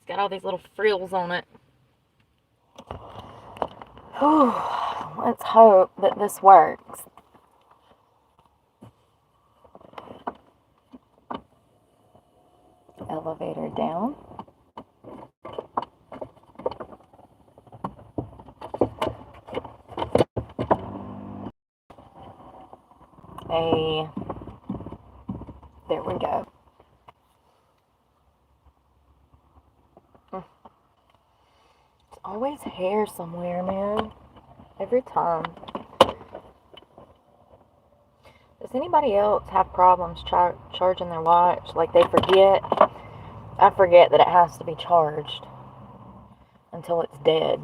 got all these little frills on it. Whew. Let's hope that this works. Elevator down. There we go. It's always hair somewhere, man. Every time. Does anybody else have problems charging their watch? Like they forget? I forget that it has to be charged until it's dead.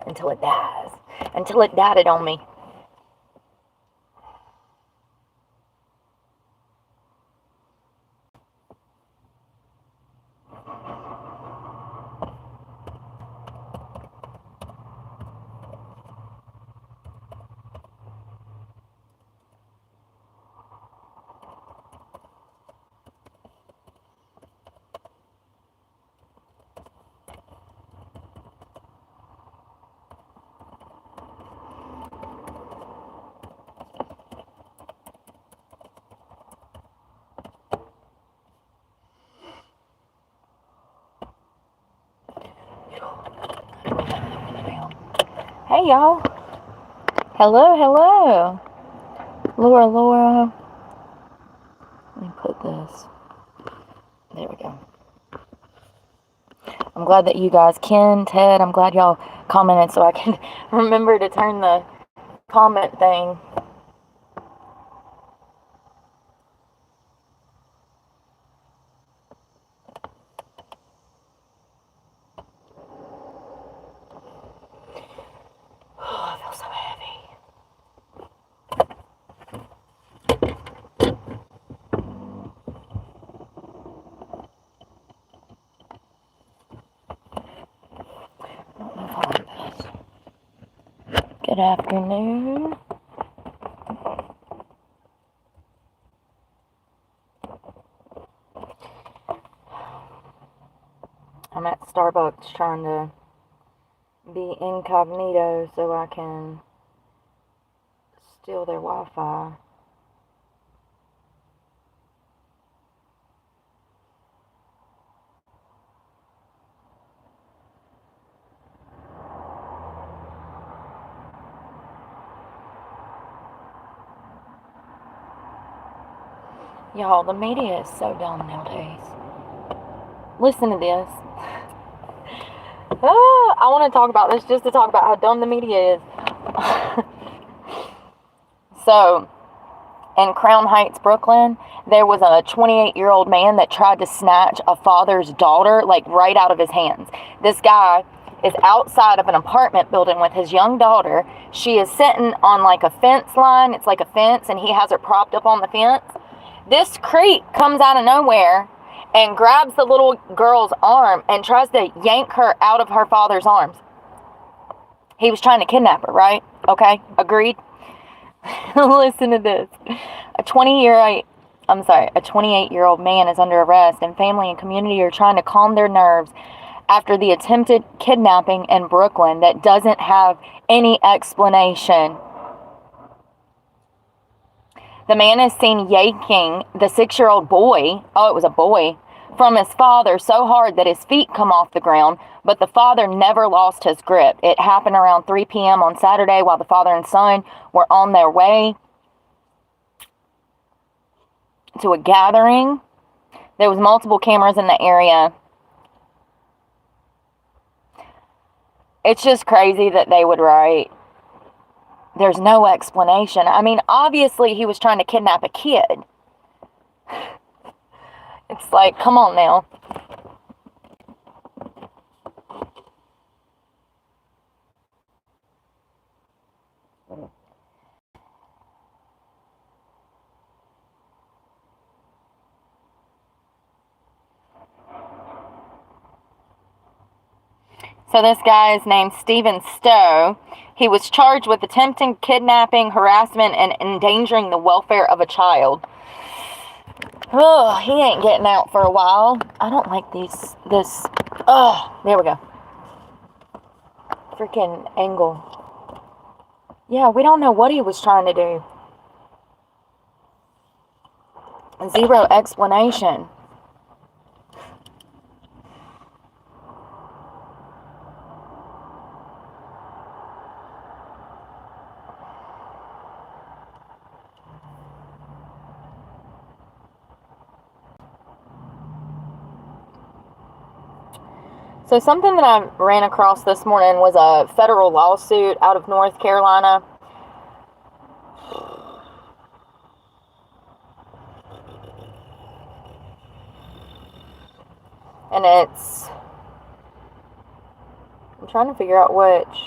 Until it dies. Until it died on me. Hey, y'all. Hello, hello. Laura. Let me put this. There we go. I'm glad that you guys, Ken, Ted, I'm glad y'all commented so I can remember to turn the comment thing. Oh, I feel so heavy. Good afternoon. I'm at Starbucks trying to be incognito so I can steal their Wi-Fi. Y'all, the media is so dumb nowadays. Listen to this. I want to talk about this just to talk about how dumb the media is. So, in Crown Heights, Brooklyn, there was a 28-year-old man that tried to snatch a father's daughter, like, right out of his hands. This guy is outside of an apartment building with his young daughter. She is sitting on, like, a fence line. It's like a fence, and he has her propped up on the fence. This creep comes out of nowhere and grabs the little girl's arm and tries to yank her out of her father's arms. He was trying to kidnap her, right? Okay, agreed? Listen to this. A 28-year-old man is under arrest, and family and community are trying to calm their nerves after the attempted kidnapping in Brooklyn that doesn't have any explanation. The man is seen yanking the 6-year-old boy, it was a boy, from his father so hard that his feet come off the ground, but the father never lost his grip. It happened around 3 p.m. on Saturday while the father and son were on their way to a gathering. There was multiple cameras in the area. It's just crazy that they would write, there's no explanation. I mean, obviously he was trying to kidnap a kid. It's like, come on now. So this guy is named Stephen Stowe. He was charged with attempting kidnapping, harassment, and endangering the welfare of a child. Oh, he ain't getting out for a while. I don't like this Oh, there we go. Freaking angle. Yeah, we don't know what he was trying to do. Zero explanation. So something that I ran across this morning was a federal lawsuit out of North Carolina. And I'm trying to figure out which.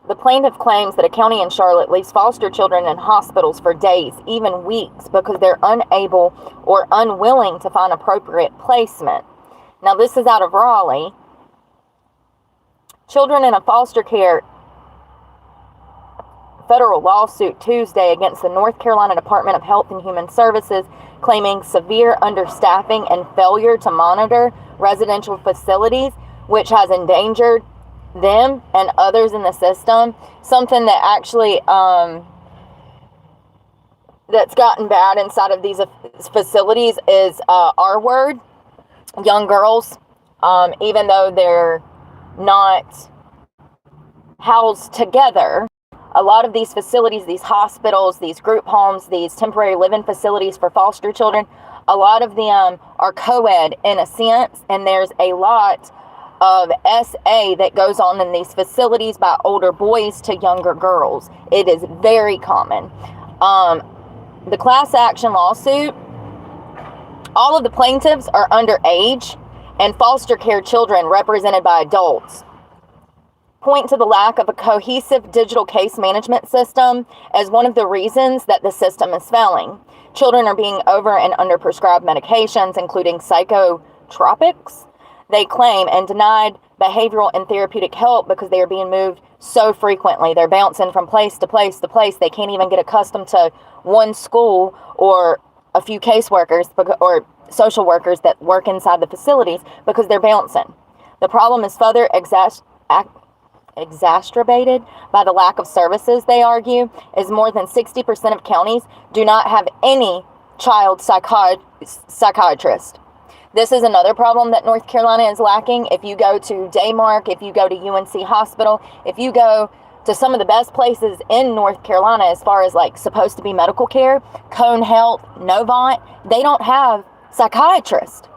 The plaintiff claims that a county in Charlotte leaves foster children in hospitals for days, even weeks, because they're unable or unwilling to find appropriate placement. Now, this is out of Raleigh. Children in a foster care federal lawsuit Tuesday against the North Carolina Department of Health and Human Services, claiming severe understaffing and failure to monitor residential facilities, which has endangered them and others in the system. Something that actually that's gotten bad inside of these facilities is R word. Young girls, even though they're not housed together, a lot of these facilities, these hospitals, these group homes, these temporary living facilities for foster children, a lot of them are co-ed in a sense, and there's a lot of SA that goes on in these facilities by older boys to younger girls. It is very common. The class action lawsuit, all of the plaintiffs are underage and foster care children represented by adults. Point to the lack of a cohesive digital case management system as one of the reasons that the system is failing. Children are being over and under prescribed medications, including psychotropics, they claim, and denied behavioral and therapeutic help because they are being moved so frequently. They're bouncing from place to place to place. They can't even get accustomed to one school or a few caseworkers or social workers that work inside the facilities because they're bouncing. The problem is further exacerbated by the lack of services, they argue, as more than 60% of counties do not have any child psychiatrist. This is another problem that North Carolina is lacking. If you go to Daymark, if you go to UNC Hospital, if you go to some of the best places in North Carolina as far as like supposed to be medical care, Cone Health, Novant, they don't have psychiatrists,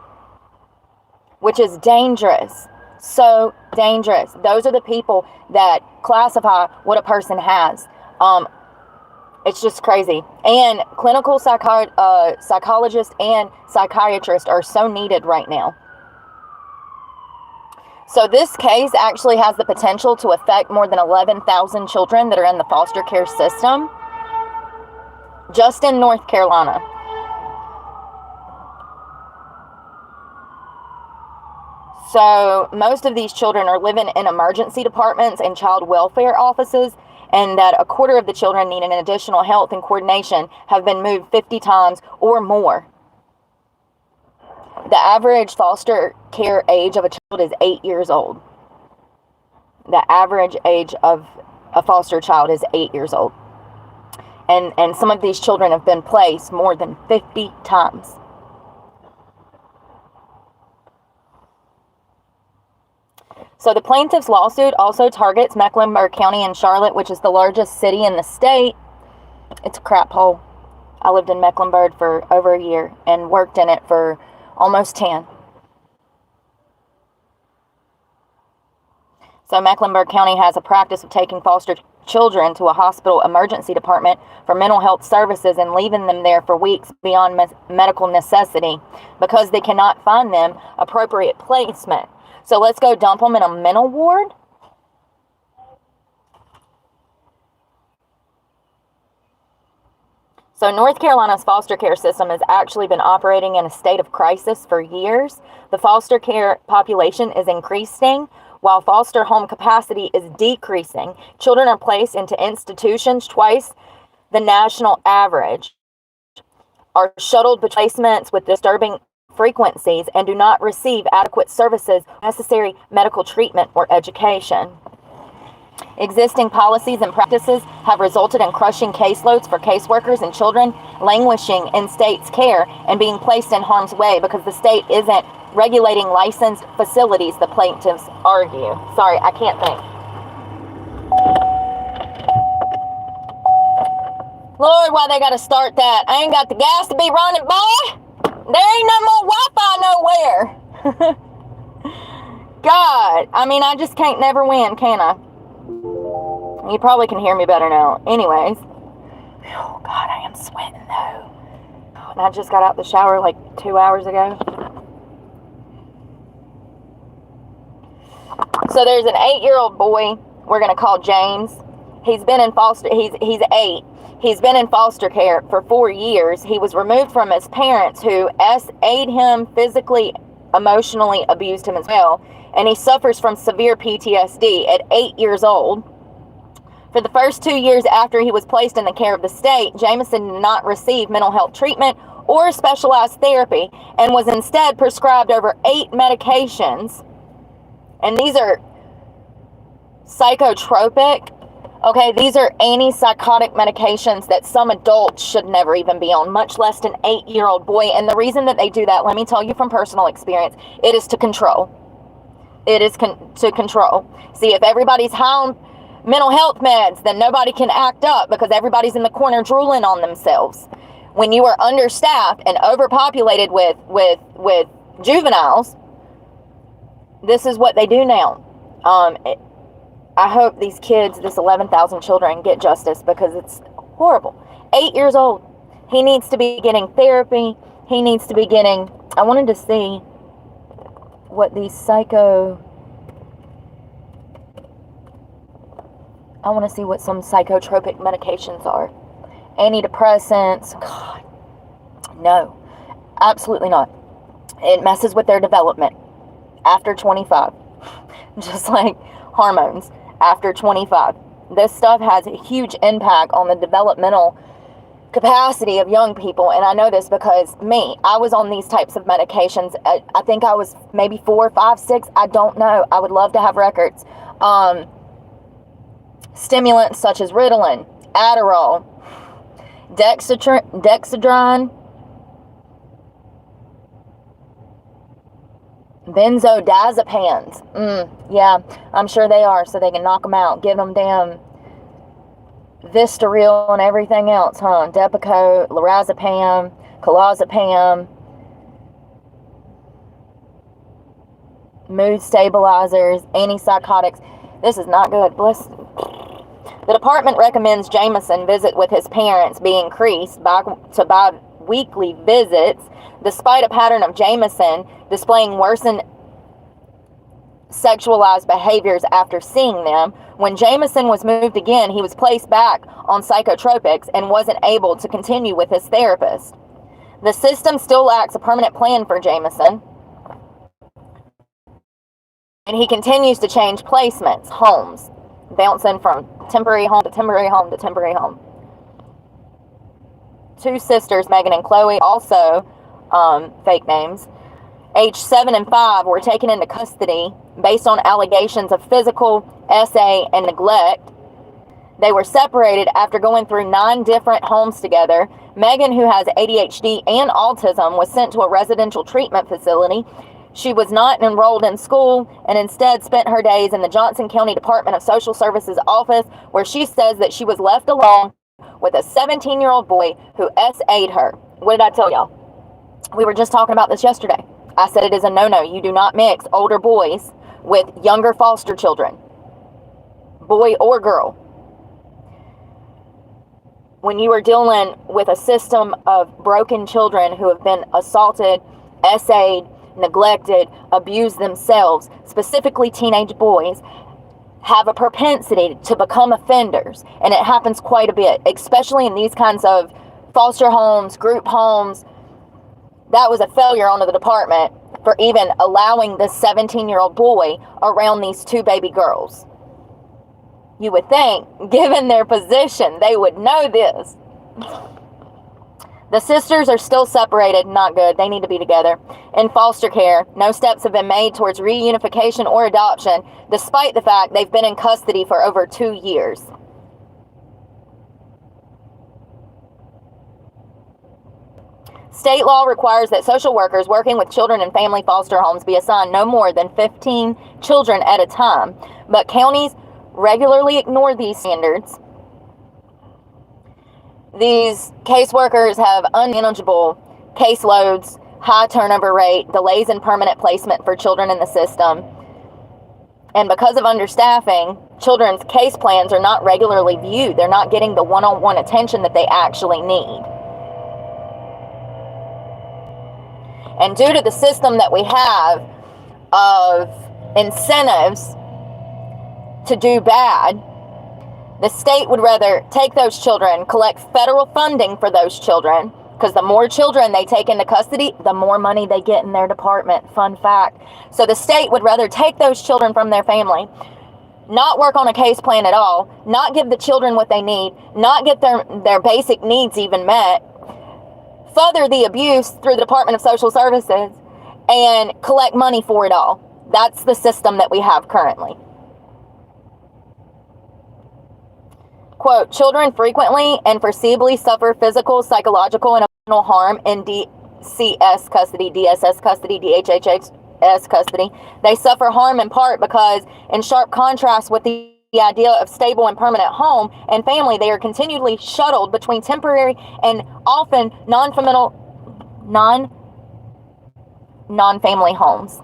which is dangerous. So dangerous. Those are the people that classify what a person has. It's just crazy. And clinical psychologists and psychiatrists are so needed right now. So this case actually has the potential to affect more than 11,000 children that are in the foster care system just in North Carolina. So most of these children are living in emergency departments and child welfare offices, and that a quarter of the children needing additional help and coordination have been moved 50 times or more. The average foster care age of a child is 8 years old. The average age of a foster child is 8 years old. And some of these children have been placed more than 50 times. So the plaintiff's lawsuit also targets Mecklenburg County in Charlotte, which is the largest city in the state. It's a crap hole. I lived in Mecklenburg for over a year and worked in it for almost 10. So Mecklenburg County has a practice of taking foster children to a hospital emergency department for mental health services and leaving them there for weeks beyond medical necessity because they cannot find them appropriate placement. So let's go dump them in a mental ward. So North Carolina's foster care system has actually been operating in a state of crisis for years. The foster care population is increasing while foster home capacity is decreasing. Children are placed into institutions twice the national average, are shuttled between placements with disturbing frequencies and do not receive adequate services, necessary medical treatment, or education. Existing policies and practices have resulted in crushing caseloads for caseworkers and children languishing in state's care and being placed in harm's way because the state isn't regulating licensed facilities, the plaintiffs argue. Sorry, I can't think. Lord, why they gotta start that? I ain't got the gas to be running, boy. There ain't no more Wi-Fi nowhere. God, I mean, I just can't never win, can I? You probably can hear me better now. Anyways. Oh, God, I am sweating, though. And I just got out the shower like 2 hours ago. So there's an 8-year-old boy we're going to call James. He's been in foster... He's 8. He's been in foster care for 4 years. He was removed from his parents who S.A.'d him, physically, emotionally abused him as well. And he suffers from severe PTSD at 8 years old. For the first 2 years after he was placed in the care of the state, Jameson did not receive mental health treatment or specialized therapy and was instead prescribed over 8 medications. And these are psychotropic. Okay, these are antipsychotic medications that some adults should never even be on, much less an 8-year-old boy. And the reason that they do that, let me tell you from personal experience, it is to control. It is to control. See, if everybody's high on mental health meds, then nobody can act up because everybody's in the corner drooling on themselves. When you are understaffed and overpopulated with juveniles, this is what they do now. I hope these kids, this 11,000 children, get justice because it's horrible. 8 years old. He needs to be getting therapy. He needs to be getting... I wanted to see what these I want to see what some psychotropic medications are. Antidepressants. God. No. Absolutely not. It messes with their development after 25. Just like hormones after 25. This stuff has a huge impact on the developmental capacity of young people. And I know this because I was on these types of medications. I think I was maybe 4, 5, 6. I don't know. I would love to have records. Stimulants such as Ritalin, Adderall, Dexedrine, benzodiazepines. Yeah, I'm sure they are, so they can knock them out. Give them damn Vistaril and everything else, huh? Depakote, lorazepam, clozapam, mood stabilizers, antipsychotics. This is not good. Bless. The department recommends Jameson visit with his parents be increased to bi-weekly visits, despite a pattern of Jameson displaying worsened sexualized behaviors after seeing them. When Jameson was moved again, he was placed back on psychotropics and wasn't able to continue with his therapist. The system still lacks a permanent plan for Jameson, and he continues to change placements, homes, bouncing from temporary home to temporary home to temporary home. 2 sisters, Megan and Chloe, also fake names, aged 7 and 5, were taken into custody based on allegations of physical, SA, and neglect. They were separated after going through 9 different homes together. Megan, who has ADHD and autism, was sent to a residential treatment facility. She was not enrolled in school and instead spent her days in the Johnson County Department of Social Services office, where she says that she was left alone with a 17-year-old boy who SA'd her. What did I tell y'all? We were just talking about this yesterday. I said it is a no-no. You do not mix older boys with younger foster children, boy or girl. When you are dealing with a system of broken children who have been assaulted, SA'd, neglected, abused themselves, specifically teenage boys, have a propensity to become offenders. And it happens quite a bit, especially in these kinds of foster homes, group homes. That was a failure on the department for even allowing this 17-year-old boy around these 2 baby girls. You would think, given their position, they would know this. The sisters are still separated. Not good. They need to be together. In foster care, no steps have been made towards reunification or adoption, despite the fact they've been in custody for over 2 years. State law requires that social workers working with children in family foster homes be assigned no more than 15 children at a time, but counties regularly ignore these standards. These caseworkers have unmanageable caseloads, high turnover rate, delays in permanent placement for children in the system. And because of understaffing, children's case plans are not regularly viewed. They're not getting the one-on-one attention that they actually need. And due to the system that we have of incentives to do bad, the state would rather take those children, collect federal funding for those children, because the more children they take into custody, the more money they get in their department. Fun fact. So the state would rather take those children from their family, not work on a case plan at all, not give the children what they need, not get their basic needs even met, further the abuse through the Department of Social Services, and collect money for it all. That's the system that we have currently. Quote, children frequently and foreseeably suffer physical, psychological, and emotional harm in DCS custody, DSS custody, DHHS custody. They suffer harm in part because, in sharp contrast with the idea of stable and permanent home and family, they are continually shuttled between temporary and often non-family homes.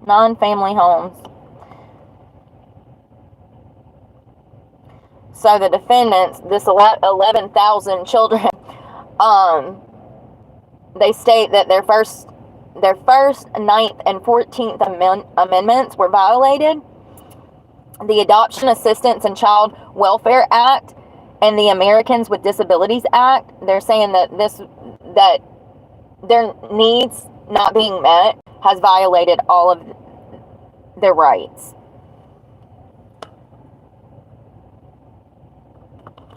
Non-family homes. So the defendants, this 11,000 children, they state that their first, 9th, and 14th amendments were violated. The Adoption Assistance and Child Welfare Act and the Americans with Disabilities Act, they're saying that their needs not being met has violated all of their rights.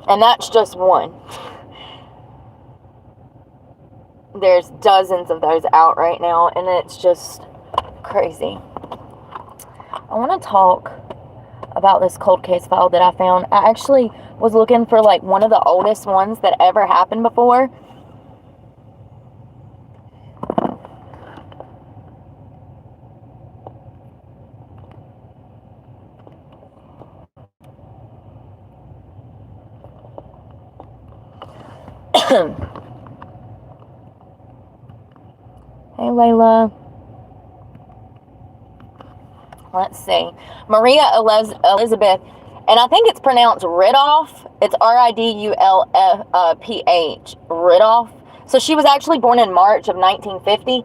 And that's just one. There's dozens of those out right now, and it's just crazy. I want to talk about this cold case file that I found. I actually was looking for like one of the oldest ones that ever happened before. Hey, Layla. Let's see. Maria Elizabeth, and I think it's pronounced Ridulph. It's Ridulph. Ridulph. So she was actually born in March of 1950.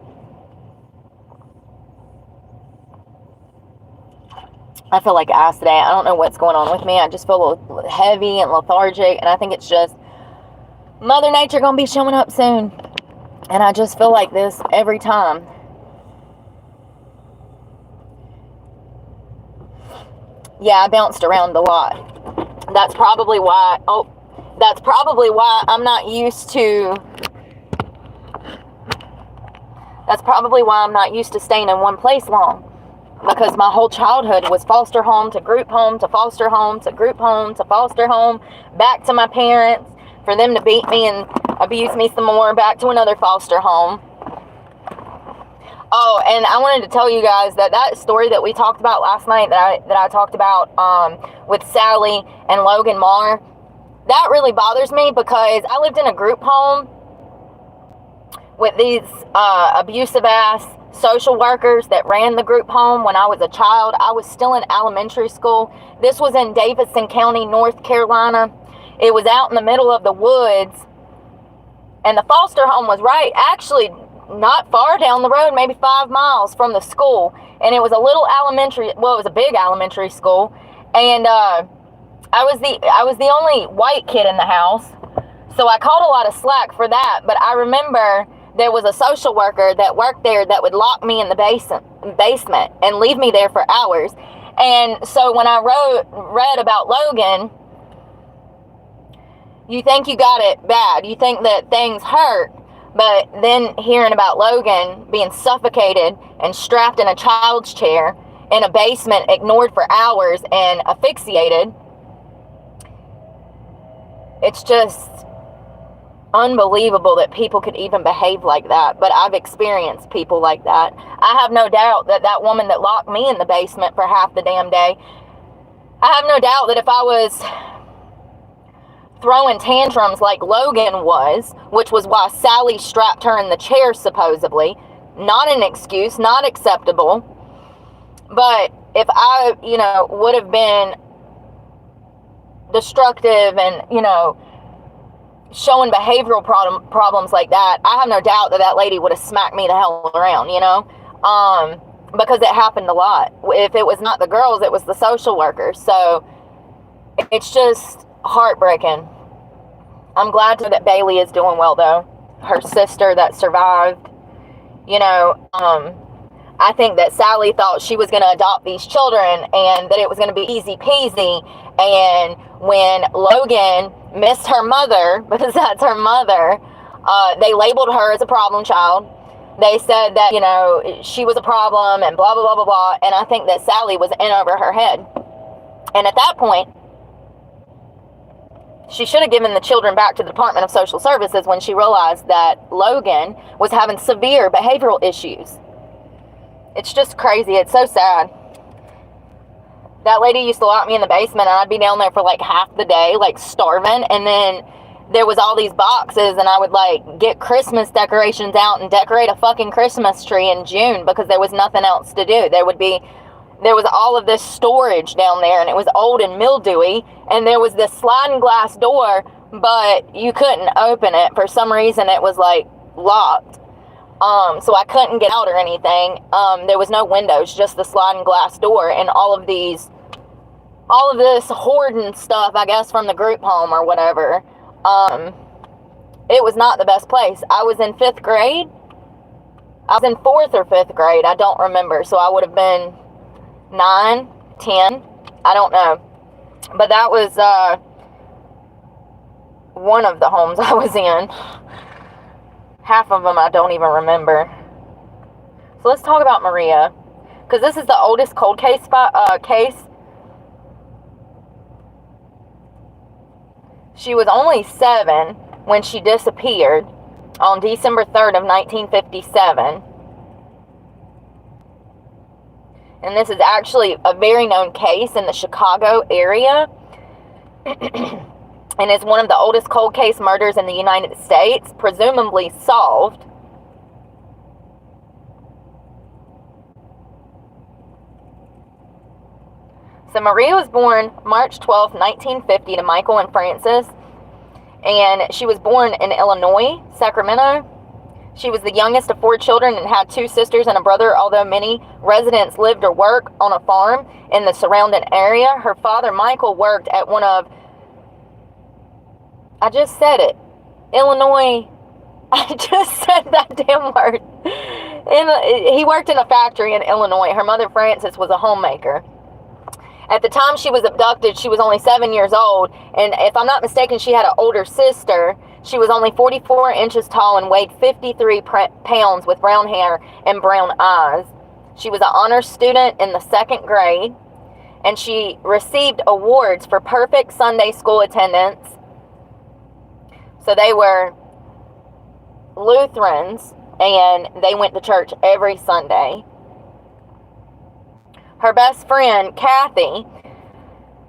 I feel like ass today. I don't know what's going on with me. I just feel a little heavy and lethargic, and I think it's just Mother Nature gonna be showing up soon. And I just feel like this every time. Yeah, I bounced around a lot. That's probably why, I'm not used to, staying in one place long. Because my whole childhood was foster home to group home to foster home to group home to foster home, back to my parents, for them to beat me and abuse me some more, back to another foster home. Oh, and I wanted to tell you guys that story that we talked about last night, that I talked about with Sally and Logan Marr, that really bothers me because I lived in a group home with these abusive ass social workers that ran the group home when I was a child. I was still in elementary school. This was in Davidson County, North Carolina. It was out in the middle of the woods, and the foster home was actually not far down the road, maybe 5 miles from the school. And it was a little it was a big elementary school, and I was the only white kid in the house, so I caught a lot of slack for that. But I remember there was a social worker that worked there that would lock me in the basement and leave me there for hours. And so when I read about Logan, You think you got it bad. You think that things hurt. But then hearing about Logan being suffocated and strapped in a child's chair in a basement, ignored for hours and asphyxiated, it's just unbelievable that people could even behave like that. But I've experienced people like that. I have no doubt that that woman that locked me in the basement for half the damn day, I have no doubt that if I was throwing tantrums like Logan was, which was why Sally strapped her in the chair supposedly, not an excuse, not acceptable, but if I, would have been destructive and, showing behavioral problems like that, I have no doubt that that lady would have smacked me the hell around, because it happened a lot. If it was not the girls, it was the social workers. So it's just heartbreaking. I'm glad that Bailey is doing well, though. Her sister that survived, I think that Sally thought she was going to adopt these children and that it was going to be easy peasy. And when Logan missed her mother, because that's her mother, they labeled her as a problem child. They said that, she was a problem and blah, blah, blah, blah, blah. And I think that Sally was in over her head. And at that point, she should have given the children back to the Department of Social Services when she realized that Logan was having severe behavioral issues. It's just crazy. It's so sad. That lady used to lock me in the basement, and I'd be down there for like half the day, like starving. And then there was all these boxes, and I would like get Christmas decorations out and decorate a fucking Christmas tree in June because there was nothing else to do. There was all of this storage down there, and it was old and mildewy, and there was this sliding glass door, but you couldn't open it. For some reason, it was like locked. So I couldn't get out or anything. There was no windows, just the sliding glass door, and all of this hoarding stuff, I guess, from the group home or whatever. It was not the best place. I was in 5th grade. I was in 4th or 5th grade. I don't remember. So I would have been 9, 10. I don't know. But that was one of the homes I was in. Half of them I don't even remember. So let's talk about Maria, because this is the oldest cold case. She was only 7 when she disappeared on December 3rd of 1957. And this is actually a very known case in the Chicago area. And it's one of the oldest cold case murders in the United States, presumably solved. So Maria was born March 12, 1950 to Michael and Frances. And she was born in Illinois, Sacramento. She was the youngest of 4 children and had 2 sisters and a brother, although many residents lived or worked on a farm in the surrounding area. Her father, Michael, worked at one of, I just said it, Illinois. I just said that damn word. He worked in a factory in Illinois. Her mother, Frances, was a homemaker. At the time she was abducted, she was only 7 years old. And if I'm not mistaken, she had an older sister. She was only 44 inches tall and weighed 53 pounds with brown hair and brown eyes. She was an honors student in the 2nd grade. And she received awards for perfect Sunday school attendance. So they were Lutherans, and they went to church every Sunday. Her best friend, Kathy,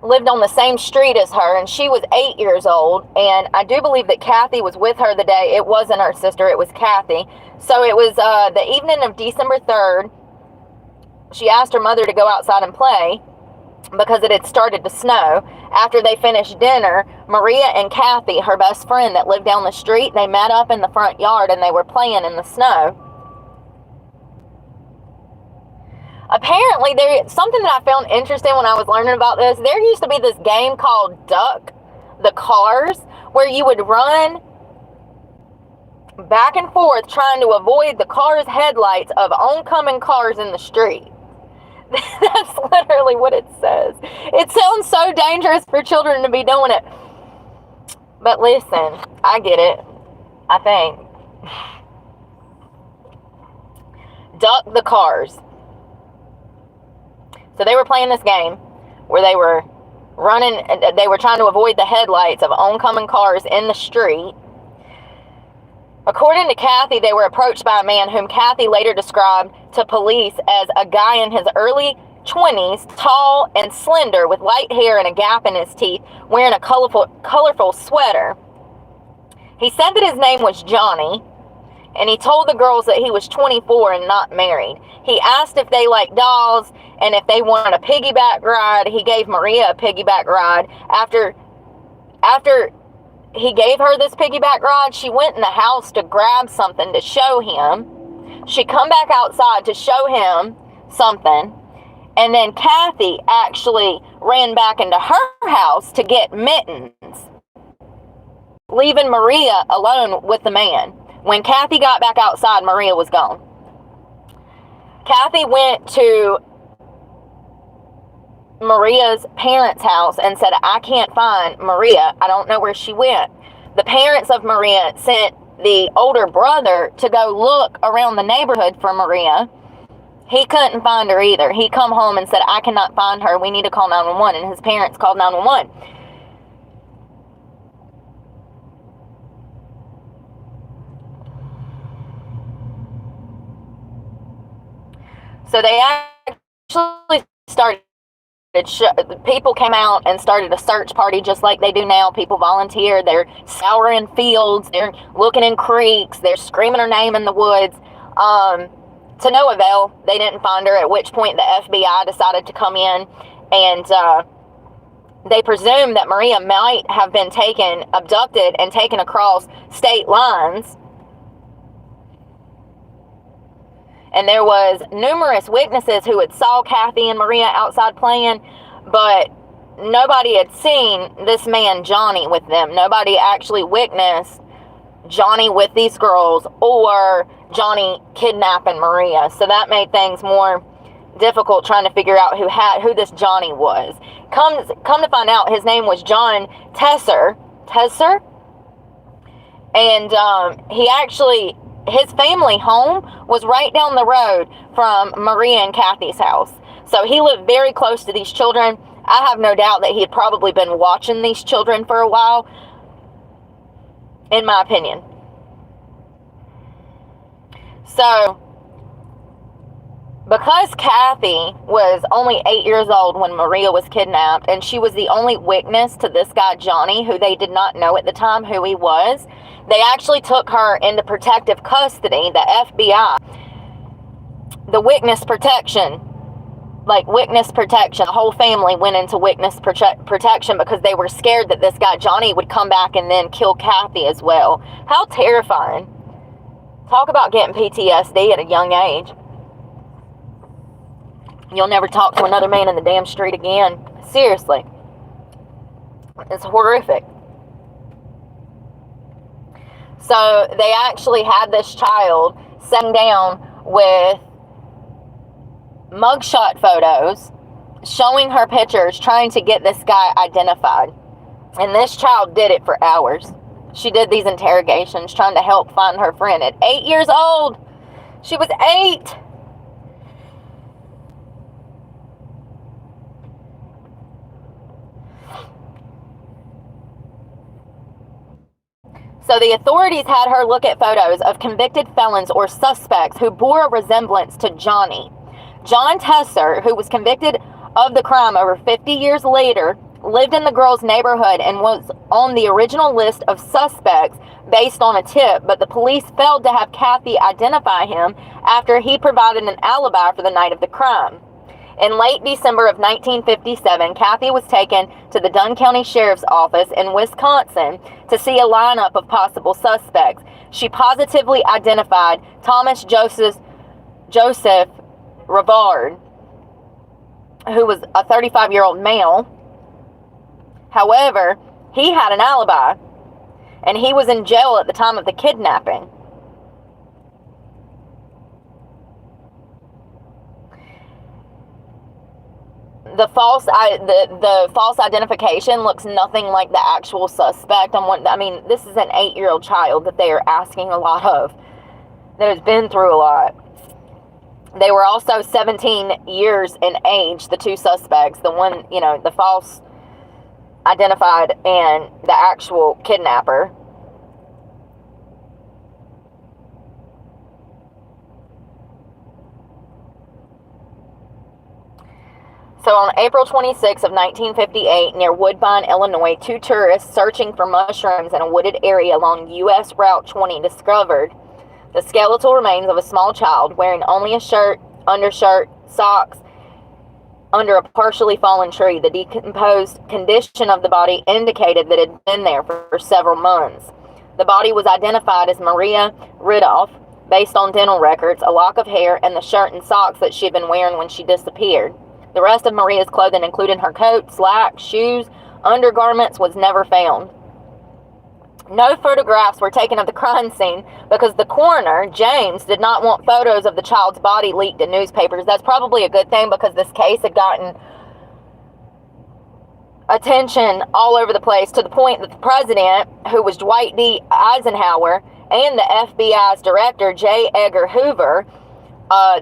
lived on the same street as her, and she was 8 years old. And I do believe that Kathy was with her the day. It wasn't her sister, it was Kathy. So it was the evening of December 3rd. She asked her mother to go outside and play because it had started to snow. After they finished dinner, Maria and Kathy, her best friend that lived down the street, they met up in the front yard and they were playing in the snow. Apparently, something that I found interesting when I was learning about this, there used to be this game called Duck the Cars, where you would run back and forth trying to avoid the car's headlights of oncoming cars in the street. That's literally what it says. It sounds so dangerous for children to be doing it. But listen, I get it. I think. Duck the cars. So they were playing this game where they were they were trying to avoid the headlights of oncoming cars in the street. According to Kathy, they were approached by a man whom Kathy later described to police as a guy in his early 20s, tall and slender, with light hair and a gap in his teeth, wearing a colorful sweater. He said that his name was Johnny, and he told the girls that he was 24 and not married. He asked if they liked dolls and if they wanted a piggyback ride. He gave Maria a piggyback ride. After he gave her this piggyback ride, she went in the house to grab something to show him. She come back outside to show him something, and then Kathy actually ran back into her house to get mittens, leaving Maria alone with the man. When Kathy got back outside, Maria was gone. Kathy went to Maria's parents' house and said, I can't find Maria. I don't know where she went. The parents of Maria sent the older brother to go look around the neighborhood for Maria. He couldn't find her either. He come home and said, I cannot find her. We need to call 911. And his parents called 911. So they actually started, people came out and started a search party just like they do now. People volunteered. They're scouring fields. They're looking in creeks. They're screaming her name in the woods. To no avail. They didn't find her, at which point the FBI decided to come in, and they presumed that Maria might have been abducted and taken across state lines. And there was numerous witnesses who had saw Kathy and Maria outside playing, but nobody had seen this man Johnny with them. Nobody actually witnessed Johnny with these girls or Johnny kidnapping Maria. So that made things more difficult trying to figure out who this Johnny was. Come to find out, his name was John Tesser. And he actually, his family home was right down the road from Maria and Kathy's house. So he lived very close to these children. I have no doubt that he had probably been watching these children for a while, in my opinion. So, because Kathy was only 8 years old when Maria was kidnapped, and she was the only witness to this guy Johnny, who they did not know at the time who he was, they actually took her into protective custody, the FBI. The witness protection, the whole family went into witness protection because they were scared that this guy Johnny would come back and then kill Kathy as well. How terrifying. Talk about getting PTSD at a young age. You'll never talk to another man in the damn street again. Seriously. It's horrific. So they actually had this child sitting down with mugshot photos, showing her pictures, trying to get this guy identified. And this child did it for hours. She did these interrogations, trying to help find her friend. At 8 years old, she was 8. So the authorities had her look at photos of convicted felons or suspects who bore a resemblance to Johnny. John Tesser, who was convicted of the crime over 50 years later, lived in the girl's neighborhood and was on the original list of suspects based on a tip, but the police failed to have Kathy identify him after he provided an alibi for the night of the crime. In late December of 1957, Kathy was taken to the Dunn County Sheriff's Office in Wisconsin to see a lineup of possible suspects. She positively identified Thomas Joseph Rivard, who was a 35-year-old male. However, he had an alibi, and he was in jail at the time of the kidnapping. the false identification looks nothing like the actual suspect. I mean, this is an 8-year-old child that they are asking a lot of, that has been through a lot. They were also 17 years in age, the two suspects, the one, the false identified and the actual kidnapper. So on April 26 of 1958, near Woodbine, Illinois, two tourists searching for mushrooms in a wooded area along U.S. Route 20 discovered the skeletal remains of a small child wearing only a shirt, undershirt, socks, under a partially fallen tree. The decomposed condition of the body indicated that it had been there for several months. The body was identified as Maria Ridulph, based on dental records, a lock of hair, and the shirt and socks that she had been wearing when she disappeared. The rest of Maria's clothing, including her coat, slacks, shoes, undergarments, was never found. No photographs were taken of the crime scene because the coroner, James, did not want photos of the child's body leaked in newspapers. That's probably a good thing, because this case had gotten attention all over the place, to the point that the president, who was Dwight D. Eisenhower, and the FBI's director, J. Edgar Hoover,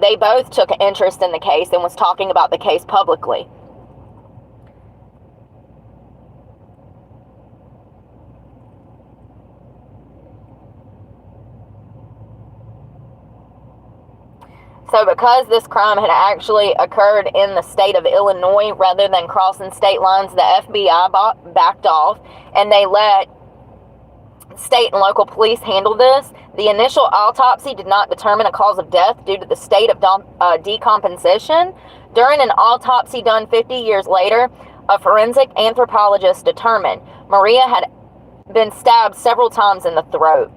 they both took an interest in the case and was talking about the case publicly. So because this crime had actually occurred in the state of Illinois rather than crossing state lines, the FBI backed off, and they let state and local police handle this. The initial autopsy did not determine a cause of death due to the state of decomposition. During an autopsy done 50 years later, a forensic anthropologist determined Maria had been stabbed several times in the throat.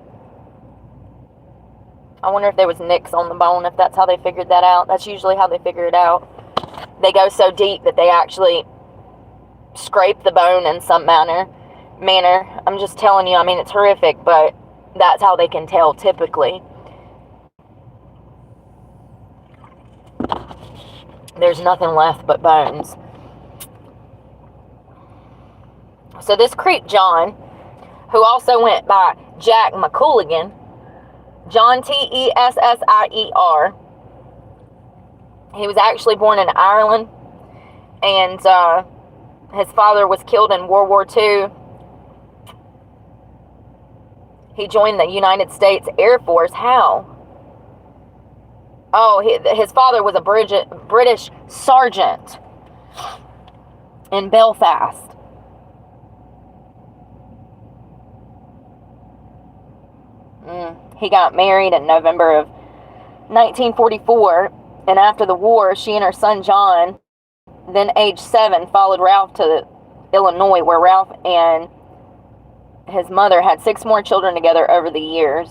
I wonder if there was nicks on the bone, if that's how they figured that out. That's usually how they figure it out. They go so deep that they actually scrape the bone in some manner. I'm just telling you, I mean, it's horrific, but that's how they can tell typically. There's nothing left but bones. So this creep John, who also went by Jack McCooligan, John Tessier, he was actually born in Ireland, and his father was killed in World War II. He joined the United States Air Force. How? Oh, his father was a British sergeant in Belfast. He got married in November of 1944, and after the war, she and her son John, then age 7, followed Ralph to Illinois, where Ralph and his mother had 6 more children together over the years.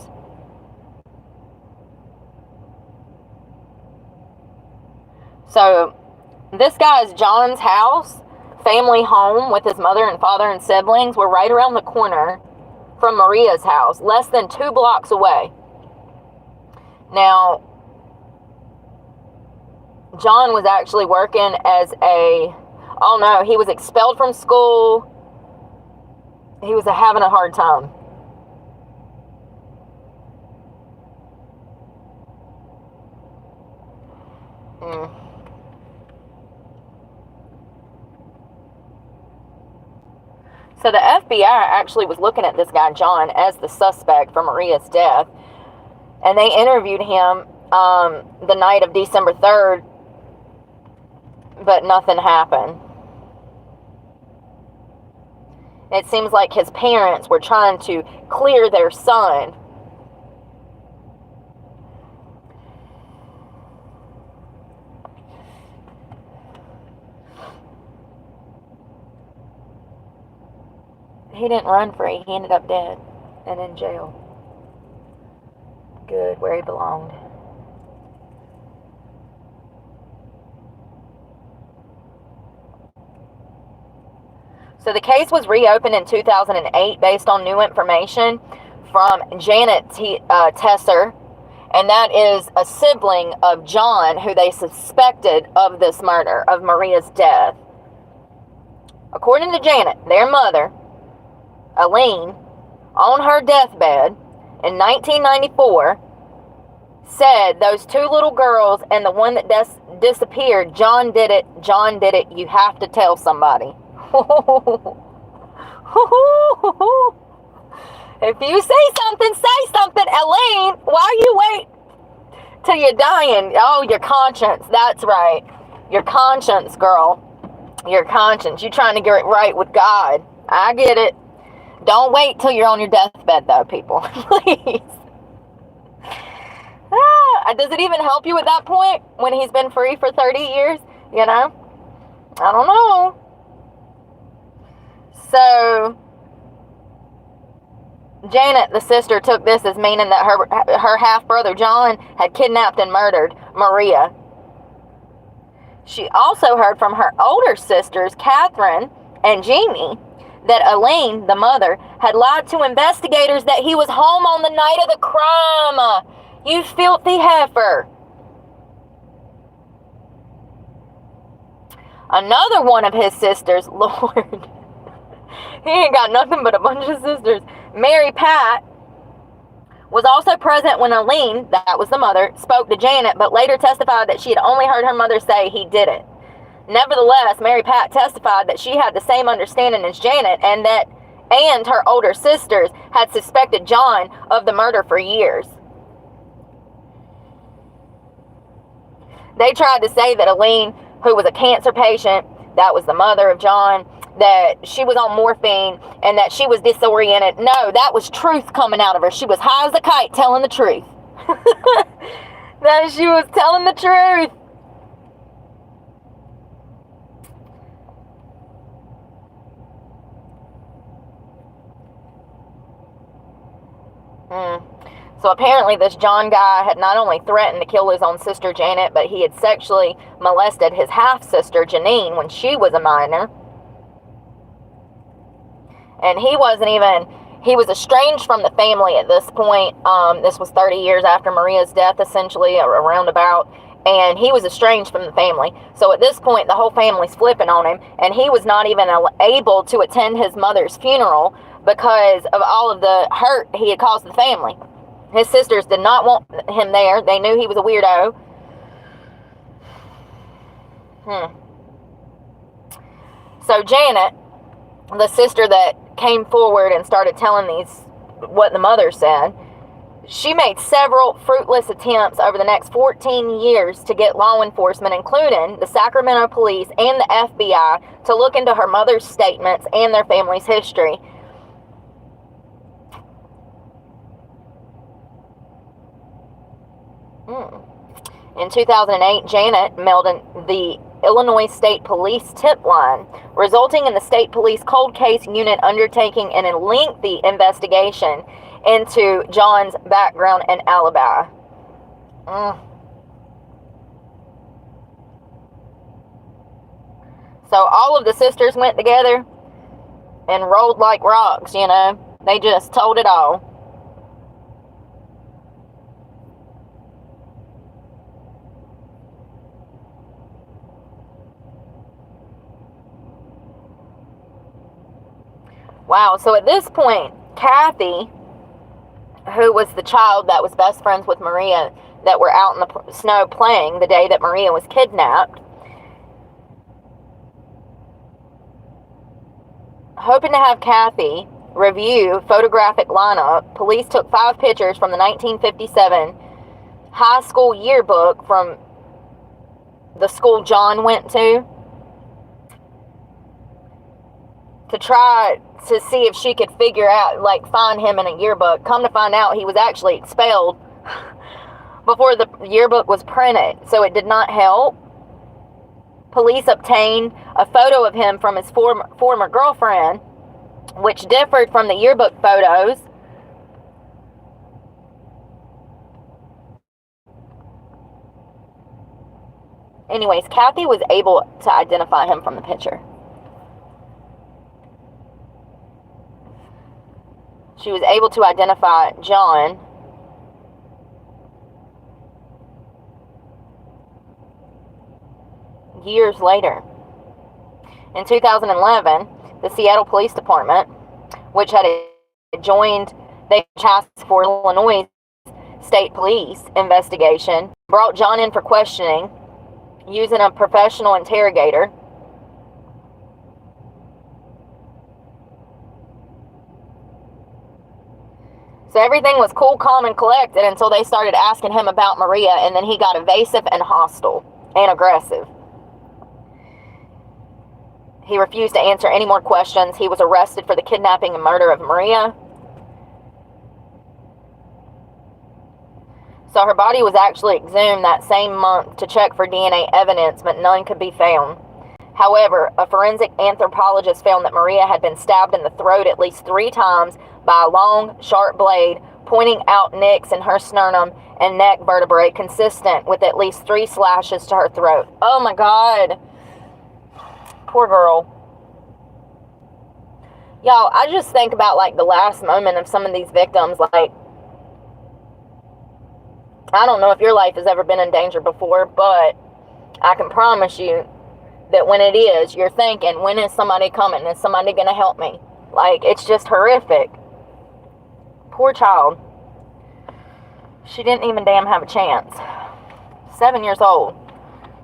So this guy's John's house, family home with his mother and father and siblings, were right around the corner from Maria's house, less than 2 blocks away. Now, John was actually working as he was expelled from school. He was having a hard time. So the FBI actually was looking at this guy, John, as the suspect for Maria's death. And they interviewed him the night of December 3rd, but nothing happened. It seems like his parents were trying to clear their son. He didn't run free. He ended up dead and in jail. Good, where he belonged. So the case was reopened in 2008 based on new information from Jeannette Tesser And that is a sibling of John, who they suspected of this murder, of Maria's death. According to Janet, their mother, Aline, on her deathbed in 1994, said those two little girls and the one that disappeared, John did it, you have to tell somebody. If you say something, Aline, why you wait till you're dying? Oh, your conscience, that's right. Your conscience, girl. Your conscience. You're trying to get it right with God. I get it. Don't wait till you're on your deathbed, though, people. Please. Does it even help you at that point when he's been free for 30 years? You know? I don't know. So, Janet, the sister, took this as meaning that her half-brother John had kidnapped and murdered Maria. She also heard from her older sisters, Catherine and Jeannie, that Aline, the mother, had lied to investigators that he was home on the night of the crime. You filthy heifer. Another one of his sisters, Lord, he ain't got nothing but a bunch of sisters, Mary Pat, was also present when Aline, that was the mother, spoke to Janet, but later testified that she had only heard her mother say he did it. Nevertheless, Mary Pat testified that she had the same understanding as Janet and her older sisters had suspected John of the murder for years. They tried to say that Aline, who was a cancer patient, that was the mother of John, that she was on morphine and that she was disoriented. No, that was truth coming out of her. She was high as a kite telling the truth. That she was telling the truth. So apparently this John guy had not only threatened to kill his own sister Janet, but he had sexually molested his half-sister Janine when she was a minor. And he was estranged from the family at this point. This was 30 years after Maria's death, essentially, around about. And he was estranged from the family. So at this point, the whole family's flipping on him. And he was not even able to attend his mother's funeral because of all of the hurt he had caused the family. His sisters did not want him there. They knew he was a weirdo. So Janet, the sister that came forward and started telling what the mother said, she made several fruitless attempts over the next 14 years to get law enforcement, including the Sacramento police and the FBI, to look into her mother's statements and their family's history. In 2008, Janet mailed the Illinois State Police tip line, resulting in the State Police Cold Case Unit undertaking a lengthy investigation into John's background and alibi. So all of the sisters went together and rolled like rocks, you know. They just told it all. Wow, so at this point, Kathy, who was the child that was best friends with Maria, that were out in the snow playing the day that Maria was kidnapped, hoping to have Kathy review photographic lineup, police took 5 pictures from the 1957 high school yearbook from the school John went to try to see if she could figure out, find him in a yearbook. Come to find out, he was actually expelled before the yearbook was printed, so it did not help. Police obtained a photo of him from his former girlfriend, which differed from the yearbook photos. Anyways, Kathy was able to identify him from the picture. She was able to identify John years later. In 2011, the Seattle Police Department, which had joined the task for Illinois State Police investigation, brought John in for questioning using a professional interrogator. So everything was cool, calm, and collected until they started asking him about Maria, and then he got evasive and hostile and aggressive. He refused to answer any more questions. He was arrested for the kidnapping and murder of Maria. So her body was actually exhumed that same month to check for DNA evidence, but none could be found. However, a forensic anthropologist found that Maria had been stabbed in the throat at least 3 times by a long, sharp blade, pointing out nicks in her sternum and neck vertebrae consistent with at least 3 slashes to her throat. Oh my God. Poor girl. Y'all, I just think about like the last moment of some of these victims. Like, I don't know if your life has ever been in danger before, but I can promise you that when it is, you're thinking, when is somebody coming? Is somebody going to help me? Like, it's just horrific. Poor child. She didn't even damn have a chance. 7 years old.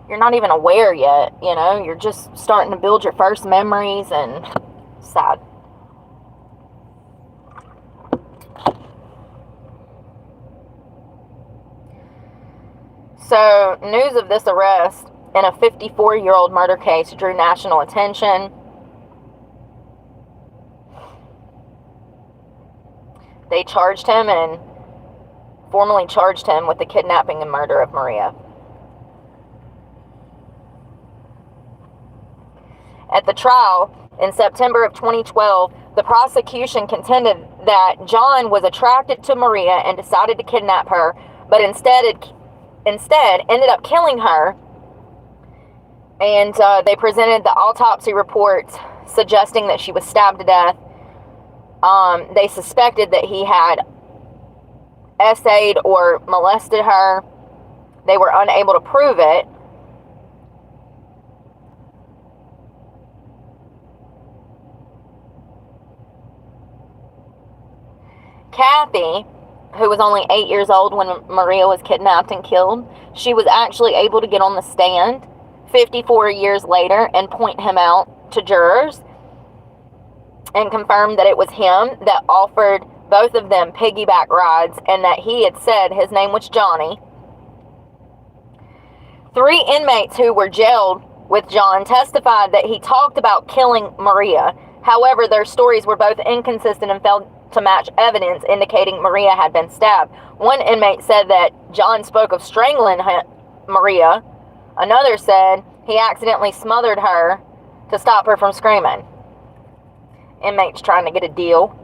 You're not even aware yet, you know? You're just starting to build your first memories, and sad. So, news of this arrest in a 54-year-old murder case drew national attention. They charged him and formally charged him with the kidnapping and murder of Maria. At the trial in September of 2012, the prosecution contended that John was attracted to Maria and decided to kidnap her, but instead ended up killing her. And they presented the autopsy report suggesting that she was stabbed to death. They suspected that he had essayed or molested her. They were unable to prove it. Kathy, who was only 8 years old when Maria was kidnapped and killed, she was actually able to get on the stand 54 years later and point him out to jurors and confirm that it was him that offered both of them piggyback rides and that he had said his name was Johnny. 3 inmates who were jailed with John testified that he talked about killing Maria. However, their stories were both inconsistent and failed to match evidence indicating Maria had been stabbed. One inmate said that John spoke of strangling Maria. Another said he accidentally smothered her to stop her from screaming. Inmates trying to get a deal.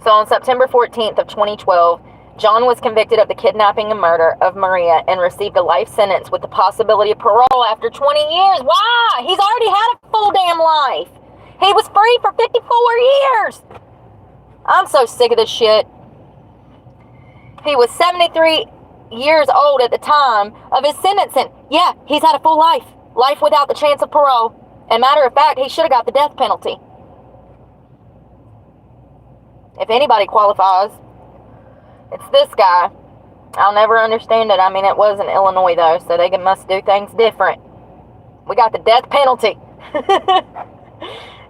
So on September 14th of 2012, John was convicted of the kidnapping and murder of Maria and received a life sentence with the possibility of parole after 20 years. Why? He's already had a full damn life. He was free for 54 years. I'm so sick of this shit. He was 73 years old at the time of his sentencing. Yeah, he's had a full life. Life without the chance of parole. And matter of fact, he should have got the death penalty. If anybody qualifies, it's this guy. I'll never understand it. I mean, it was in Illinois, though, so they must do things different. We got the death penalty.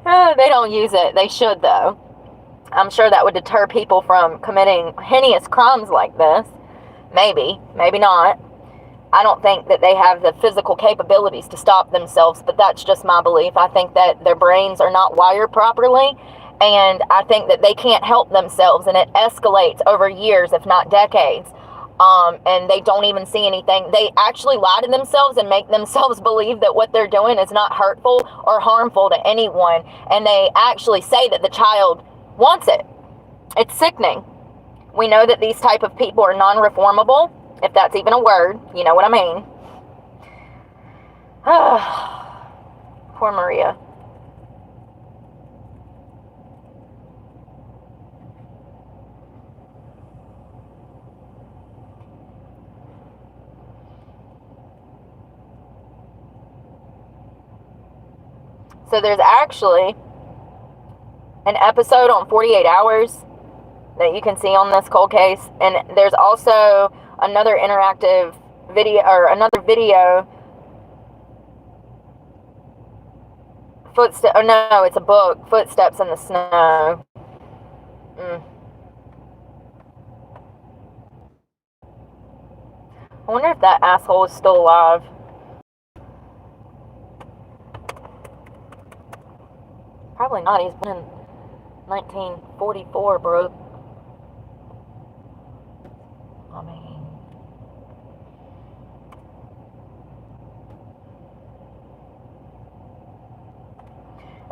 They don't use it. They should, though. I'm sure that would deter people from committing heinous crimes like this. Maybe. Maybe not. I don't think that they have the physical capabilities to stop themselves, but that's just my belief. I think that their brains are not wired properly, and I think that they can't help themselves, and it escalates over years, if not decades. And they don't even see anything. They actually lie to themselves and make themselves believe that what they're doing is not hurtful or harmful to anyone. And they actually say that the child wants it. It's sickening. We know that these type of people are non-reformable, if that's even a word. You know what I mean. Poor Maria. So there's actually an episode on 48 Hours that you can see on this cold case. And there's also another interactive video, or another video, oh no, it's a book, Footsteps in the Snow. I wonder if that asshole is still alive. Probably not. He's been in 1944, Brooke. I mean,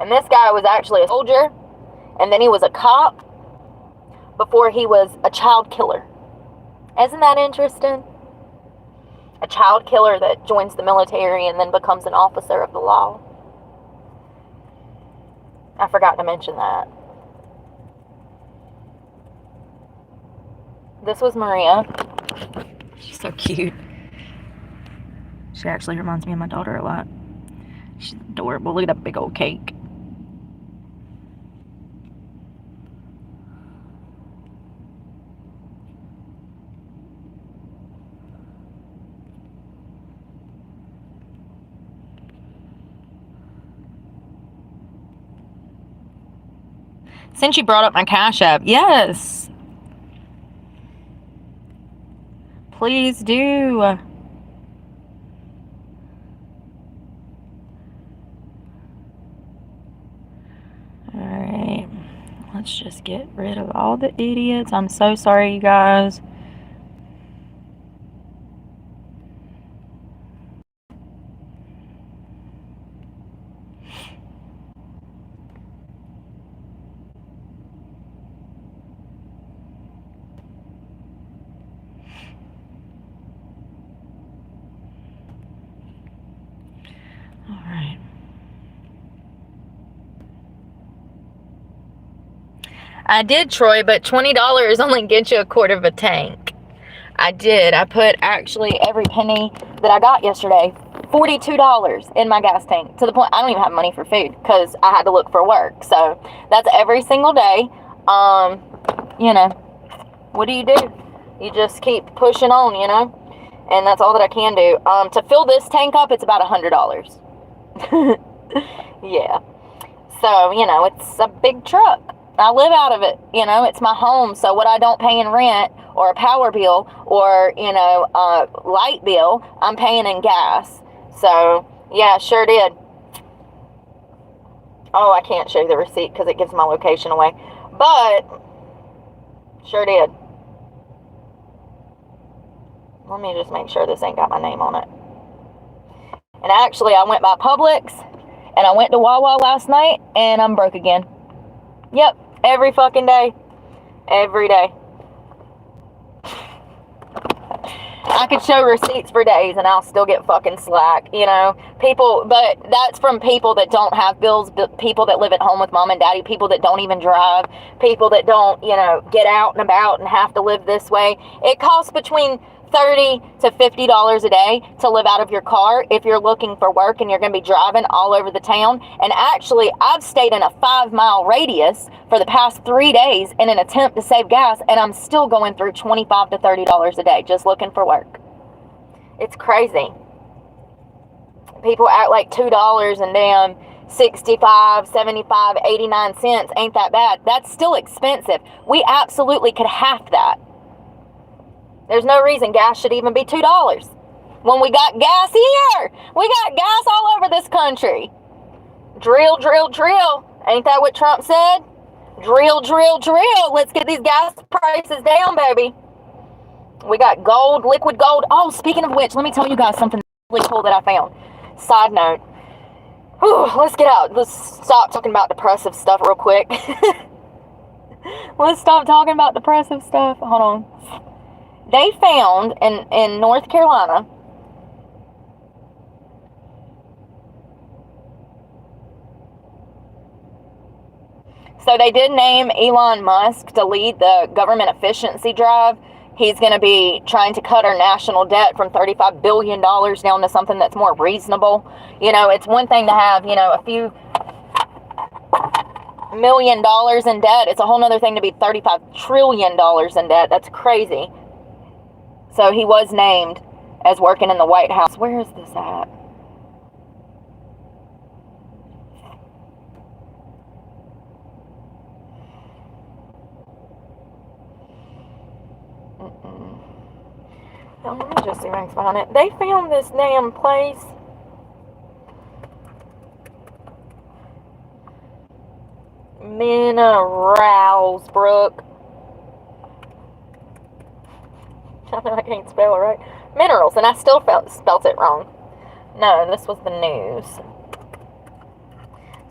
and this guy was actually a soldier, and then he was a cop before he was a child killer. Isn't that interesting? A child killer that joins the military and then becomes an officer of the law. I forgot to mention that. This was Maria. She's so cute. She actually reminds me of my daughter a lot. She's adorable. Look at that big old cake. Since you brought up my Cash App, yes. Please do. Alright. Let's just get rid of all the idiots. I'm so sorry, you guys. Alright. I did, Troy, but $20 only gets you a quarter of a tank. I did. I put actually every penny that I got yesterday, $42 in my gas tank, to the point I don't even have money for food because I had to look for work. So that's every single day. You know, what do? You just keep pushing on, you know, and that's all that I can do. To fill this tank up, it's about $100. Yeah. So, you know, it's a big truck. I live out of it, you know, it's my home. So what I don't pay in rent or a power bill or, you know, light bill, I'm paying in gas. So, yeah, sure did. Oh, I can't show you the receipt because it gives my location away. But, sure did. Let me just make sure this ain't got my name on it. And actually, I went by Publix, and I went to Wawa last night, and I'm broke again. Yep, every fucking day. Every day. I could show receipts for days, and I'll still get fucking slack, you know. People, but that's from people that don't have bills, people that live at home with mom and daddy, people that don't even drive, people that don't, you know, get out and about and have to live this way. It costs between $30 to $50 a day to live out of your car if you're looking for work and you're going to be driving all over the town. And actually, I've stayed in a 5-mile radius for the past 3 days in an attempt to save gas, and I'm still going through $25 to $30 a day just looking for work. It's crazy. People act like $2 and damn 65, 75, 89 cents ain't that bad. That's still expensive. We absolutely could half that. There's no reason gas should even be $2 when we got gas here. We got gas all over this country. Drill, drill, drill. Ain't that what Trump said? Drill, drill, drill. Let's get these gas prices down, baby. We got gold, liquid gold. Oh, speaking of which, let me tell you guys something really cool that I found. Side note. Whew, let's get out. Let's stop talking about depressive stuff real quick. Let's stop talking about depressive stuff. Hold on. They found in North Carolina so they did name Elon Musk to lead the government efficiency drive. He's going to be trying to cut our national debt from $35 billion down to something that's more reasonable. You know, it's one thing to have, you know, a few million in debt. It's a whole nother thing to be $35 trillion in debt. That's crazy. So he was named as working in the White House. Where is this at? Now, let me just see if I can find it. They found this damn place. Minerals, Brooke. I know I can't spell it right. Minerals, and I still spelt it wrong. No, this was the news.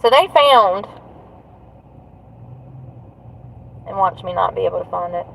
So they found, and watch me not be able to find it.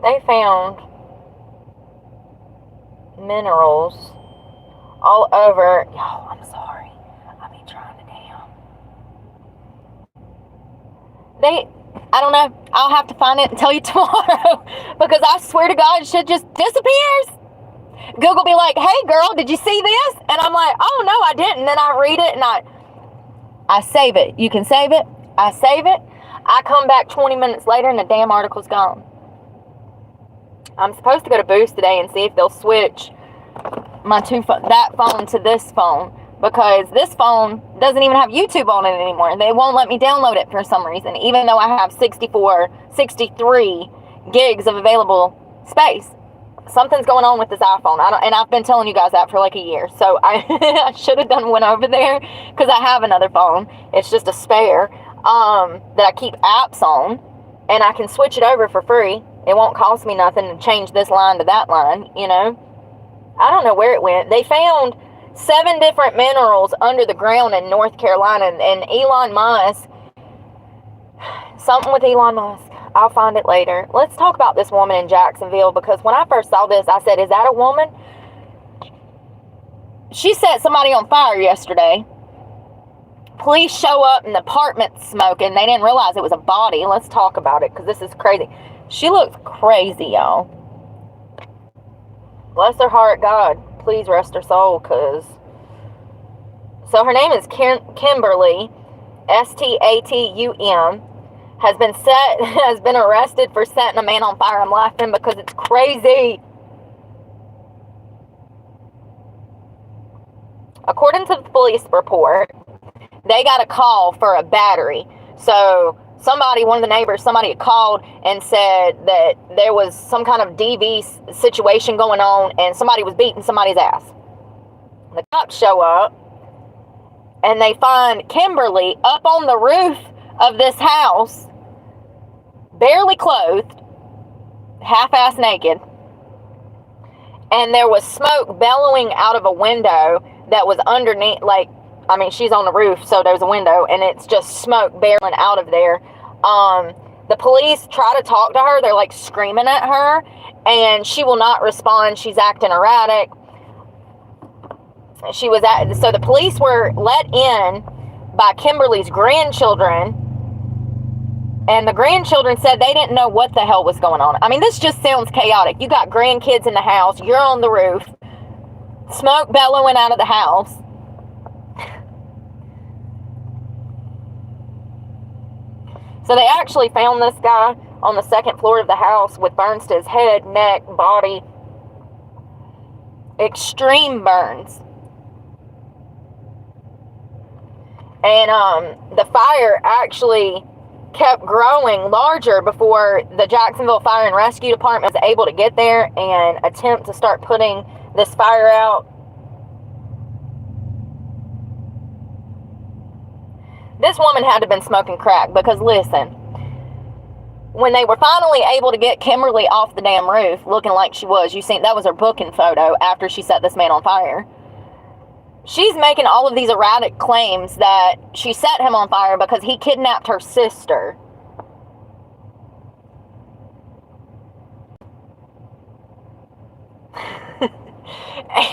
They found minerals all over. Y'all, I'm sorry. I be trying to damn. I don't know. I'll have to find it and tell you tomorrow because I swear to God, shit just disappears. Google be like, hey girl, did you see this? And I'm like, oh no, I didn't. And then I read it and I save it. You can save it. I save it. I come back 20 minutes later and the damn article's gone. I'm supposed to go to Boost today and see if they'll switch my that phone to this phone because this phone doesn't even have YouTube on it anymore. They won't let me download it for some reason, even though I have 63 gigs of available space. Something's going on with this iPhone. And I've been telling you guys that for like a year. So I should have went over there because I have another phone. It's just a spare that I keep apps on, and I can switch it over for free. It won't cost me nothing to change this line to that line, you know. I don't know where it went. They found 7 different minerals under the ground in North Carolina. And Elon Musk, something with Elon Musk. I'll find it later. Let's talk about this woman in Jacksonville because when I first saw this, I said, is that a woman? She set somebody on fire yesterday. Police show up in the apartment smoking. They didn't realize it was a body. Let's talk about it because this is crazy. She looks crazy, y'all. Bless her heart, God. Please rest her soul, cause. So her name is Kimberly, Statum, has been arrested for setting a man on fire. I'm laughing because it's crazy. According to the police report, they got a call for a battery. So one of the neighbors, somebody had called and said that there was some kind of DV situation going on and somebody was beating somebody's ass. The cops show up and they find Kimberly up on the roof of this house, barely clothed, half-ass naked, and there was smoke bellowing out of a window that was underneath, she's on the roof, so there's a window, and it's just smoke barreling out of there. The police try to talk to her. They're like screaming at her, and she will not respond. She's acting erratic. So the police were let in by Kimberly's grandchildren, and the grandchildren said they didn't know what the hell was going on. I mean, this just sounds chaotic. You got grandkids in the house. You're on the roof. Smoke bellowing out of the house. So they actually found this guy on the second floor of the house with burns to his head, neck, body. Extreme burns. And the fire actually kept growing larger before the Jacksonville Fire and Rescue Department was able to get there and attempt to start putting this fire out. This woman had to have been smoking crack because, listen, when they were finally able to get Kimberly off the damn roof, looking like she was, you seen, that was her booking photo after she set this man on fire. She's making all of these erratic claims that she set him on fire because he kidnapped her sister.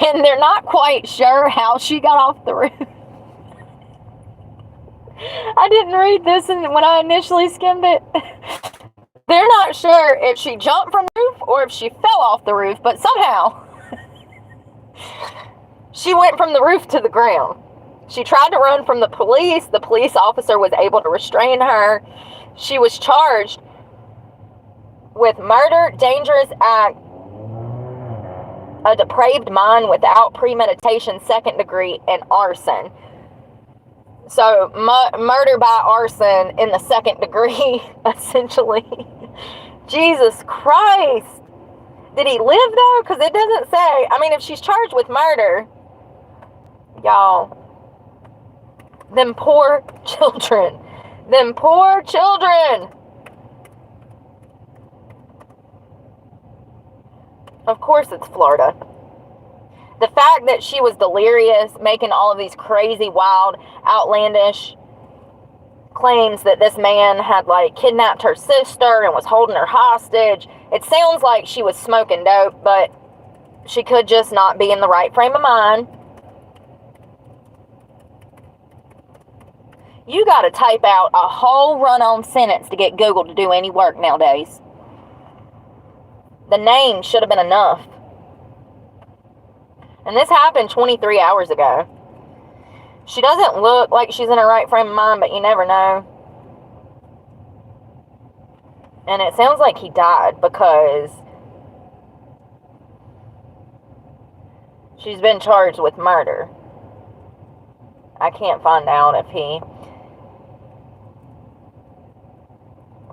And they're not quite sure how she got off the roof. I didn't read this when I initially skimmed it. They're not sure if she jumped from the roof or if she fell off the roof, but somehow she went from the roof to the ground. She tried to run from the police. The police officer was able to restrain her. She was charged with murder, dangerous act, a depraved mind without premeditation, second degree, and arson. So, murder by arson in the second degree, essentially. Jesus Christ. Did he live, though? Because it doesn't say. I mean, if she's charged with murder, y'all, them poor children. Them poor children. Of course it's Florida. The fact that she was delirious, making all of these crazy, wild, outlandish claims that this man had, like, kidnapped her sister and was holding her hostage. It sounds like she was smoking dope, but she could just not be in the right frame of mind. You got to type out a whole run-on sentence to get Google to do any work nowadays. The name should have been enough. And this happened 23 hours ago. She doesn't look like she's in her right frame of mind, but you never know. And it sounds like he died because she's been charged with murder. I can't find out if he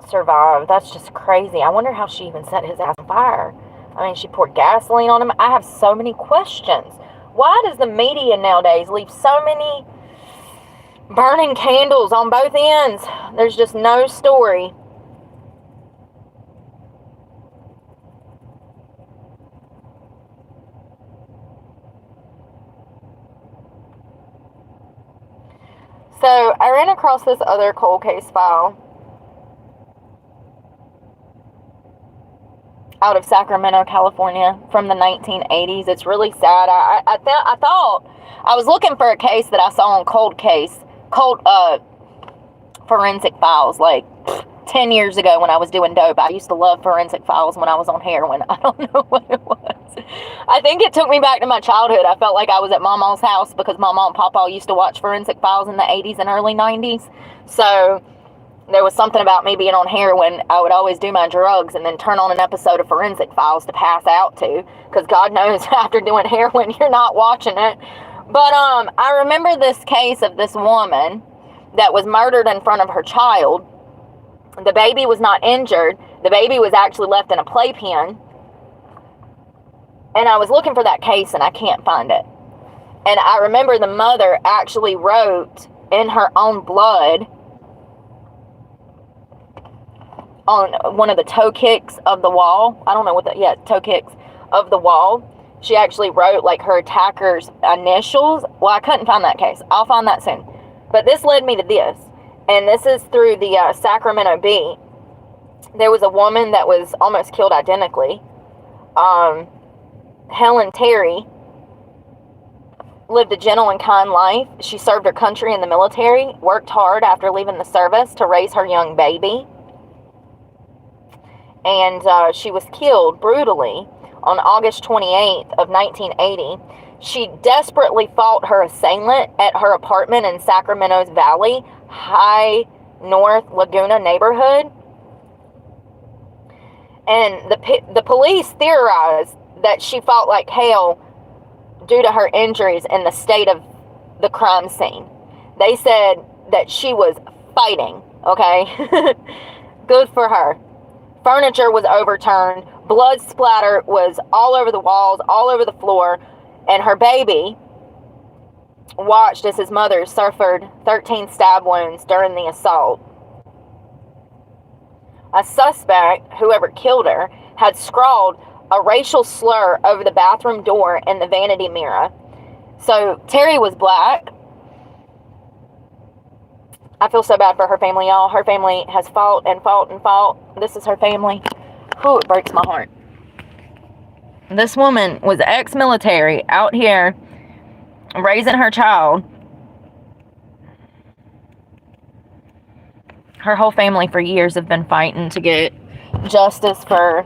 survived. That's just crazy. I wonder how she even set his ass on fire. I mean, she poured gasoline on him. I have so many questions. Why does the media nowadays leave so many burning candles on both ends? There's just no story. So, I ran across this other cold case file out of Sacramento, California, from the 1980s. It's really sad. I thought I was looking for a case that I saw on cold forensic files, like 10 years ago when I was doing dope. I used to love forensic files when I was on heroin. I don't know what it was. I think it took me back to my childhood. I felt like I was at Mama's house because Mama and Papa used to watch forensic files in the 80s and early 90s. So there was something about me being on heroin. I would always do my drugs and then turn on an episode of Forensic Files to pass out to, because God knows after doing heroin, you're not watching it. But I remember this case of this woman that was murdered in front of her child. The baby was not injured. The baby was actually left in a playpen. And I was looking for that case and I can't find it. And I remember the mother actually wrote in her own blood on one of the toe kicks of the wall. I don't know what that, yeah, toe kicks of the wall. She actually wrote like her attacker's initials. Well, I couldn't find that case. I'll find that soon. But this led me to this. And this is through the Sacramento Bee. There was a woman that was almost killed identically. Helen Terry lived a gentle and kind life. She served her country in the military, worked hard after leaving the service to raise her young baby. And she was killed brutally on August 28th of 1980. She desperately fought her assailant at her apartment in Sacramento's Valley, High North Laguna neighborhood. And the police theorized that she fought like hell due to her injuries in the state of the crime scene. They said that she was fighting, okay? Good for her. Furniture was overturned. Blood splatter was all over the walls, all over the floor. And her baby watched as his mother suffered 13 stab wounds during the assault. A suspect, whoever killed her, had scrawled a racial slur over the bathroom door in the vanity mirror. So Terry was black. I feel so bad for her family, y'all. Her family has fought and fought and fought. This is her family. Whew, it breaks my heart. This woman was ex-military out here raising her child. Her whole family for years have been fighting to get justice for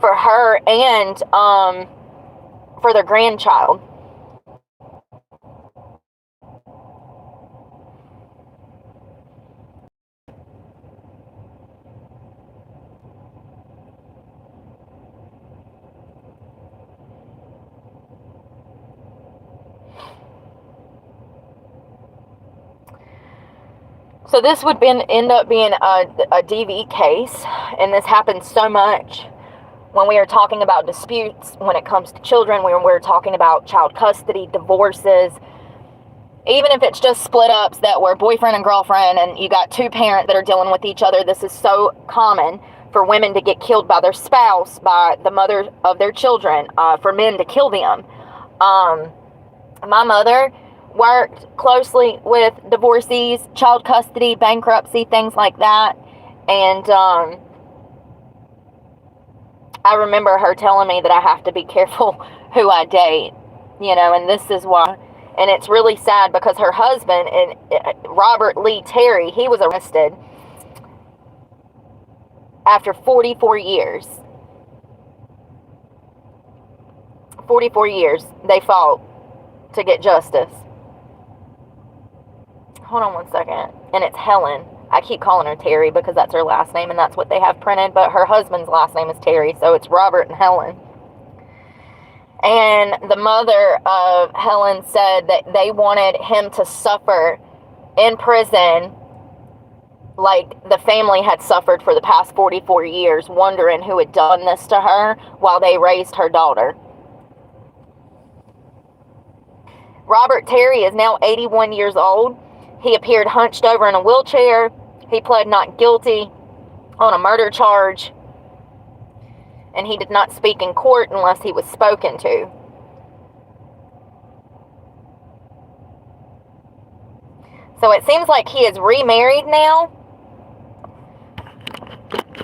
her and for their grandchild. So this would end up being a DV case, and this happens so much when we are talking about disputes when it comes to children, when we're talking about child custody, divorces, even if it's just split ups that were boyfriend and girlfriend and you got two parents that are dealing with each other. This is so common for women to get killed by their spouse, by the mother of their children, for men to kill them. My mother worked closely with divorcees, child custody, bankruptcy, things like that. And I remember her telling me that I have to be careful who I date, and this is why. And it's really sad because her husband, Robert Lee Terry, he was arrested after 44 years. 44 years they fought to get justice. Hold on one second. And it's Helen. I keep calling her Terry because that's her last name and that's what they have printed. But her husband's last name is Terry, so it's Robert and Helen. And the mother of Helen said that they wanted him to suffer in prison like the family had suffered for the past 44 years, wondering who had done this to her while they raised her daughter. Robert Terry is now 81 years old. He appeared hunched over in a wheelchair. He pled not guilty on a murder charge. And he did not speak in court unless he was spoken to. So it seems like he is remarried now.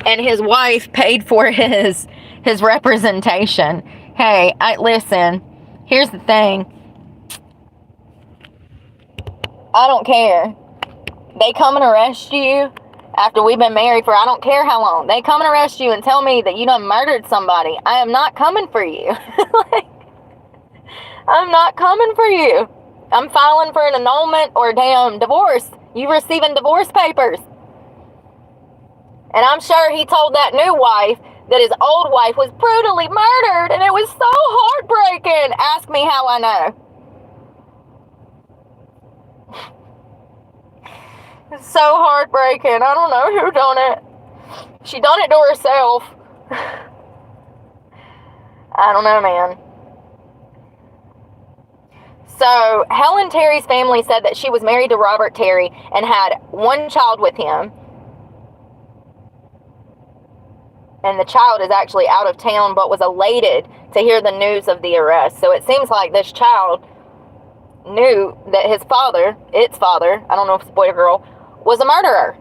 And his wife paid for his representation. Hey, listen, here's the thing. I don't care. They come and arrest you after we've been married for I don't care how long. They come and arrest you and tell me that you done murdered somebody. I am not coming for you. I'm not coming for you. I'm filing for an annulment or a damn divorce. You receiving divorce papers. And I'm sure he told that new wife that his old wife was brutally murdered, and it was so heartbreaking. Ask me how I know. It's so heartbreaking. I don't know who done it. She done it to herself. I don't know, man. So, Helen Terry's family said that she was married to Robert Terry and had one child with him. And the child is actually out of town, but was elated to hear the news of the arrest. So it seems like this child knew that his father, its father, I don't know if it's a boy or girl, was a murderer.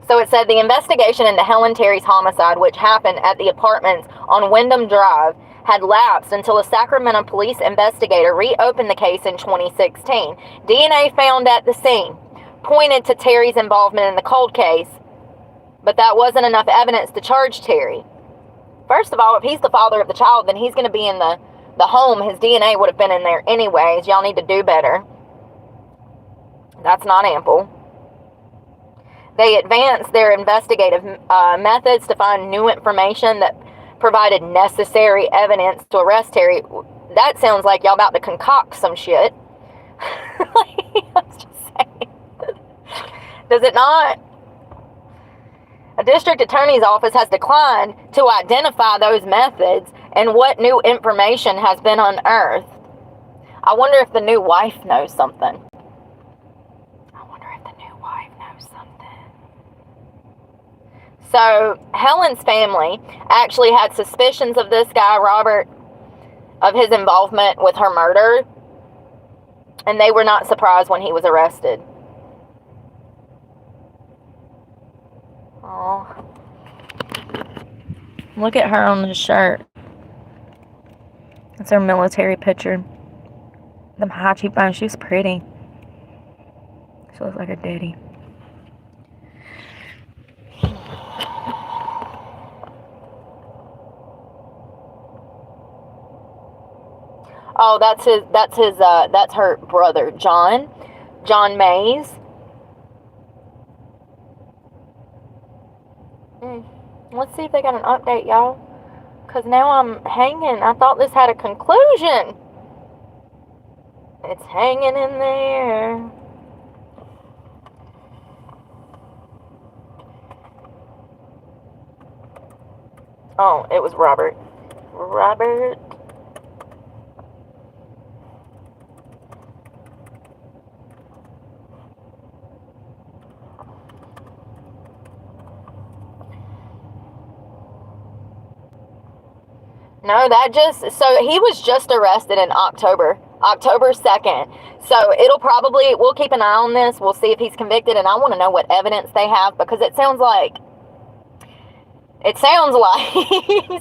So it said the investigation into Helen Terry's homicide, which happened at the apartments on Wyndham Drive, had lapsed until a Sacramento police investigator reopened the case in 2016. DNA found at the scene pointed to Terry's involvement in the cold case, but that wasn't enough evidence to charge Terry. First of all, if he's the father of the child, then he's going to be in the home. His DNA would have been in there anyways. Y'all need to do better. That's not ample. They advanced their investigative methods to find new information that provided necessary evidence to arrest Terry. That sounds like y'all about to concoct some shit. I was just saying. Does it not? A district attorney's office has declined to identify those methods and what new information has been unearthed. I wonder if the new wife knows something. So, Helen's family actually had suspicions of this guy, Robert, of his involvement with her murder. And they were not surprised when he was arrested. Oh, look at her on the shirt. It's her military picture. Them high cheekbones. She was pretty. She looks like her daddy. Oh, that's her brother, John Mays. Let's see if they got an update, y'all. Because now I'm hanging. I thought this had a conclusion. It's hanging in there. Oh, it was Robert. No, so he was just arrested in October 2nd. So we'll keep an eye on this. We'll see if he's convicted, and I want to know what evidence they have, because it sounds like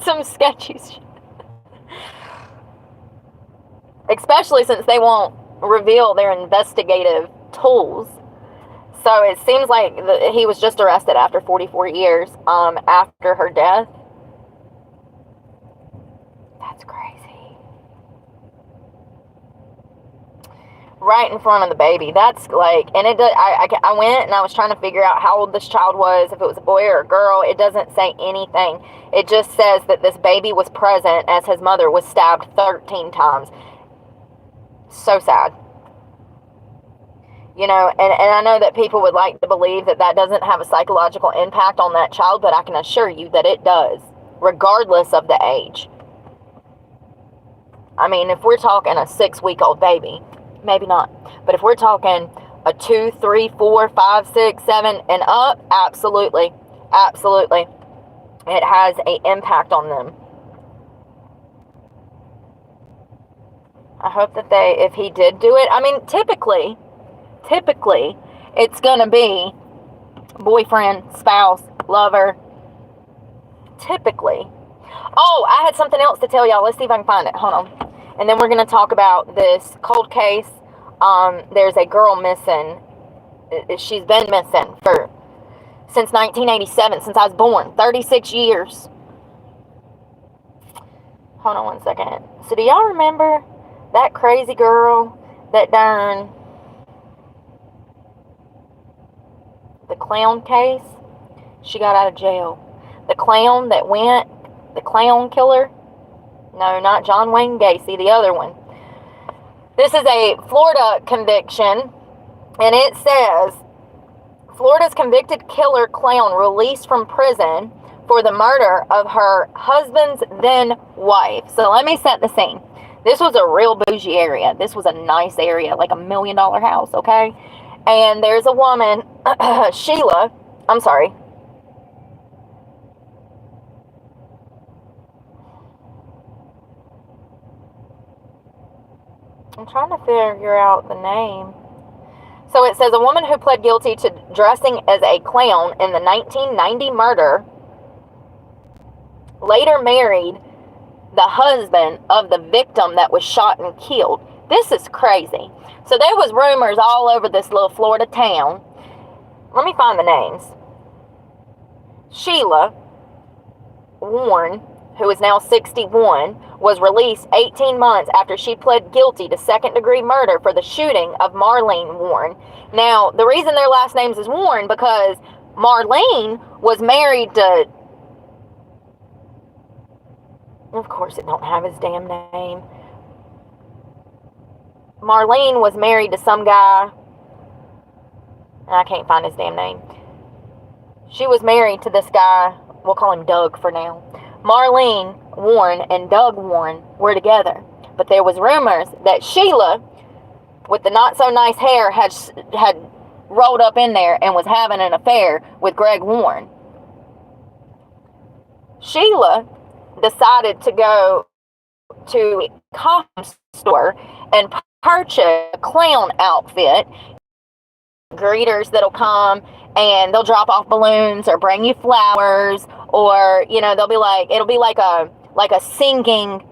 some sketchy shit. Especially since they won't reveal their investigative tools. So it seems like he was just arrested after 44 years after her death. That's crazy. Right in front of the baby. That's like, and I went and I was trying to figure out how old this child was, if it was a boy or a girl. It doesn't say anything. It just says that this baby was present as his mother was stabbed 13 times. So sad. You know, and I know that people would like to believe that doesn't have a psychological impact on that child, but I can assure you that it does, regardless of the age. I mean, if we're talking a 6-week-old baby, maybe not. But if we're talking a 2, 3, 4, 5, 6, 7 and up, absolutely. Absolutely. It has an impact on them. I hope that if he did do it, I mean, typically, it's going to be boyfriend, spouse, lover. Typically. Oh, I had something else to tell y'all. Let's see if I can find it. Hold on. And then we're going to talk about this cold case. There's a girl missing. She's been missing since 1987, since I was born. 36 years. Hold on one second. So do y'all remember that crazy girl that darn the clown case? She got out of jail. The clown the clown killer. No, not John Wayne Gacy, the other one. This is a Florida conviction, and it says, Florida's convicted killer clown released from prison for the murder of her husband's then wife. So let me set the scene. This was a real bougie area. This was a nice area, like $1 million house, okay? And there's a woman, Sheila, I'm sorry. I'm trying to figure out the name. So it says a woman who pled guilty to dressing as a clown in the 1990 murder later married the husband of the victim that was shot and killed. This is crazy. So there was rumors all over this little Florida town. Let me find the names. Sheila Warren, who is now 61, was released 18 months after she pled guilty to second-degree murder for the shooting of Marlene Warren. Now, the reason their last names is Warren, because Marlene was married to... Of course, it don't have his damn name. Marlene was married to some guy... I can't find his damn name. She was married to this guy. We'll call him Doug for now. Marlene Warren and Doug Warren were together. But there was rumors that Sheila, with the not-so-nice hair, had rolled up in there and was having an affair with Greg Warren. Sheila decided to go to a costume store and purchase a clown outfit. Greeters that'll come and they'll drop off balloons or bring you flowers, or, you know, they'll be like, it'll be like a singing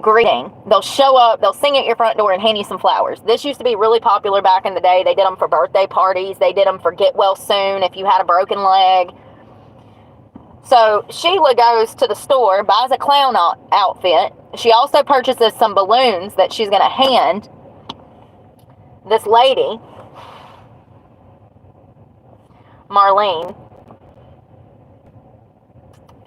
greeting. They'll show up, they'll sing at your front door and hand you some flowers. This used to be really popular back in the day. They did them for birthday parties. They did them for get well soon if you had a broken leg. So Sheila goes to the store, buys a clown outfit. She also purchases some balloons that she's going to hand this lady, Marlene.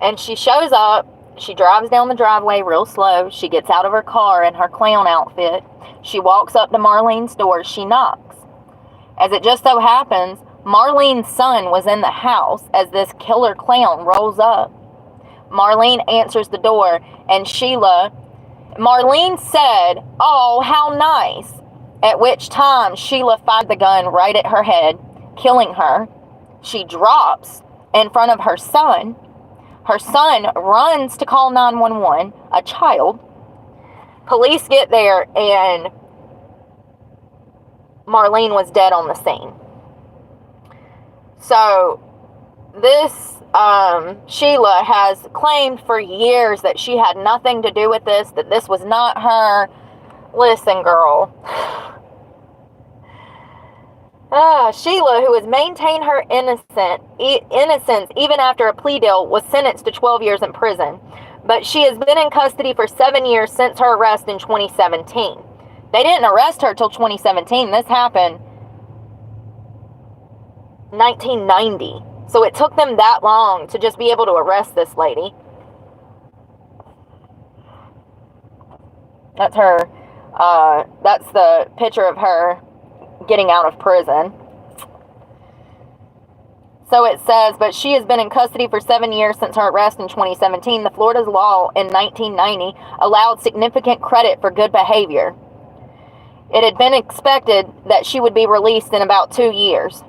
And she shows up. She drives down the driveway real slow. She gets out of her car in her clown outfit. She walks up to Marlene's door. She knocks. As it just so happens, Marlene's son was in the house as this killer clown rolls up. Marlene answers the door, and Marlene said, "Oh, how nice." At which time Sheila fired the gun right at her head, killing her. She drops in front of her son. Her son runs to call 911, a child. Police get there, and Marlene was dead on the scene. So this Sheila has claimed for years that she had nothing to do with this, that this was not her. Listen, girl. Sheila, who has maintained her innocence even after a plea deal, was sentenced to 12 years in prison. But she has been in custody for 7 years since her arrest in 2017. They didn't arrest her till 2017. This happened 1990. So it took them that long to just be able to arrest this lady. That's her. That's the picture of her getting out of prison. So it says, but she has been in custody for 7 years since her arrest in 2017. The Florida's law in 1990 allowed significant credit for good behavior. It had been expected that she would be released in about 2 years.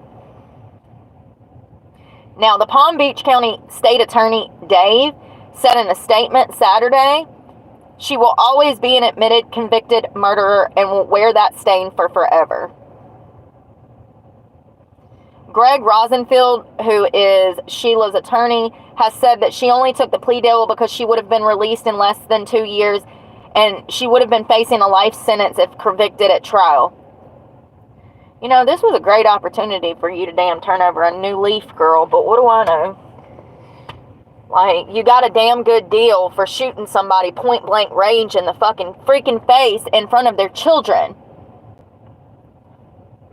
Now, the Palm Beach County State Attorney, Dave, said in a statement Saturday, she will always be an admitted convicted murderer and will wear that stain for forever. Greg Rosenfield, who is Sheila's attorney, has said that she only took the plea deal because she would have been released in less than 2 years and she would have been facing a life sentence if convicted at trial. You know, this was a great opportunity for you to damn turn over a new leaf, girl, but what do I know? Like, you got a damn good deal for shooting somebody point blank range in the fucking freaking face in front of their children.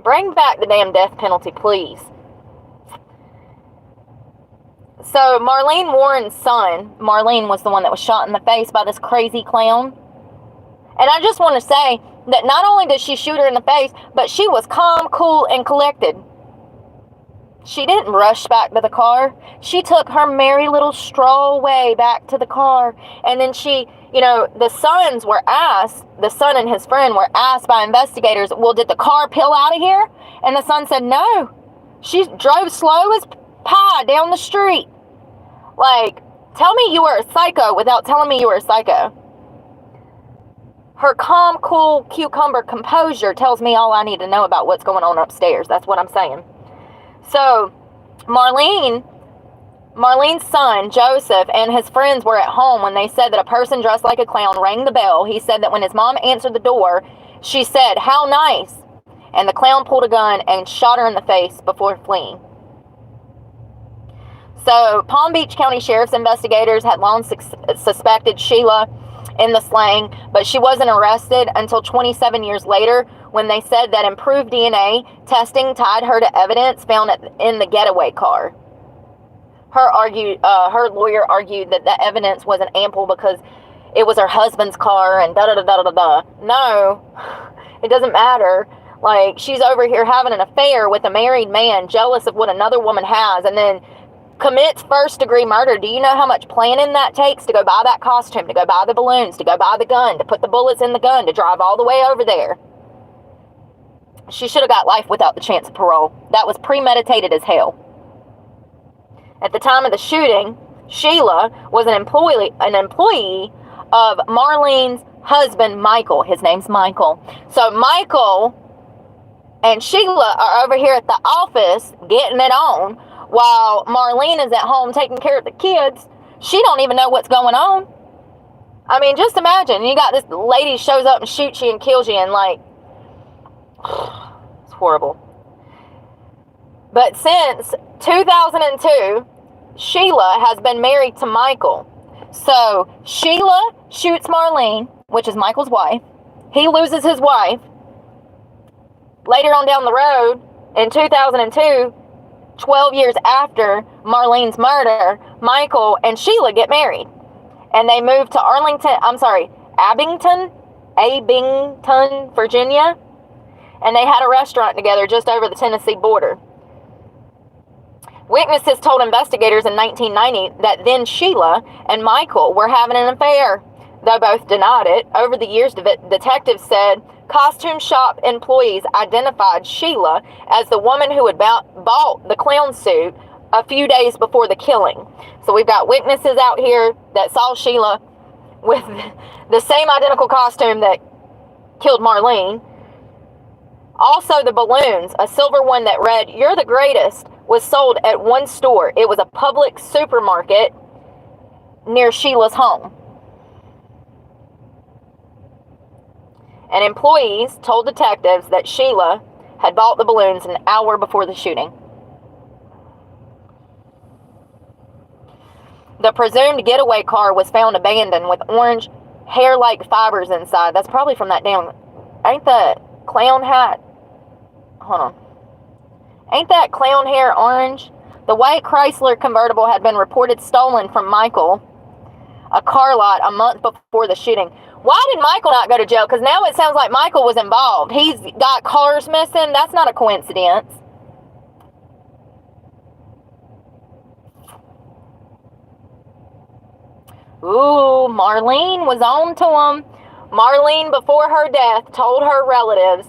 Bring back the damn death penalty, please. So, Marlene Warren's son, Marlene was the one that was shot in the face by this crazy clown. And I just want to say that not only did she shoot her in the face, but she was calm, cool, and collected. She didn't rush back to the car. She took her merry little stroll way back to the car. And then she, you know, the son and his friend were asked by investigators, well, did the car peel out of here? And the son said, no. She drove slow as pie down the street. Like, tell me you were a psycho without telling me you were a psycho. Her calm, cool, cucumber composure tells me all I need to know about what's going on upstairs. That's what I'm saying. So, Marlene's son, Joseph, and his friends were at home when they said that a person dressed like a clown rang the bell. He said that when his mom answered the door, she said, "How nice." And the clown pulled a gun and shot her in the face before fleeing. So, Palm Beach County Sheriff's investigators had long suspected Sheila in the slaying, but she wasn't arrested until 27 years later when they said that improved DNA testing tied her to evidence found in the getaway car. Her lawyer argued that the evidence wasn't ample because it was her husband's car and da-da-da-da-da-da. No, it doesn't matter. Like, she's over here having an affair with a married man, jealous of what another woman has, and then commits first-degree murder. Do you know how much planning that takes to go buy that costume, to go buy the balloons, to go buy the gun, to put the bullets in the gun, to drive all the way over there? She should have got life without the chance of parole. That was premeditated as hell. At the time of the shooting, Sheila was an employee of Marlene's husband, Michael. His name's Michael. So Michael and Sheila are over here at the office getting it on, while Marlene is at home taking care of the kids. She don't even know what's going on. I mean, just imagine, you got this lady shows up and shoots you and kills you, and like, it's horrible. But since 2002, Sheila has been married to Michael. So Sheila shoots Marlene, which is Michael's wife. He loses his wife. Later on down the road, in 2002, 12 years after Marlene's murder, Michael and Sheila get married. And they moved to Abington, Virginia. And they had a restaurant together just over the Tennessee border. Witnesses told investigators in 1990 that then Sheila and Michael were having an affair. Though both denied it, over the years, detectives said costume shop employees identified Sheila as the woman who had bought the clown suit a few days before the killing. So we've got witnesses out here that saw Sheila with the same identical costume that killed Marlene. Also, the balloons, a silver one that read, "You're the greatest," was sold at one store. It was a public supermarket near Sheila's home. And employees told detectives that Sheila had bought the balloons an hour before the shooting. The presumed getaway car was found abandoned with orange hair-like fibers inside. That's probably from that damn... Ain't that clown hat? Hold on. Ain't that clown hair orange? The white Chrysler convertible had been reported stolen from Michael, a car lot, a month before the shooting. Why did Michael not go to jail? Because now it sounds like Michael was involved. He's got cars missing. That's not a coincidence. Ooh, Marlene was on to him. Marlene, before her death, told her relatives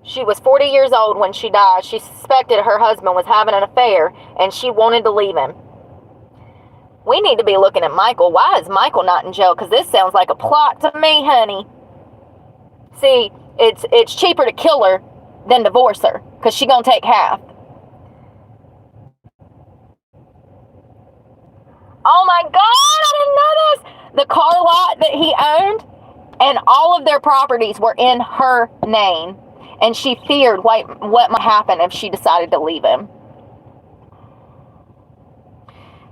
she was 40 years old when she died. She suspected her husband was having an affair, and she wanted to leave him. We need to be looking at Michael. Why is Michael not in jail? Because this sounds like a plot to me, honey. See, it's cheaper to kill her than divorce her, because she's going to take half. Oh my God, I didn't know this. The car lot that he owned and all of their properties were in her name. And she feared what might happen if she decided to leave him.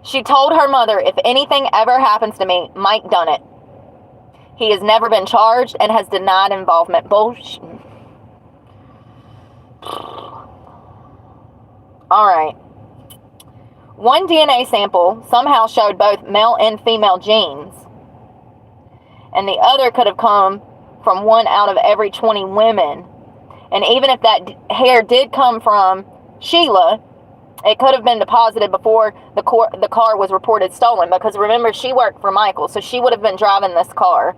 She told her mother, "If anything ever happens to me, Mike done it. He has never been charged and has denied involvement." Bullshit. Alright. One DNA sample somehow showed both male and female genes. And the other could have come from 1 out of every 20 women. And even if that hair did come from Sheila, it could have been deposited before the car was reported stolen. Because remember, she worked for Michael, so she would have been driving this car.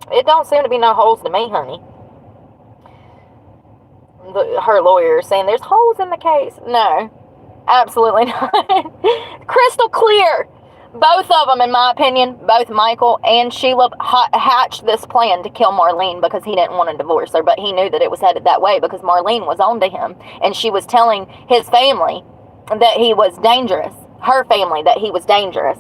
It don't seem to be no holes to me, honey. Her lawyer is saying there's holes in the case. No. Absolutely not. Crystal clear. Both of them, in my opinion, both Michael and Sheila hatched this plan to kill Marlene because he didn't want to divorce her, but he knew that it was headed that way because Marlene was on to him, and she was telling his family that he was dangerous. Her family, that he was dangerous.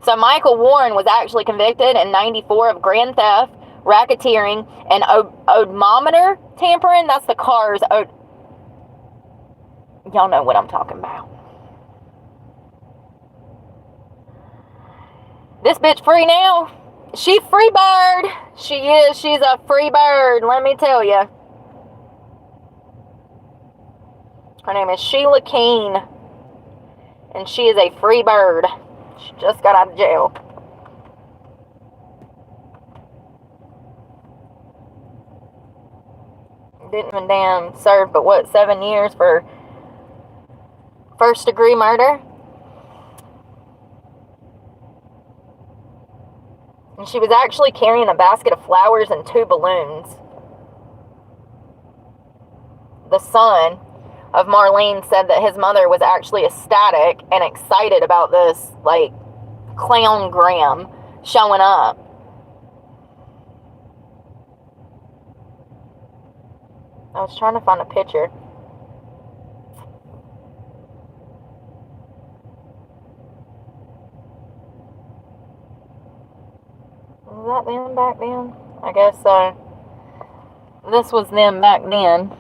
So Michael Warren was actually convicted in '94 of grand theft, racketeering, and odometer tampering. That's the car's... Y'all know what I'm talking about. This bitch free now. She free bird. She is. She's a free bird, let me tell you. Her name is Sheila Keene. And she is a free bird. She just got out of jail. Didn't even damn serve but what, 7 years for first degree murder. And she was actually carrying a basket of flowers and 2 balloons. The son of Marlene said that his mother was actually ecstatic and excited about this, like, clown Graham showing up. I was trying to find a picture. Was that them back then? I guess so. This was them back then.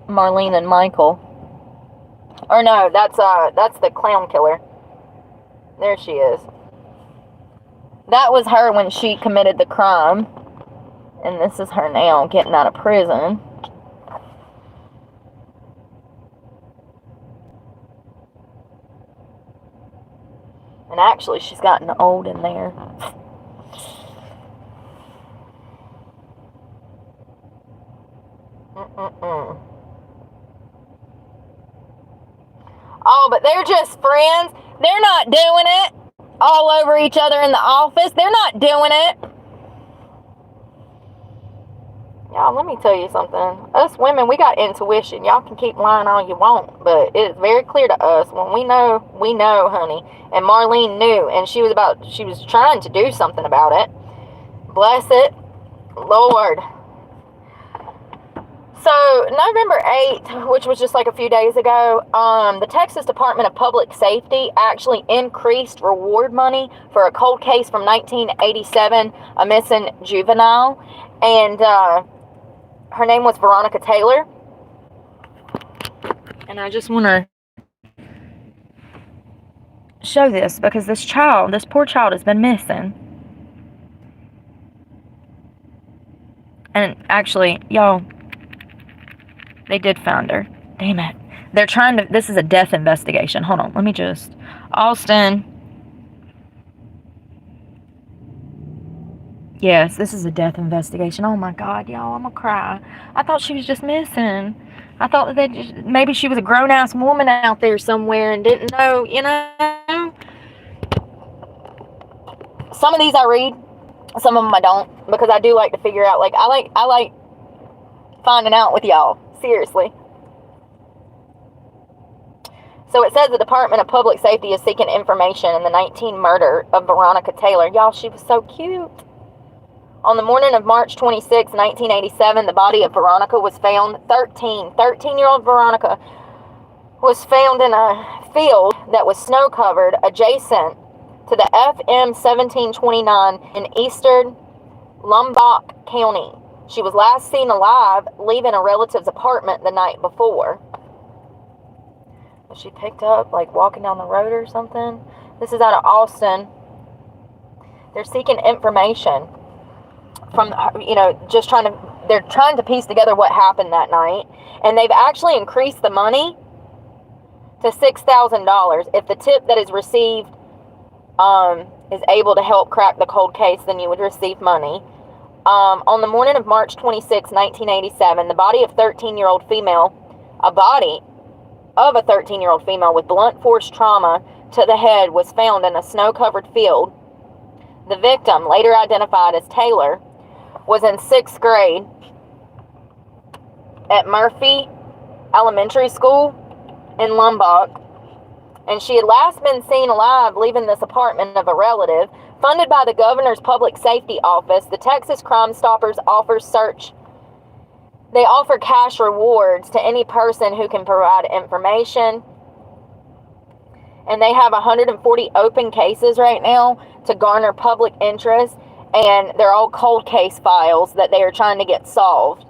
Marlene and Michael. Or no, that's the clown killer. There she is. That was her when she committed the crime. And this is her now, getting out of prison. And actually, she's gotten old in there. Oh, but they're just friends. They're not doing it all over each other in the office. They're not doing it. Y'all, let me tell you something. Us women, we got intuition. Y'all can keep lying all you want, but it is very clear to us when we know, honey. And Marlene knew, and she was trying to do something about it. Bless it, Lord. So, November 8th, which was just like a few days ago, the Texas Department of Public Safety actually increased reward money for a cold case from 1987, a missing juvenile. And her name was Veronica Taylor. And I just want to show this because this poor child has been missing. And actually, y'all, they did find her. Damn it. They're trying to... This is a death investigation. Hold on. Let me just... Austin. Yes, this is a death investigation. Oh my God, y'all. I'm gonna cry. I thought she was just missing. I thought that maybe she was a grown-ass woman out there somewhere and didn't know, you know. Some of these I read. Some of them I don't. Because I do like to figure out... Like, I like finding out with y'all. Seriously. So it says the Department of Public Safety is seeking information in the 19 murder of Veronica Taylor. Y'all, she was so cute. On the morning of March 26, 1987, the body of Veronica was found. 13-year-old Veronica was found in a field that was snow-covered adjacent to the FM 1729 in eastern Lombok County. She was last seen alive leaving a relative's apartment the night before. Was she picked up, like, walking down the road or something? This is out of Austin. They're seeking information from, you know, they're trying to piece together what happened that night. And they've actually increased the money to $6,000. If the tip that is received is able to help crack the cold case, then you would receive money. On the morning of March 26, 1987, the body of a 13-year-old female with blunt force trauma to the head was found in a snow-covered field. The victim, later identified as Taylor, was in 6th grade at Murphy Elementary School in Lombok, and she had last been seen alive leaving this apartment of a relative. Funded by the governor's public safety office, the Texas Crime Stoppers offer cash rewards to any person who can provide information. And they have 140 open cases right now to garner public interest, and they're all cold case files that they are trying to get solved.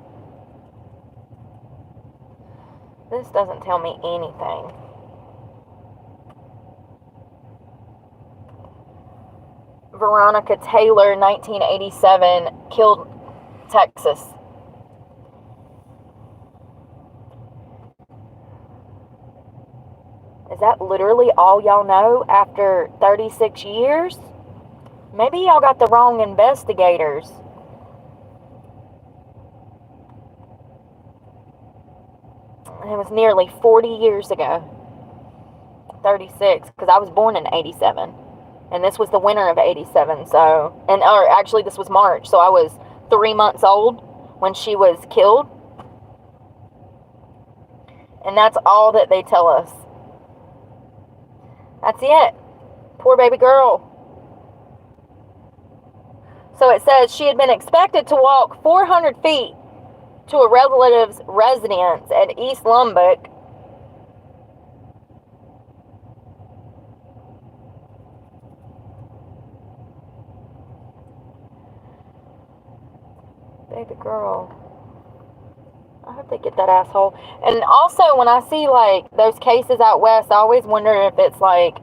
This doesn't tell me anything. Veronica Taylor, 1987, killed Texas. Is that literally all y'all know after 36 years? Maybe y'all got the wrong investigators. It was nearly 40 years ago. 36, because I was born in 87. And this was the winter of 87, actually this was March, so I was 3 months old when she was killed. And that's all that they tell us. That's it. Poor baby girl. So it says she had been expected to walk 400 feet to a relative's residence at East Lubbock. Baby girl. I hope they get that asshole. And also, when I see, like, those cases out west, I always wonder if it's, like,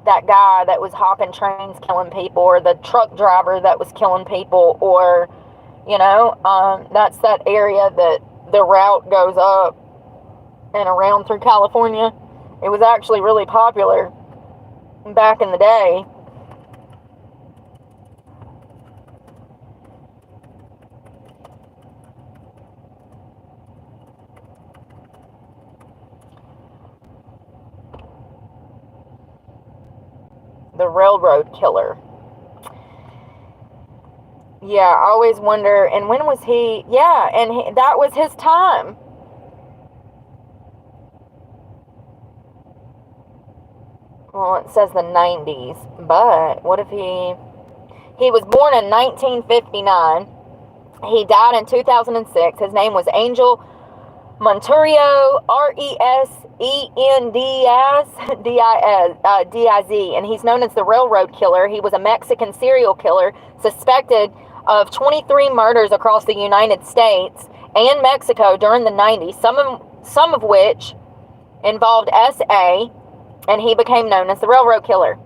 that guy that was hopping trains killing people, or the truck driver that was killing people, or, you know, that's that area that the route goes up and around through California. It was actually really popular back in the day. The railroad killer. Yeah, I always wonder, and when was he? Yeah, and that was his time. Well, it says the 90s, but what if he was born in 1959. He died in 2006. His name was Angel Monturio, Resendez, and he's known as the Railroad Killer. He was a Mexican serial killer suspected of 23 murders across the United States and Mexico during the 90s, some of which involved SA, and he became known as the Railroad Killer.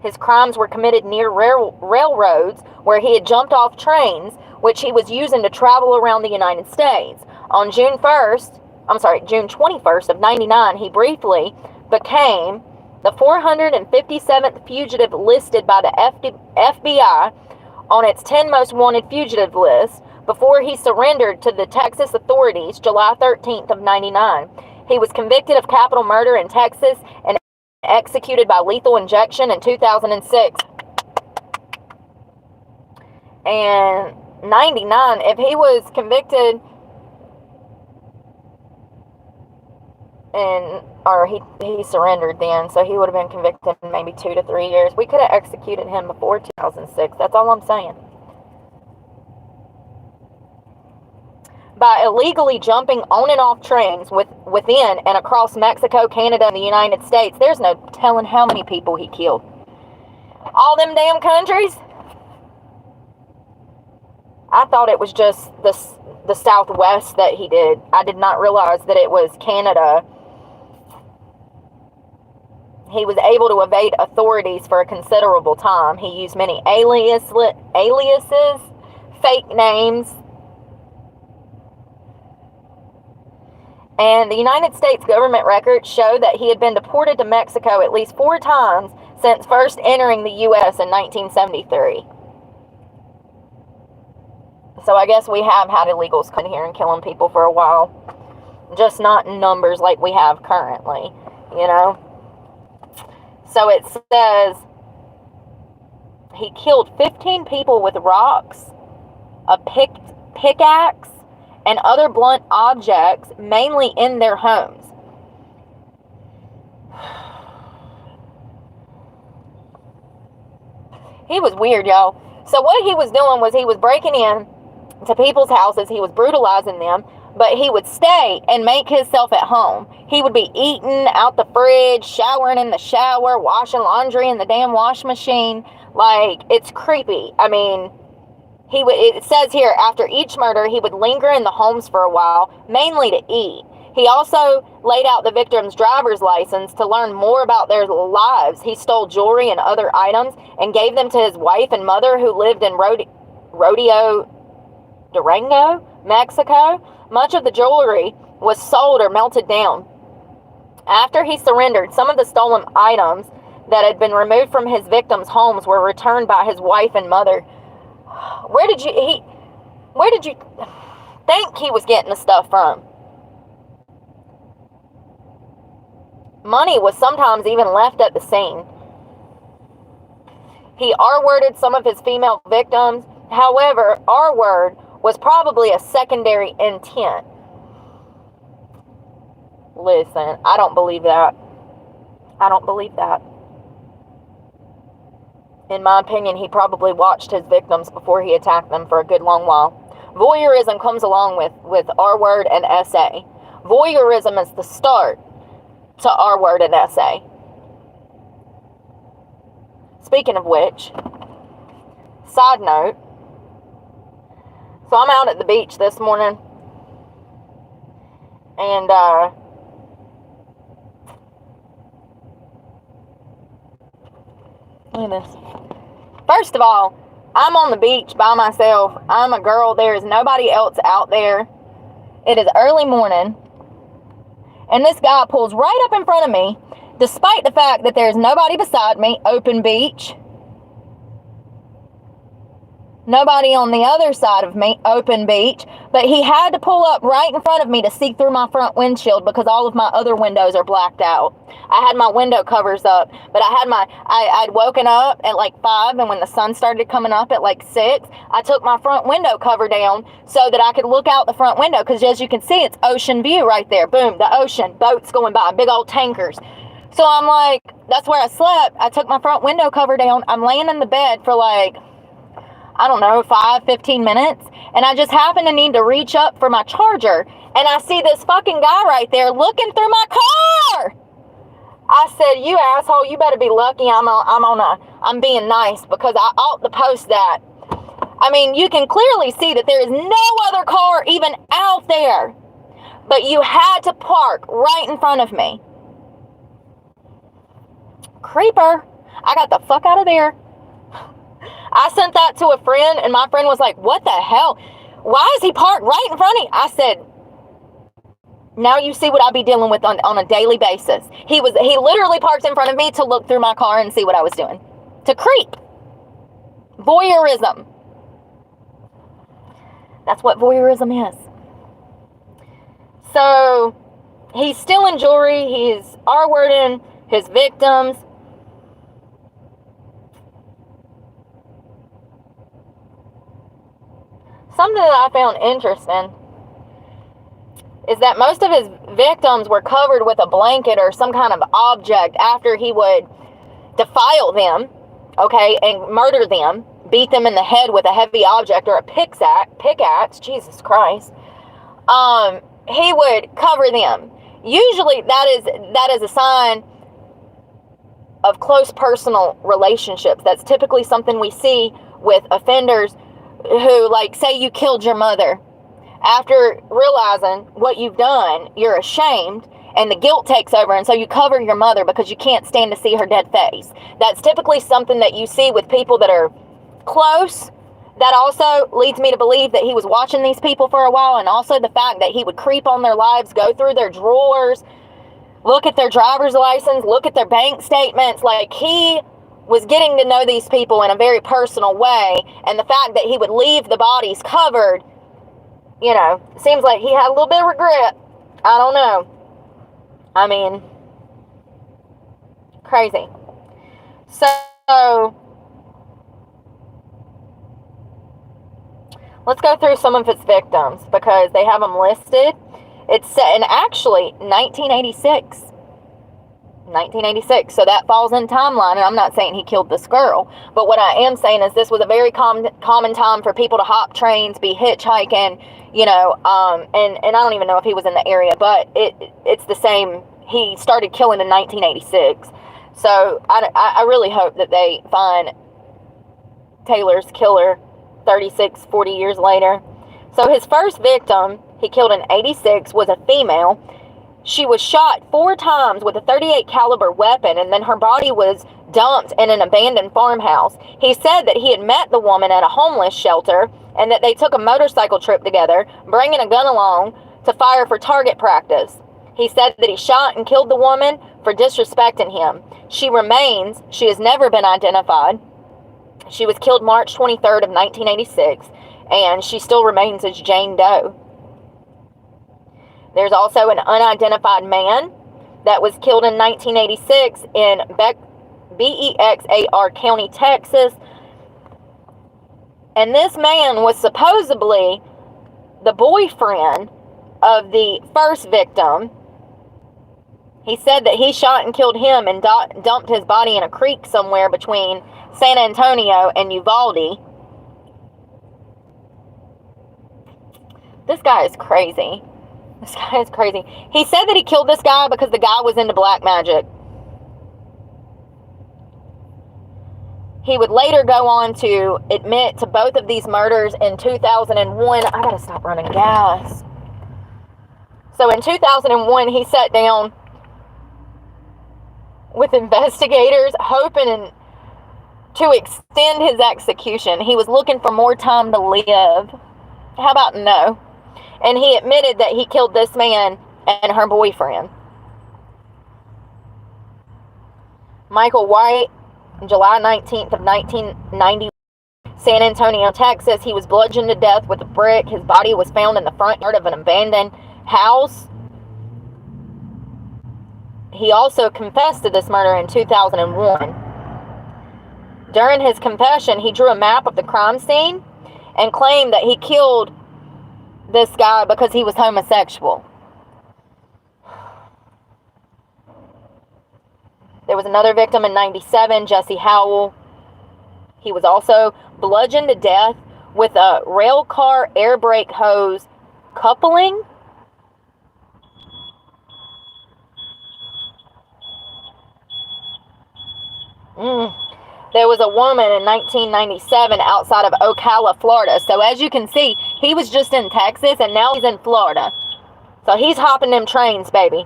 His crimes were committed near railroads where he had jumped off trains, which he was using to travel around the United States. On June 21st of 99, he briefly became the 457th fugitive listed by the FBI on its 10 most wanted fugitive list before he surrendered to the Texas authorities July 13th of 99. He was convicted of capital murder in Texas and executed by lethal injection in 2006. And 99, if he was convicted or he surrendered then, so he would have been convicted in maybe 2 to 3 years. We could have executed him before 2006. That's all I'm saying. By illegally jumping on and off trains within and across Mexico, Canada, and the United States, there's no telling how many people he killed. All them damn countries? I thought it was just the Southwest that he did. I did not realize that it was Canada. He was able to evade authorities for a considerable time. He used many aliases, fake names. And the United States government records show that he had been deported to Mexico at least 4 times since first entering the U.S. in 1973. So I guess we have had illegals come here and killing people for a while. Just not in numbers like we have currently, you know. So it says he killed 15 people with rocks, a pickaxe, and other blunt objects, mainly in their homes. He was weird, y'all. So what he was doing was he was breaking in to people's houses. He was brutalizing them, but he would stay and make himself at home. He would be eating out the fridge, showering in the shower, washing laundry in the damn wash machine. Like, it's creepy. I mean, it says here, after each murder, he would linger in the homes for a while, mainly to eat. He also laid out the victim's driver's license to learn more about their lives. He stole jewelry and other items and gave them to his wife and mother, who lived in Durango, Mexico. Much of the jewelry was sold or melted down. After he surrendered, some of the stolen items that had been removed from his victims' homes were returned by his wife and mother. Where did you think he was getting the stuff from? Money was sometimes even left at the scene. He R-worded some of his female victims. However, R-word was probably a secondary intent. Listen, I don't believe that. I don't believe that. In my opinion, he probably watched his victims before he attacked them for a good long while. Voyeurism comes along with R word and SA. Voyeurism is the start to R word and SA. Speaking of which, side note, so I'm out at the beach this morning, and look at this. First of all, I'm on the beach by myself. I'm a girl. There is nobody else out there. It is early morning, and this guy pulls right up in front of me, despite the fact that there's nobody beside me, open beach. Nobody on the other side of me, open beach. But he had to pull up right in front of me to see through my front windshield because all of my other windows are blacked out. I had my window covers up, but I'd woken up at like 5, and when the sun started coming up at like 6, I took my front window cover down so that I could look out the front window, because as you can see, it's ocean view right there. Boom, the ocean, boats going by, big old tankers. So I'm like, that's where I slept. I took my front window cover down. I'm laying in the bed for like, I don't know, 5-15 minutes. And I just happen to need to reach up for my charger. And I see this fucking guy right there looking through my car. I said, you asshole, you better be lucky I'm being nice, because I ought to post that. I mean, you can clearly see that there is no other car even out there. But you had to park right in front of me. Creeper. I got the fuck out of there. I sent that to a friend, and my friend was like, what the hell? Why is he parked right in front of me? I said, now you see what I be dealing with on a daily basis. He literally parked in front of me to look through my car and see what I was doing. To creep. Voyeurism. That's what voyeurism is. So, he's stealing jewelry. He's R-wording his victims. Something that I found interesting is that most of his victims were covered with a blanket or some kind of object after he would defile them, okay, and murder them, beat them in the head with a heavy object or a pickaxe, Jesus Christ. He would cover them. Usually that is a sign of close personal relationships. That's typically something we see with offenders who, like, say you killed your mother. After realizing what you've done, you're ashamed, and the guilt takes over, and so you cover your mother because you can't stand to see her dead face. That's typically something that you see with people that are close. That also leads me to believe that he was watching these people for a while, and also the fact that he would creep on their lives, go through their drawers, look at their driver's license, look at their bank statements. Like, he was getting to know these people in a very personal way, and the fact that he would leave the bodies covered, you know, seems like he had a little bit of regret. I don't know. I mean, crazy. So, let's go through some of his victims, because they have them listed. It's set in actually 1986. 1986, so that falls in timeline, and I'm not saying he killed this girl, but what I am saying is this was a very common time for people to hop trains, be hitchhiking, you know, and I don't even know if he was in the area, but it's the same. He started killing in 1986, so I really hope that they find Taylor's killer 40 years later. So his first victim he killed in 86 was a female. She was shot 4 times with a .38 caliber weapon, and then her body was dumped in an abandoned farmhouse. He said that he had met the woman at a homeless shelter and that they took a motorcycle trip together, bringing a gun along to fire for target practice. He said that he shot and killed the woman for disrespecting him. She has never been identified. She was killed March 23rd of 1986, and she still remains as Jane Doe. There's also an unidentified man that was killed in 1986 in Bexar County, Texas. And this man was supposedly the boyfriend of the first victim He said that he shot and killed him and dumped his body in a creek somewhere between San Antonio and Uvalde. This guy is crazy. This guy is crazy. He said that he killed this guy because the guy was into black magic. He would later go on to admit to both of these murders in 2001. I gotta stop running gas. So in 2001, he sat down with investigators, hoping to extend his execution. He was looking for more time to live. How about no? And he admitted that he killed this man and her boyfriend. Michael White, July 19th of 1990, San Antonio, Texas. He was bludgeoned to death with a brick. His body was found in the front yard of an abandoned house. He also confessed to this murder in 2001. During his confession, he drew a map of the crime scene and claimed that he killed this guy because he was homosexual. There was another victim in 97, Jesse Howell. He was also bludgeoned to death with a rail car air brake hose coupling. There was a woman in 1997 outside of Ocala, Florida. So as you can see, he was just in Texas and now he's in Florida. So he's hopping them trains, baby.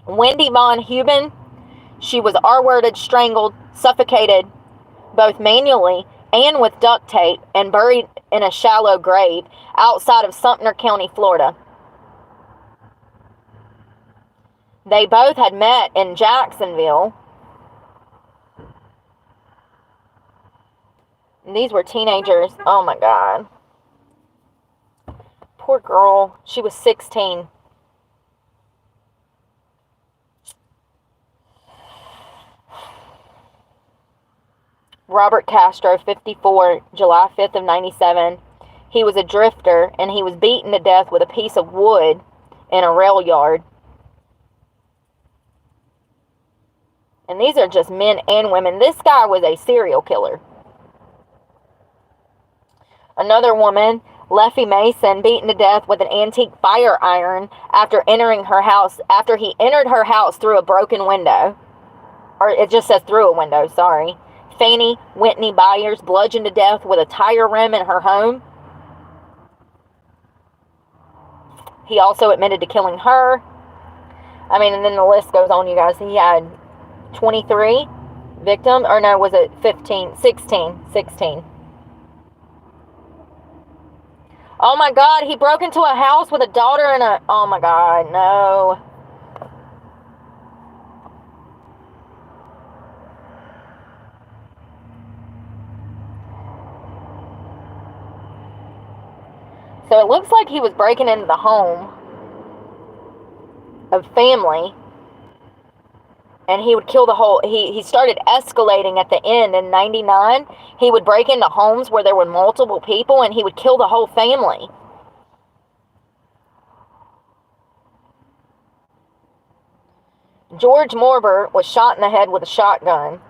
Wendy Von Heuben, she was R-worded, strangled, suffocated, both manually and with duct tape, and buried in a shallow grave outside of Sumter County, Florida. They both had met in Jacksonville. And these were teenagers. Oh my God. Poor girl. She was 16. Robert Castro, 54, July 5th of 97. He was a drifter and he was beaten to death with a piece of wood in a rail yard. And these are just men and women. This guy was a serial killer. Another woman, Leffie Mason, beaten to death with an antique fire iron after entering her house, after he entered her house through a broken window. Or it just says through a window, sorry. Fannie Whitney Byers, bludgeoned to death with a tire rim in her home. He also admitted to killing her. I mean, and then the list goes on, you guys. He had 23 victims, or no, was it 15? 16. Oh my God, he broke into a house with a daughter and a... Oh my God, no. So it looks like he was breaking into the home of family. And he would kill the whole... He started escalating at the end in 99. He would break into homes where there were multiple people and he would kill the whole family. George Morber was shot in the head with a shotgun.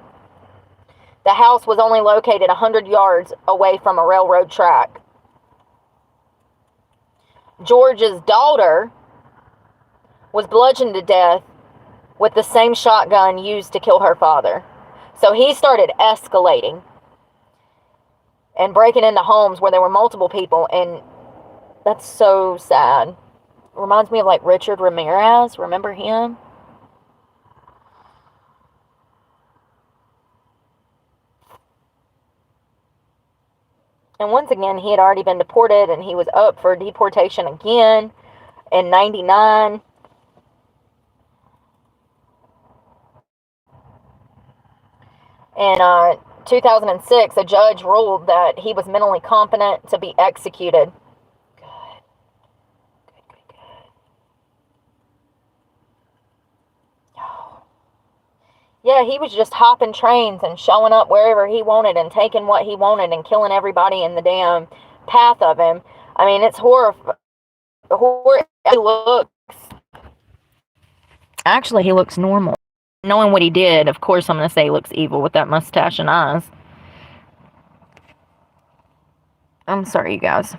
The house was only located 100 yards away from a railroad track. George's daughter was bludgeoned to death with the same shotgun used to kill her father. So he started escalating and breaking into homes where there were multiple people, and that's so sad. It reminds me of like Richard Ramirez. Remember him? And once again, he had already been deported, and he was up for deportation again in 99. In 2006, a judge ruled that he was mentally competent to be executed. Good. Oh. Yeah, he was just hopping trains and showing up wherever he wanted and taking what he wanted and killing everybody in the damn path of him. I mean, it's horrifying. He looks Actually, he looks normal. Knowing what he did, of course I'm going to say he looks evil with that mustache and eyes. I'm sorry, you guys.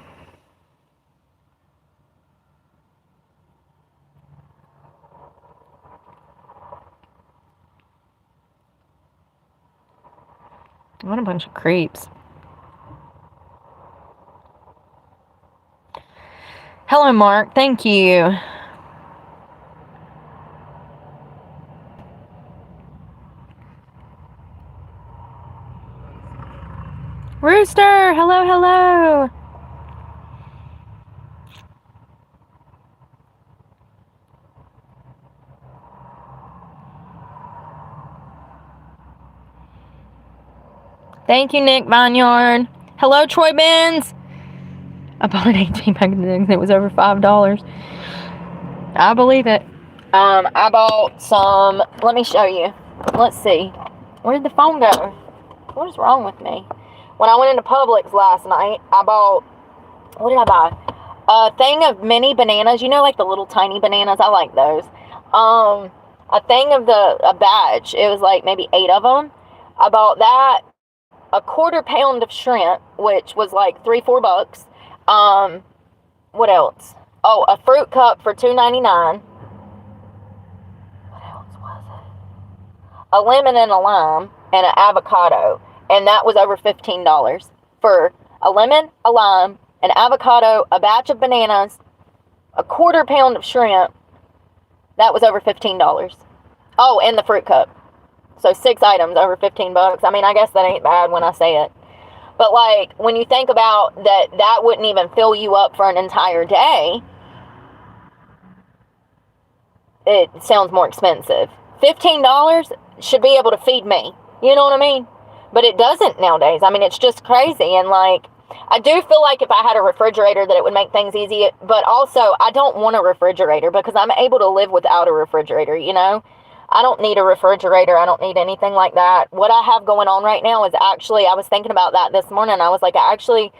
What a bunch of creeps. Hello, Mark. Thank you. Rooster, hello, hello. Thank you, Nick Vineyard. Hello, Troy Benz. I bought an 18-pack of things and it was over $5. I believe it. I bought some. Let me show you. Let's see. Where did the phone go? What is wrong with me? When I went into Publix last night, I bought. What did I buy? A thing of mini bananas. You know, like the little tiny bananas. I like those. A thing of a batch. It was like maybe 8 of them. I bought that. A quarter pound of shrimp, which was like $3-4. What else? Oh, a fruit cup for $2.99. What else was it? A lemon and a lime and an avocado, and that was over $15 for a lemon, a lime, an avocado, a batch of bananas, a quarter pound of shrimp. That was over $15. Oh, and the fruit cup. So 6 items over $15. I mean, I guess that ain't bad when I say it. But like, when you think about that, that wouldn't even fill you up for an entire day. It sounds more expensive. $15 should be able to feed me. You know what I mean? But it doesn't nowadays. I mean, it's just crazy. And like, I do feel like if I had a refrigerator that it would make things easy. But also, I don't want a refrigerator because I'm able to live without a refrigerator, you know? I don't need a refrigerator. I don't need anything like that. What I have going on right now is actually, I was thinking about that this morning. I was like, I actually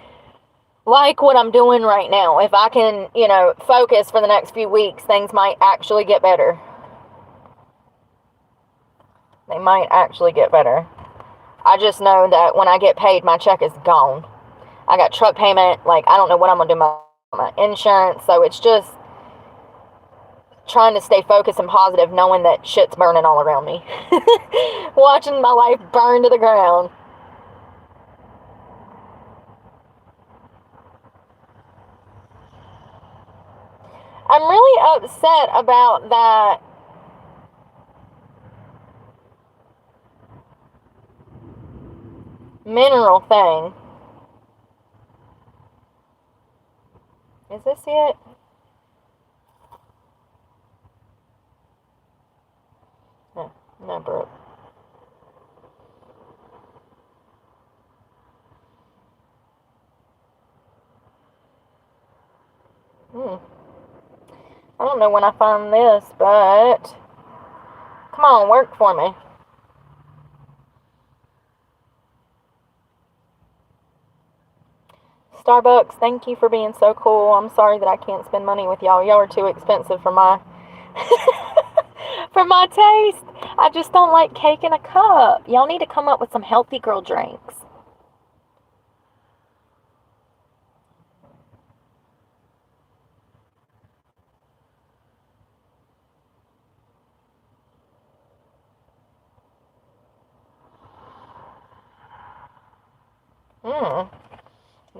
like what I'm doing right now. If I can, you know, focus for the next few weeks, things might actually get better. They might actually get better. I just know that when I get paid, my check is gone. I got truck payment. Like, I don't know what I'm going to do with my insurance. So it's just trying to stay focused and positive, knowing that shit's burning all around me. Watching my life burn to the ground. I'm really upset about that mineral thing. Is this it? No, Brooke. I don't know when I find this, but come on, work for me. Starbucks, thank you for being so cool. I'm sorry that I can't spend money with y'all. Y'all are too expensive for my for my taste. I just don't like cake in a cup. Y'all need to come up with some healthy girl drinks.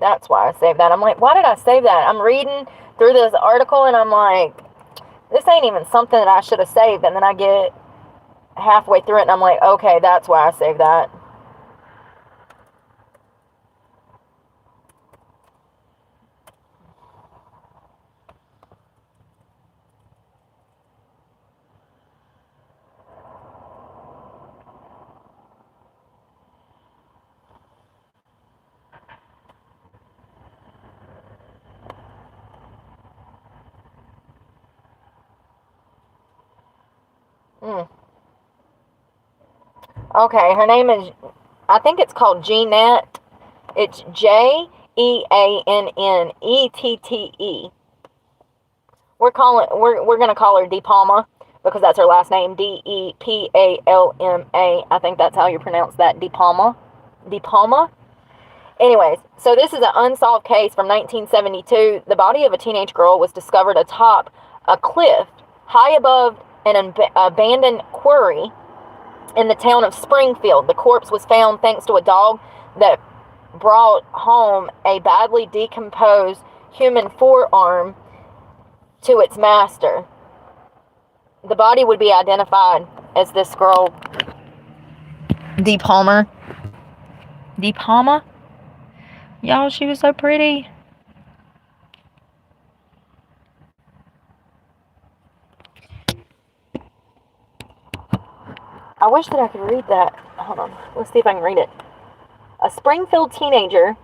That's why I saved that. I'm like, why did I save that? I'm reading through this article and I'm like, this ain't even something that I should have saved. And then I get halfway through it and I'm like, okay, that's why I saved that. Okay, her name is, I think it's called Jeannette. It's Jeannette. We're gonna call her DePalma because that's her last name, DePalma. I think that's how you pronounce that, DePalma. DePalma. Anyways, so this is an unsolved case from 1972. The body of a teenage girl was discovered atop a cliff high above an abandoned quarry in the town of Springfield. The corpse was found thanks to a dog that brought home a badly decomposed human forearm to its master. The body would be identified as this girl, DePalma. DePalma? Y'all, she was so pretty. I wish that I could read that. Hold on. Let's see if I can read it. A Springfield teenager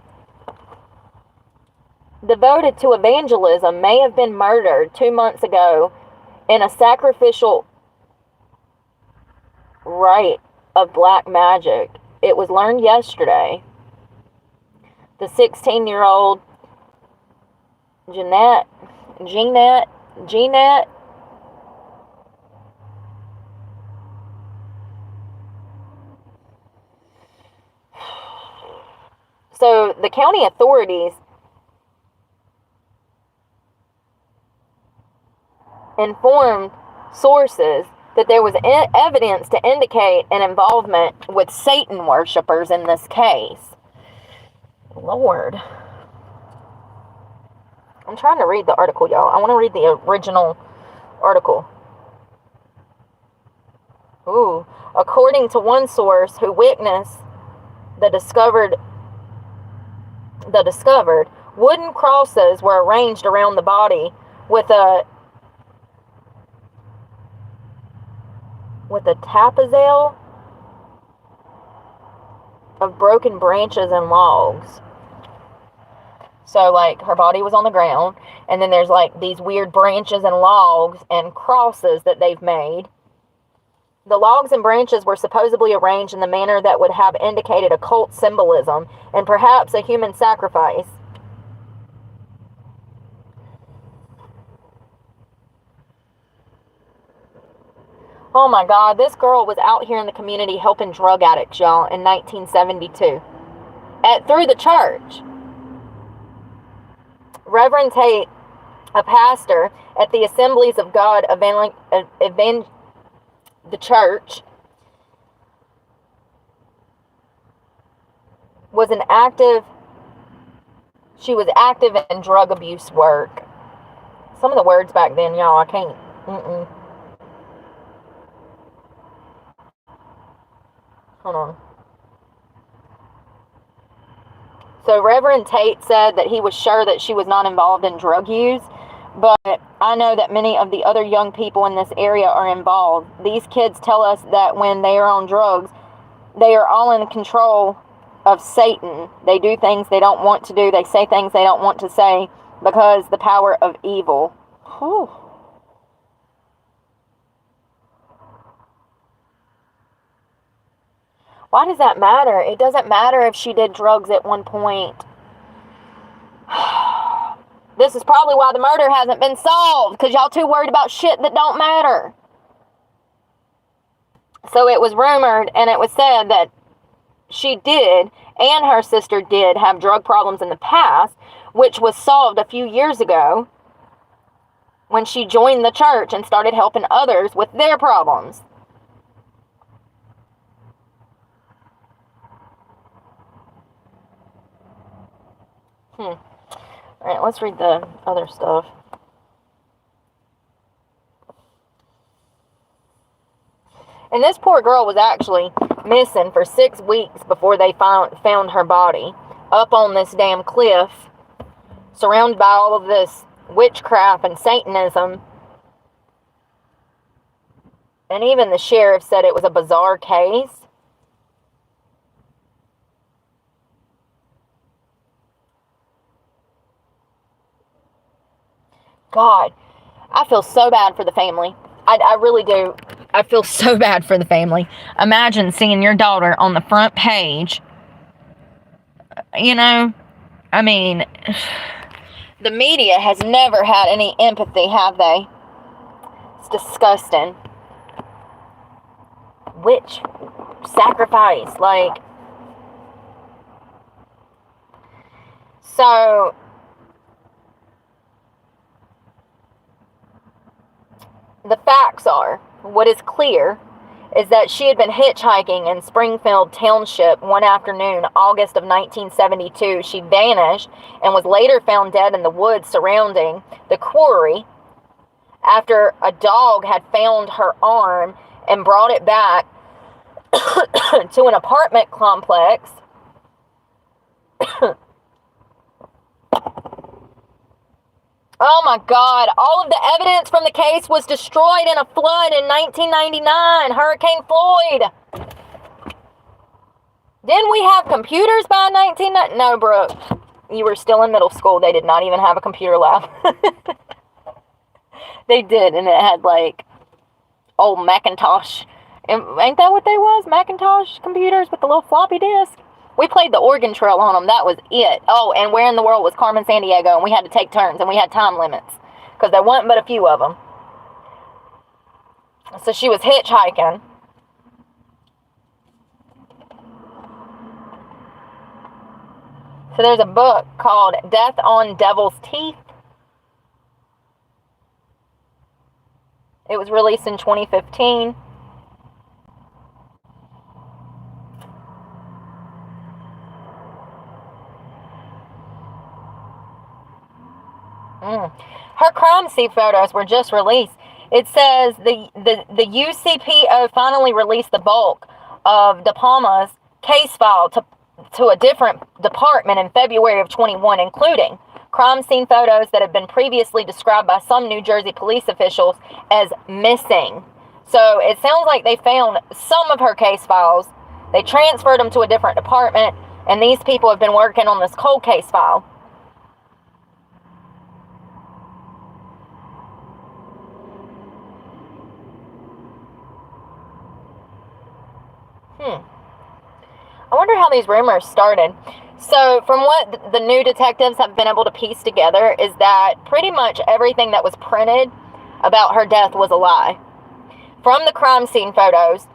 devoted to evangelism may have been murdered 2 months ago in a sacrificial rite of black magic. It was learned yesterday. The 16-year-old Jeannette So the county authorities informed sources that there was evidence to indicate an involvement with Satan worshipers in this case. Lord. I'm trying to read the article, y'all. I want to read the original article. Ooh. According to one source who witnessed the discovered wooden crosses were arranged around the body with a tapazale of broken branches and logs. So, like, her body was on the ground, and then there's, like, these weird branches and logs and crosses that they've made. The logs and branches were supposedly arranged in the manner that would have indicated occult symbolism and perhaps a human sacrifice. Oh my God, this girl was out here in the community helping drug addicts, y'all, in 1972. Through the church. Reverend Tate, a pastor at the Assemblies of God the church, she was active in drug abuse work. Some of the words back then, y'all, I can't, Hold on. So Reverend Tate said that he was sure that she was not involved in drug use, but I know that many of the other young people in this area are involved. These kids tell us that when they are on drugs, they are all in control of Satan. They do things they don't want to do. They say things they don't want to say because the power of evil. Whew. Why does that matter? It doesn't matter if she did drugs at one point. This is probably why the murder hasn't been solved, because y'all too worried about shit that don't matter. So it was rumored and it was said that she did and her sister did have drug problems in the past, which was solved a few years ago when she joined the church and started helping others with their problems. All right, let's read the other stuff. And this poor girl was actually missing for 6 weeks before they found her body up on this damn cliff, surrounded by all of this witchcraft and Satanism. And even the sheriff said it was a bizarre case. God, I feel so bad for the family. I really do. I feel so bad for the family. Imagine seeing your daughter on the front page. You know, I mean, the media has never had any empathy, have they? It's disgusting. witch sacrifice. Like, so the facts are, what is clear is that she had been hitchhiking in Springfield Township one afternoon, August of 1972. She vanished and was later found dead in the woods surrounding the quarry after a dog had found her arm and brought it back to an apartment complex. Oh my God, all of the evidence from the case was destroyed in a flood in 1999, Hurricane Floyd. Didn't we have computers by 1990? No, Brooke, you were still in middle school. They did not even have a computer lab. They did, and it had like old Macintosh. Ain't that what they was? Macintosh computers with the little floppy disk? We played the Oregon Trail on them. That was it. Oh, and where in the world was Carmen Sandiego? And we had to take turns, and we had time limits because there wasn't but a few of them. So she was hitchhiking. So there's a book called Death on Devil's Teeth. It was released in 2015. Her crime scene photos were just released. It says the UCPO finally released the bulk of DePalma's case file to a different department in February of 21, including crime scene photos that have been previously described by some New Jersey police officials as missing. So it sounds like they found some of her case files. They transferred them to a different department, and these people have been working on this cold case file. I wonder how these rumors started. So from what the new detectives have been able to piece together is that pretty much everything that was printed about her death was a lie. From the crime scene photos,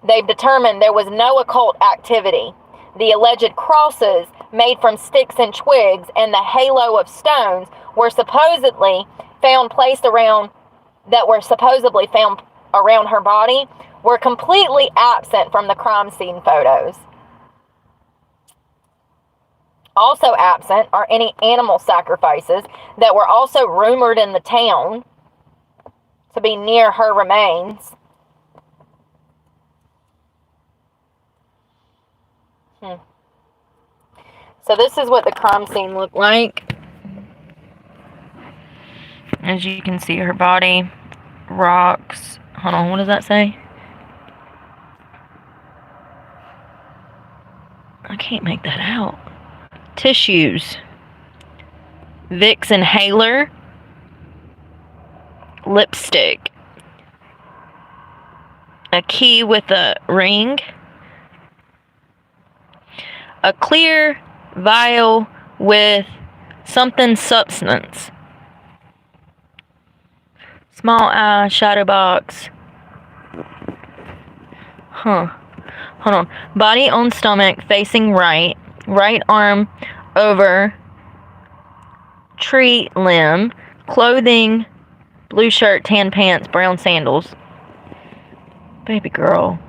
they've determined there was no occult activity. The alleged crosses made from sticks and twigs and the halo of stones were supposedly found around her body were completely absent from the crime scene photos. Also absent are any animal sacrifices that were also rumored in the town to be near her remains. So this is what the crime scene looked like. As you can see, her body, rocks. Hold on, what does that say? I can't make that out. Tissues. Vicks inhaler. Lipstick. A key with a ring. A clear vial with something substance. Small eye, shadow box. Hold on. Body on stomach, facing right. Right arm over tree limb. Clothing, blue shirt, tan pants, brown sandals. Baby girl.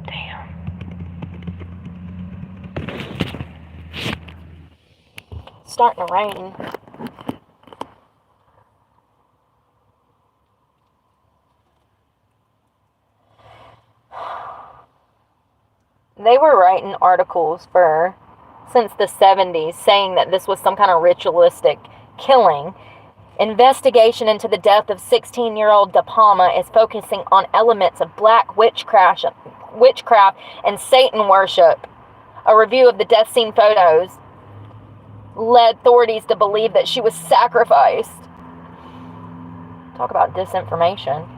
Damn. It's starting to rain. They were writing articles since the 70s saying that this was some kind of ritualistic killing. Investigation into the death of 16-year-old DePalma is focusing on elements of black witchcraft and Satan worship. A review of the death scene photos led authorities to believe that she was sacrificed. Talk about disinformation.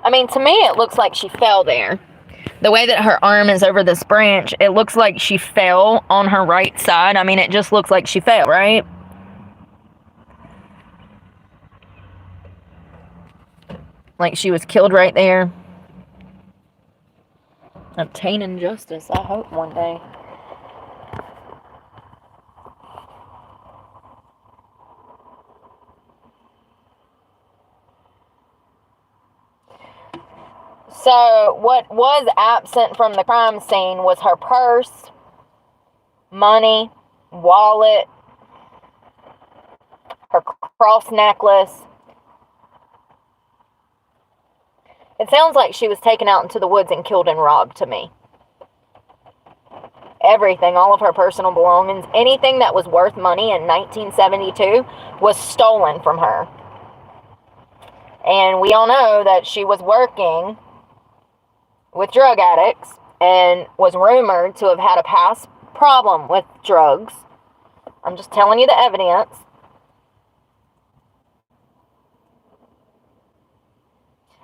I mean, to me, it looks like she fell there. The way that her arm is over this branch, it looks like she fell on her right side. I mean, it just looks like she fell, right? Like she was killed right there. Obtaining justice, I hope one day. So, what was absent from the crime scene was her purse, money, wallet, her cross necklace. It sounds like she was taken out into the woods and killed and robbed to me. Everything, all of her personal belongings, anything that was worth money in 1972 was stolen from her. And we all know that she was working with drug addicts and was rumored to have had a past problem with drugs. I'm just telling you the evidence.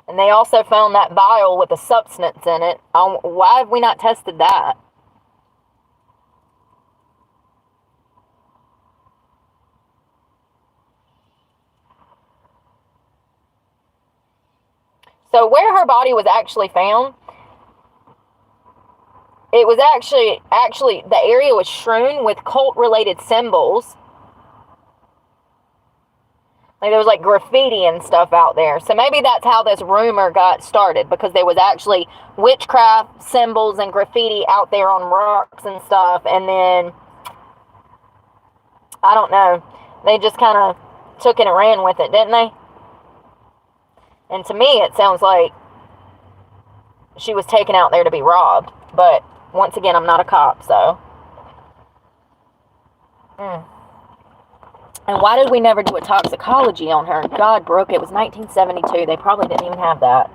And they also found that vial with a substance in it. Why have we not tested that? So where her body was actually found, it was actually the area was strewn with cult-related symbols. Like there was like graffiti and stuff out there. So maybe that's how this rumor got started, because there was actually witchcraft symbols and graffiti out there on rocks and stuff. And then, I don't know, they just kind of took it and ran with it, didn't they? And to me, it sounds like she was taken out there to be robbed. But once again, I'm not a cop, so. And why did we never do a toxicology on her? God, Brooke, it was 1972. They probably didn't even have that.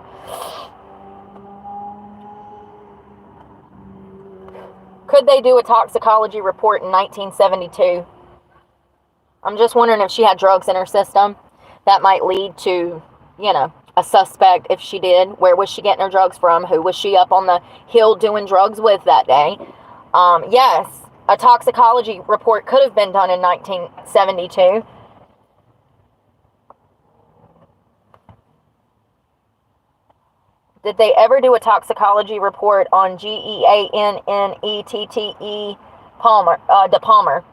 Could they do a toxicology report in 1972? I'm just wondering if she had drugs in her system. That might lead to, you know, a suspect if she did. Where was she getting her drugs from? Who was she up on the hill doing drugs with that day? Yes, a toxicology report could have been done in 1972. Did they ever do a toxicology report on Jeannette DePalma?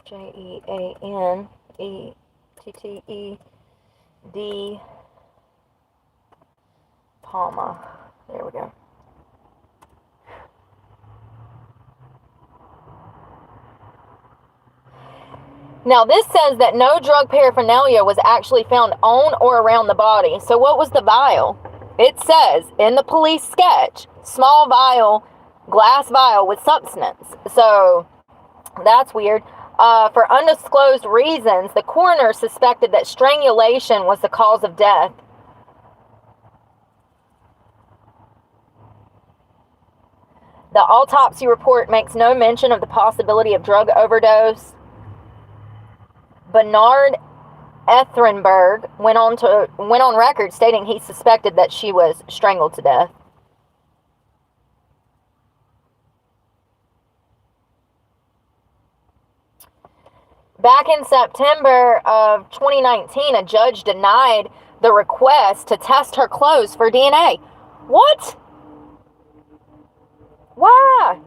Jeannette Palma. There we go. Now, this says that no drug paraphernalia was actually found on or around the body. So what was the vial? It says in the police sketch, small vial, glass vial with substance. So that's weird. For undisclosed reasons, the coroner suspected that strangulation was the cause of death. The autopsy report makes no mention of the possibility of drug overdose. Bernard Etherenberg went on record stating he suspected that she was strangled to death. Back in September of 2019, a judge denied the request to test her clothes for DNA. What? Why?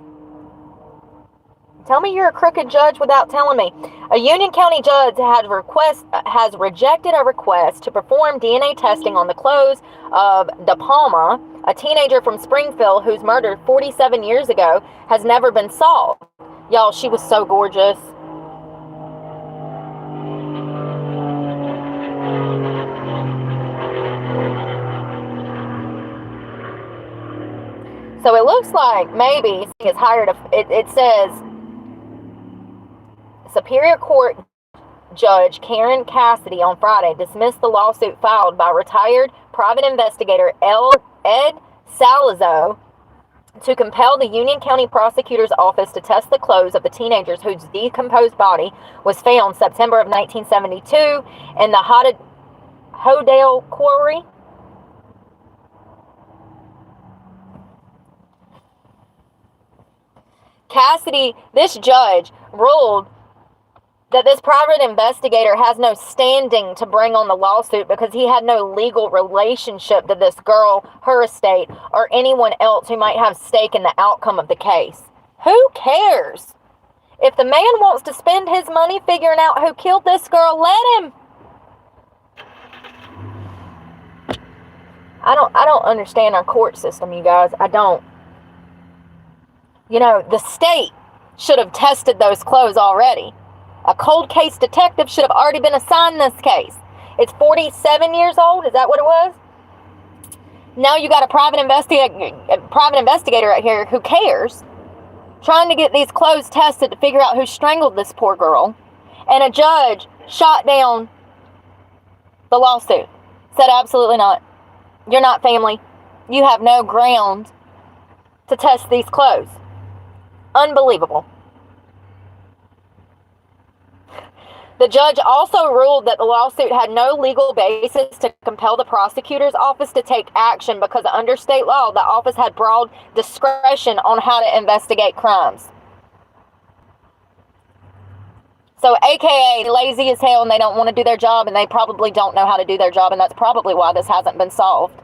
Tell me you're a crooked judge without telling me. A Union County judge has rejected a request to perform DNA testing on the clothes of DePalma, a teenager from Springfield whose murder 47 years ago has never been solved. Y'all, she was so gorgeous. So it looks like maybe he has hired it says Superior Court Judge Karen Cassidy on Friday dismissed the lawsuit filed by retired private investigator Ed Salazzo to compel the Union County Prosecutor's Office to test the clothes of the teenagers whose decomposed body was found September of 1972 in the Hodale Quarry. Cassidy, this judge, ruled that this private investigator has no standing to bring on the lawsuit because he had no legal relationship to this girl, her estate, or anyone else who might have stake in the outcome of the case. Who cares? If the man wants to spend his money figuring out who killed this girl, let him. I don't understand our court system, you guys. I don't. You know, the state should have tested those clothes already. A cold case detective should have already been assigned this case. It's 47 years old. Is that what it was? Now you got a private investigator right here who cares, trying to get these clothes tested to figure out who strangled this poor girl. And a judge shot down the lawsuit. Said absolutely not. You're not family. You have no ground to test these clothes. Unbelievable. The judge also ruled that the lawsuit had no legal basis to compel the prosecutor's office to take action because under state law, the office had broad discretion on how to investigate crimes. So, AKA, lazy as hell, and they don't want to do their job, and they probably don't know how to do their job, and that's probably why this hasn't been solved.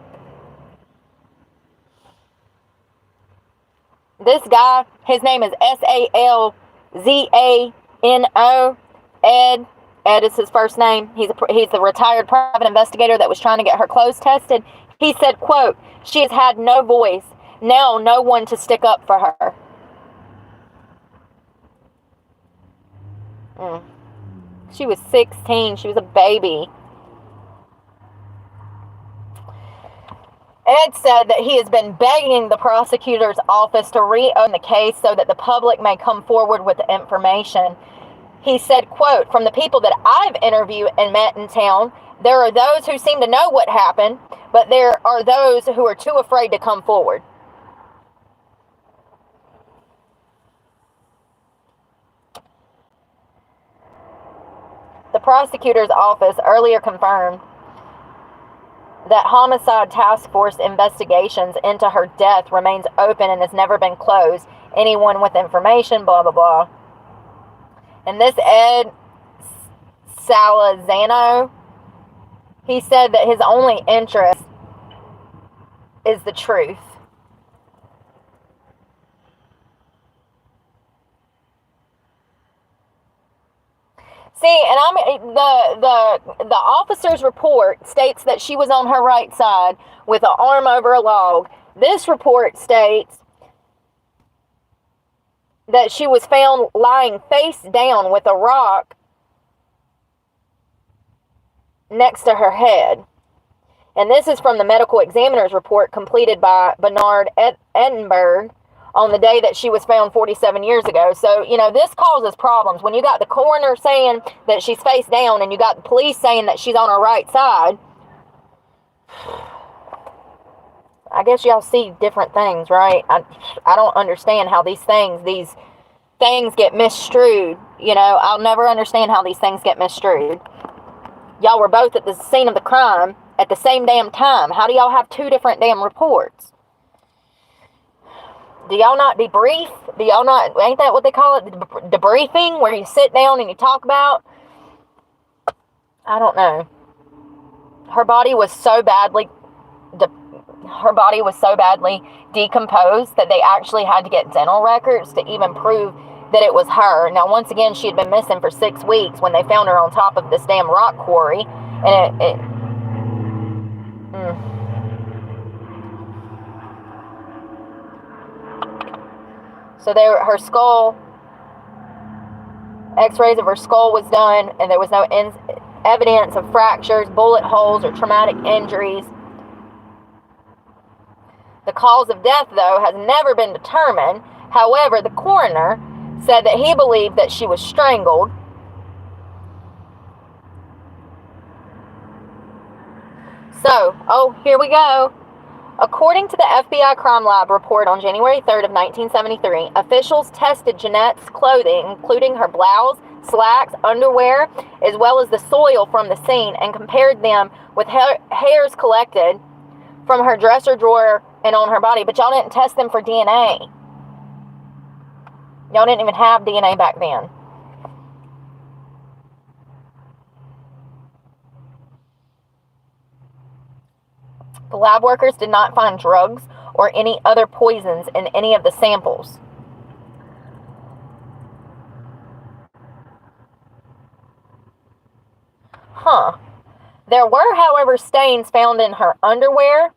This guy, his name is Salzano, Ed is his first name. He's a retired private investigator that was trying to get her clothes tested. He said, quote, "She has had no voice. Now no one to stick up for her." She was 16. She was a baby. Ed said that he has been begging the prosecutor's office to reopen the case so that the public may come forward with the information. He said, quote, "From the people that I've interviewed and met in town, there are those who seem to know what happened, but there are those who are too afraid to come forward." The prosecutor's office earlier confirmed that homicide task force investigations into her death remains open and has never been closed. Anyone with information, blah, blah, blah. And this Ed Salzano, he said that his only interest is the truth. See, and the officer's report states that she was on her right side with an arm over a log. This report states that she was found lying face down with a rock next to her head. And this is from the medical examiner's report completed by Bernard Edinburgh on the day that she was found 47 years ago. So, you know, this causes problems. When you got the coroner saying that she's face down and you got the police saying that she's on her right side, I guess y'all see different things, right? I don't understand how these things get misstrued. You know, I'll never understand how these things get misstrued. Y'all were both at the scene of the crime at the same damn time. How do y'all have two different damn reports? Do y'all not debrief? Do y'all not, ain't that what they call it? Debriefing, where you sit down and you talk about? I don't know. Her body was so badly decomposed that they actually had to get dental records to even prove that it was her. Now, once again, she had been missing for 6 weeks when they found her on top of this damn rock quarry. And So her skull, x-rays of her skull was done, and there was no evidence of fractures, bullet holes, or traumatic injuries. The cause of death, though, has never been determined. However, the coroner said that he believed that she was strangled. So, here we go. According to the FBI Crime Lab report on January 3rd of 1973, officials tested Jeannette's clothing, including her blouse, slacks, underwear, as well as the soil from the scene, and compared them with hairs collected from her dresser drawer and on her body. But y'all didn't test them for DNA. Y'all didn't even have DNA back then. The lab workers did not find drugs or any other poisons in any of the samples. There were, however, stains found in her underwear,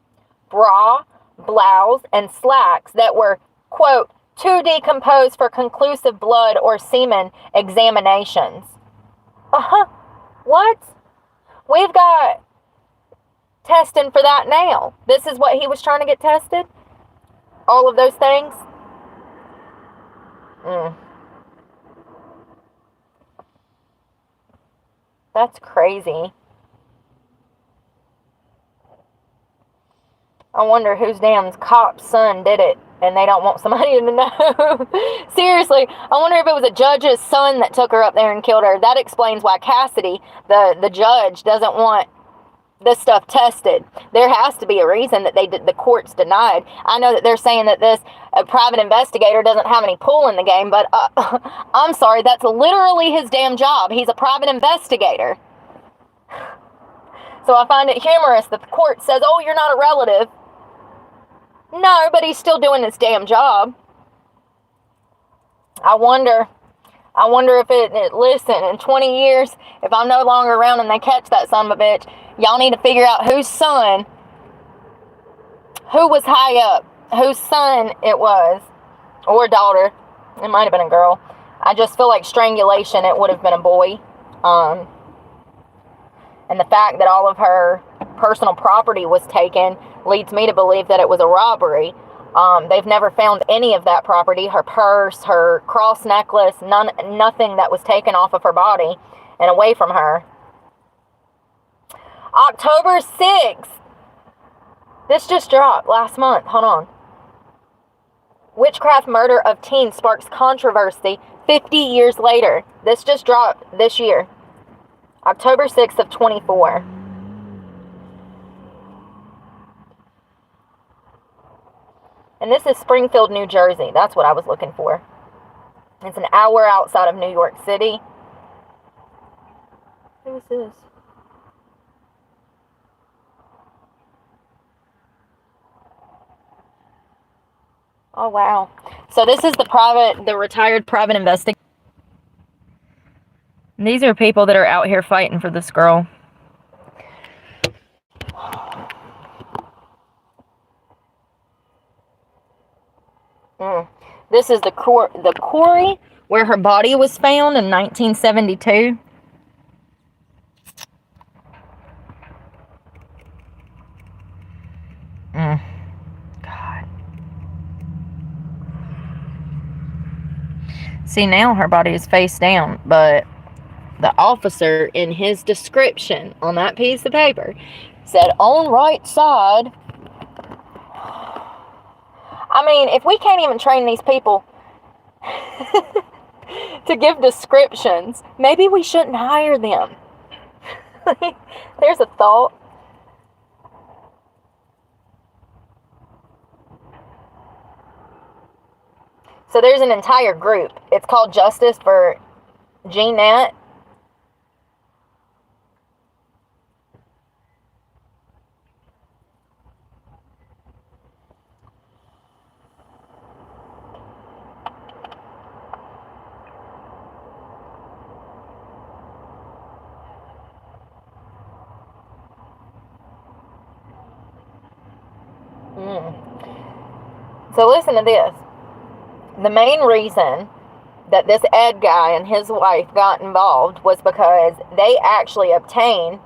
bra, blouse, and slacks that were, quote, too decomposed for conclusive blood or semen examinations. What? We've got testing for that now. This is what he was trying to get tested? All of those things? That's crazy. I wonder whose damn cop's son did it, and they don't want somebody to know. Seriously, I wonder if it was a judge's son that took her up there and killed her. That explains why Cassidy, the judge, doesn't want this stuff tested. There has to be a reason that the courts denied. I know that they're saying that this private investigator doesn't have any pull in the game, but I'm sorry, that's literally his damn job. He's a private investigator. So I find it humorous that the court says, oh, you're not a relative. No, but he's still doing his damn job. I wonder if listen, in 20 years, if I'm no longer around and they catch that son of a bitch, y'all need to figure out whose son, who was high up, whose son it was, or daughter. It might have been a girl. I just feel like strangulation, it would have been a boy. And the fact that all of her personal property was taken leads me to believe that it was a robbery. They've never found any of that property, her purse, her cross necklace, nothing that was taken off of her body and away from her. October 6th. This just dropped last month. Hold on. Witchcraft murder of teen sparks controversy 50 years later. This just dropped this year. October 6th of 24. And this is Springfield, New Jersey. That's what I was looking for. It's an hour outside of New York City. Who is this? Oh, wow. So this is the retired private investigator. These are people that are out here fighting for this girl. This is the quarry where her body was found in 1972. God. See, now her body is face down, but the officer in his description on that piece of paper said on right side. I mean, if we can't even train these people to give descriptions, maybe we shouldn't hire them. There's a thought. So there's an entire group. It's called Justice for Jeannette. So listen to this. The main reason that this Ed guy and his wife got involved was because they actually obtained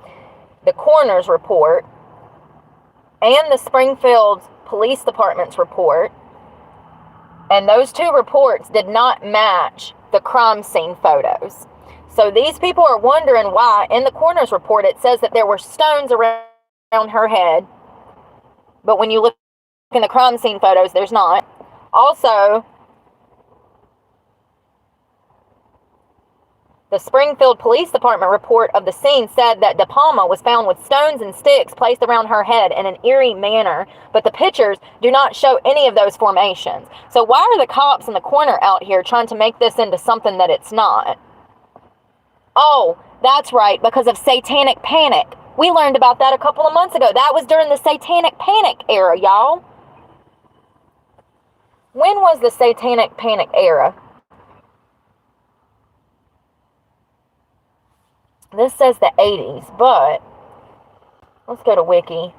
the coroner's report and the Springfield Police Department's report, and those two reports did not match the crime scene photos. So these people are wondering why in the coroner's report it says that there were stones around her head, but when you look in the crime scene photos, there's not. Also, the Springfield Police Department report of the scene said that DePalma was found with stones and sticks placed around her head in an eerie manner, but the pictures do not show any of those formations. So why are the cops in the corner out here trying to make this into something that it's not? Oh, that's right, because of satanic panic. We learned about that a couple of months ago. That was during the satanic panic era, y'all. When was the satanic panic era? This says the 80s, but let's go to Wiki.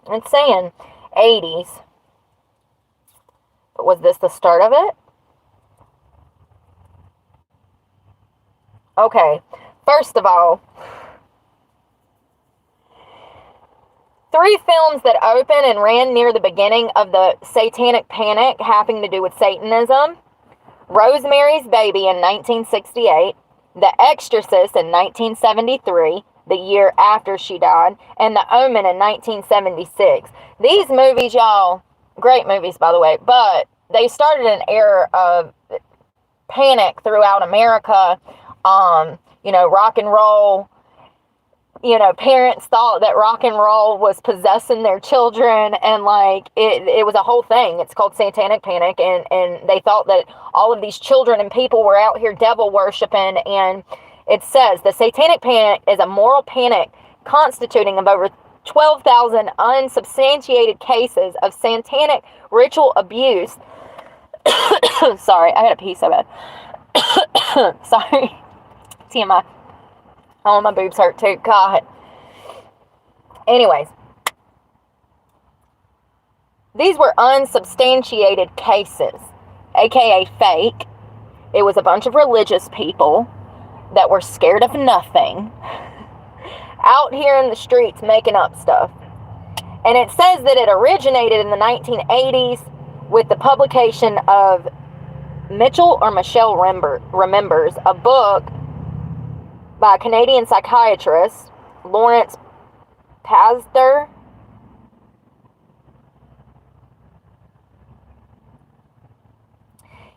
It's saying 80s. But was this the start of it? Okay, first of all, 3 films that opened and ran near the beginning of the satanic panic having to do with Satanism. Rosemary's Baby in 1968, The Exorcist in 1973, the year after she died, and The Omen in 1976. These movies, y'all, great movies, by the way, but they started an era of panic throughout America. Rock and roll. Parents thought that rock and roll was possessing their children, and it was a whole thing. It's called satanic panic, and they thought that all of these children and people were out here devil worshiping. And it says the satanic panic is a moral panic constituting of over 12,000 unsubstantiated cases of satanic ritual abuse. Sorry, I had a pee so bad. Sorry. TMI. Oh, my boobs hurt too. God. Anyways. These were unsubstantiated cases, aka fake. It was a bunch of religious people that were scared of nothing out here in the streets making up stuff. And it says that it originated in the 1980s with the publication of Mitchell or Michelle Remembers, a book by a Canadian psychiatrist, Lawrence Pazder.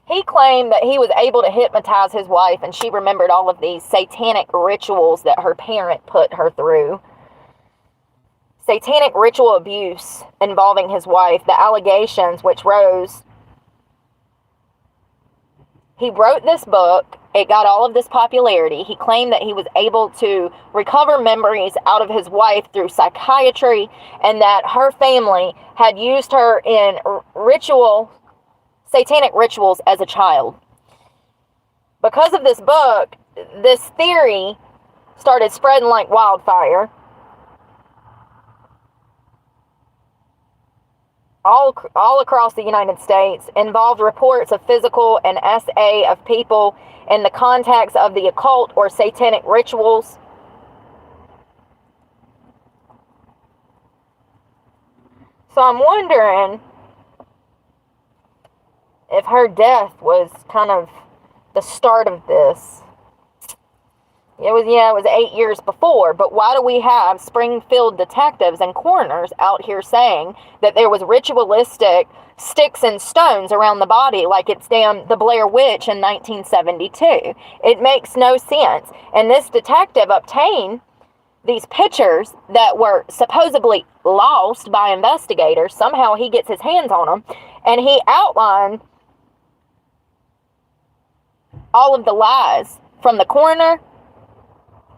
He claimed that he was able to hypnotize his wife, and she remembered all of these satanic rituals that her parent put her through. Satanic ritual abuse involving his wife, the allegations which rose. He wrote this book. It got all of this popularity. He claimed that he was able to recover memories out of his wife through psychiatry, and that her family had used her in satanic rituals as a child. Because of this book, this theory started spreading like wildfire. All across the United States, involved reports of physical and SA of people in the context of the occult or satanic rituals. So I'm wondering if her death was kind of the start of this. It was 8 years before, but why do we have Springfield detectives and coroners out here saying that there was ritualistic sticks and stones around the body like it's the Blair Witch in 1972? It makes no sense. And this detective obtained these pictures that were supposedly lost by investigators. Somehow he gets his hands on them, and he outlined all of the lies from the coroner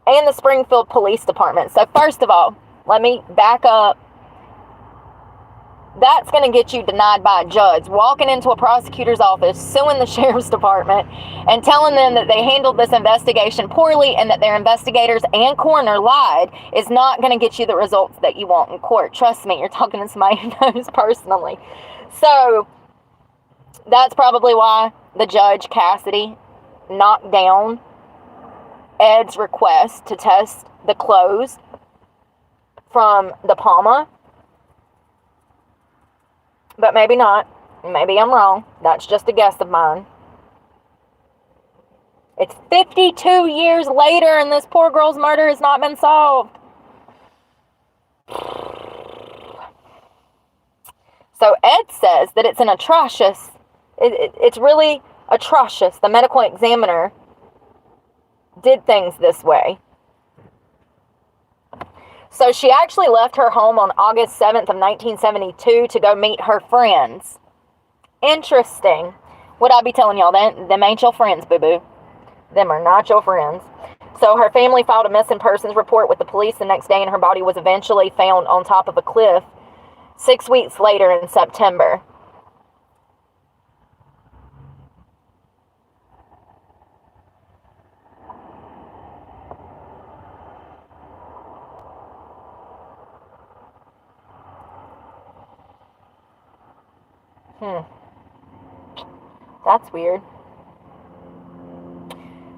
and the Springfield Police Department. So first of all, let me back up. That's going to get you denied by a judge. Walking into a prosecutor's office, suing the sheriff's department, and telling them that they handled this investigation poorly and that their investigators and coroner lied is not going to get you the results that you want in court. Trust me, you're talking to somebody who knows personally. So that's probably why the judge, Cassidy, knocked down Ed's request to test the clothes from DePalma. But maybe not. Maybe I'm wrong. That's just a guess of mine. It's 52 years later and this poor girl's murder has not been solved. So Ed says that it's it's really atrocious. The medical examiner did things this way. So she actually left her home on August 7th of 1972 to go meet her friends. Interesting. What I be telling y'all, them ain't your friends, boo-boo. Them are not your friends. So her family filed a missing persons report with the police the next day, and her body was eventually found on top of a cliff 6 weeks later in September. That's weird.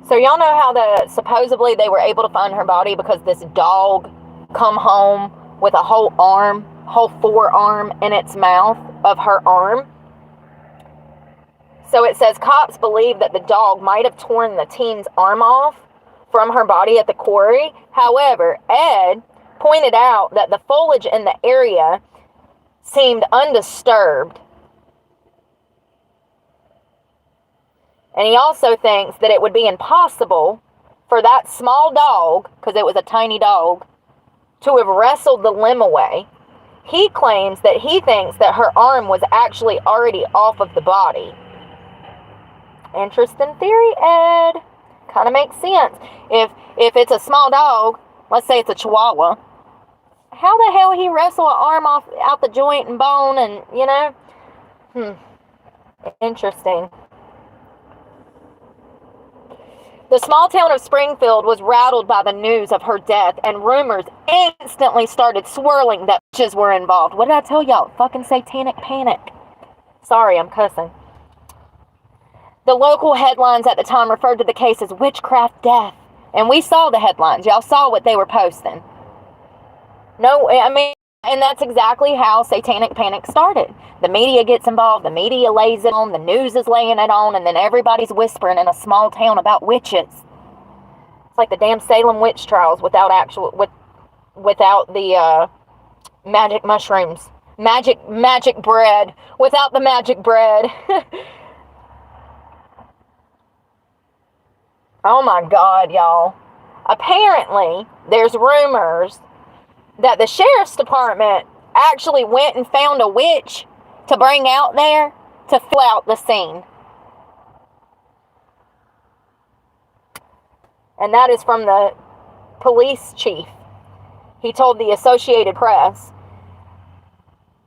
So y'all know how supposedly they were able to find her body because this dog come home with a whole forearm in its mouth of her arm. So it says cops believe that the dog might have torn the teen's arm off from her body at the quarry. However, Ed pointed out that the foliage in the area seemed undisturbed. And he also thinks that it would be impossible for that small dog, because it was a tiny dog, to have wrestled the limb away. He claims that he thinks that her arm was actually already off of the body. Interesting theory, Ed. Kind of makes sense. If it's a small dog, let's say it's a Chihuahua, how the hell he wrestle an arm out the joint and bone and, you know? Interesting. The small town of Springfield was rattled by the news of her death, and rumors instantly started swirling that witches were involved. What did I tell y'all? Fucking satanic panic. Sorry, I'm cussing. The local headlines at the time referred to the case as witchcraft death. And we saw the headlines. Y'all saw what they were posting. No, I mean, and that's exactly how satanic panic started. The media gets involved, the media lays it on, the news is laying it on, and then everybody's whispering in a small town about witches. It's like the damn Salem witch trials without the magic mushrooms. Magic bread. Without the magic bread. Oh my God, y'all. Apparently, there's rumors that the sheriff's department actually went and found a witch to bring out there to fill out the scene. And that is from the police chief. He told the Associated Press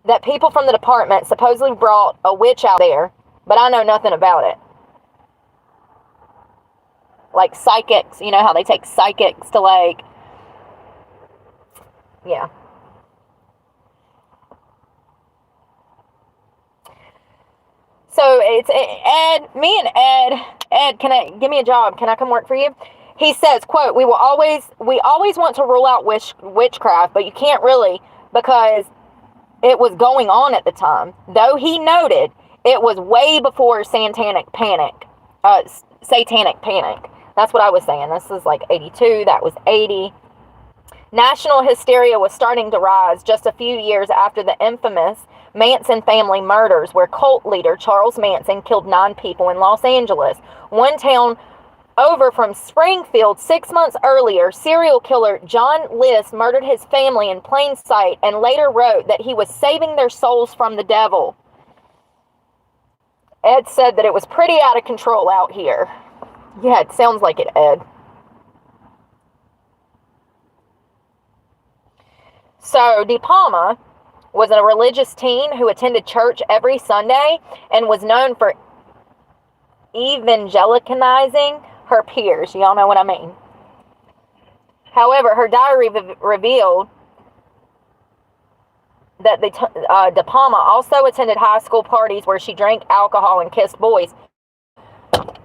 that people from the department supposedly brought a witch out there, but I know nothing about it. Like psychics, you know how they take psychics to like, yeah. So it's Ed, me and Ed, give me a job? Can I come work for you? He says, quote, we always want to rule out witchcraft, but you can't really because it was going on at the time. Though he noted it was way before satanic panic. That's what I was saying. This is like 82. That was 80. National hysteria was starting to rise just a few years after the infamous Manson family murders, where cult leader Charles Manson killed 9 people in Los Angeles. One town over from Springfield 6 months earlier, serial killer John List murdered his family in plain sight and later wrote that he was saving their souls from the devil. Ed said that it was pretty out of control out here. Yeah, it sounds like it, Ed. So, DePalma was a religious teen who attended church every Sunday and was known for evangelicalizing her peers. Y'all know what I mean. However, her diary revealed that DePalma also attended high school parties where she drank alcohol and kissed boys.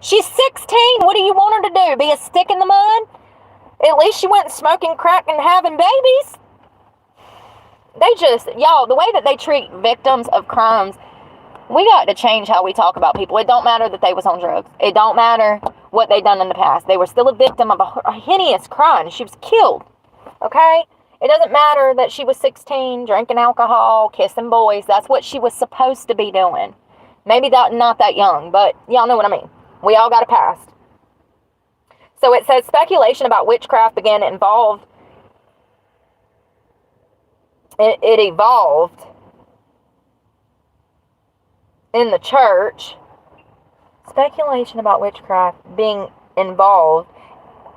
She's 16. What do you want her to do? Be a stick in the mud? At least she went smoking crack and having babies. Y'all, the way that they treat victims of crimes, we got to change how we talk about people. It don't matter that they was on drugs. It don't matter what they done in the past. They were still a victim of a heinous crime. She was killed. Okay? It doesn't matter that she was 16, drinking alcohol, kissing boys. That's what she was supposed to be doing. Maybe not that young, but y'all know what I mean. We all got a past. So it says speculation about witchcraft began involved. It evolved in the church. Speculation about witchcraft being involved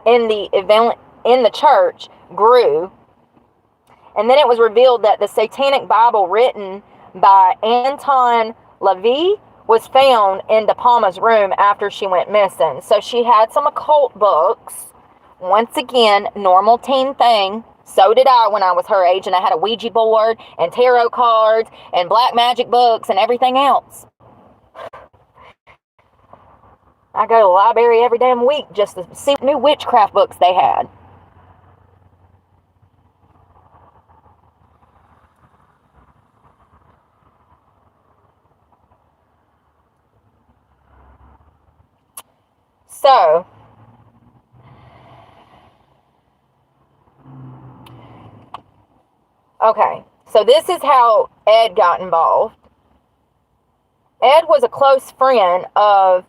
in the event in the church grew. And then it was revealed that the Satanic Bible written by Anton LaVey was found in DePalma's room after she went missing. So she had some occult books. Once again, normal teen thing. So did I when I was her age, and I had a Ouija board and tarot cards and black magic books and everything else. I go to the library every damn week just to see what new witchcraft books they had. So, okay, so this is how Ed got involved. Ed was a close friend of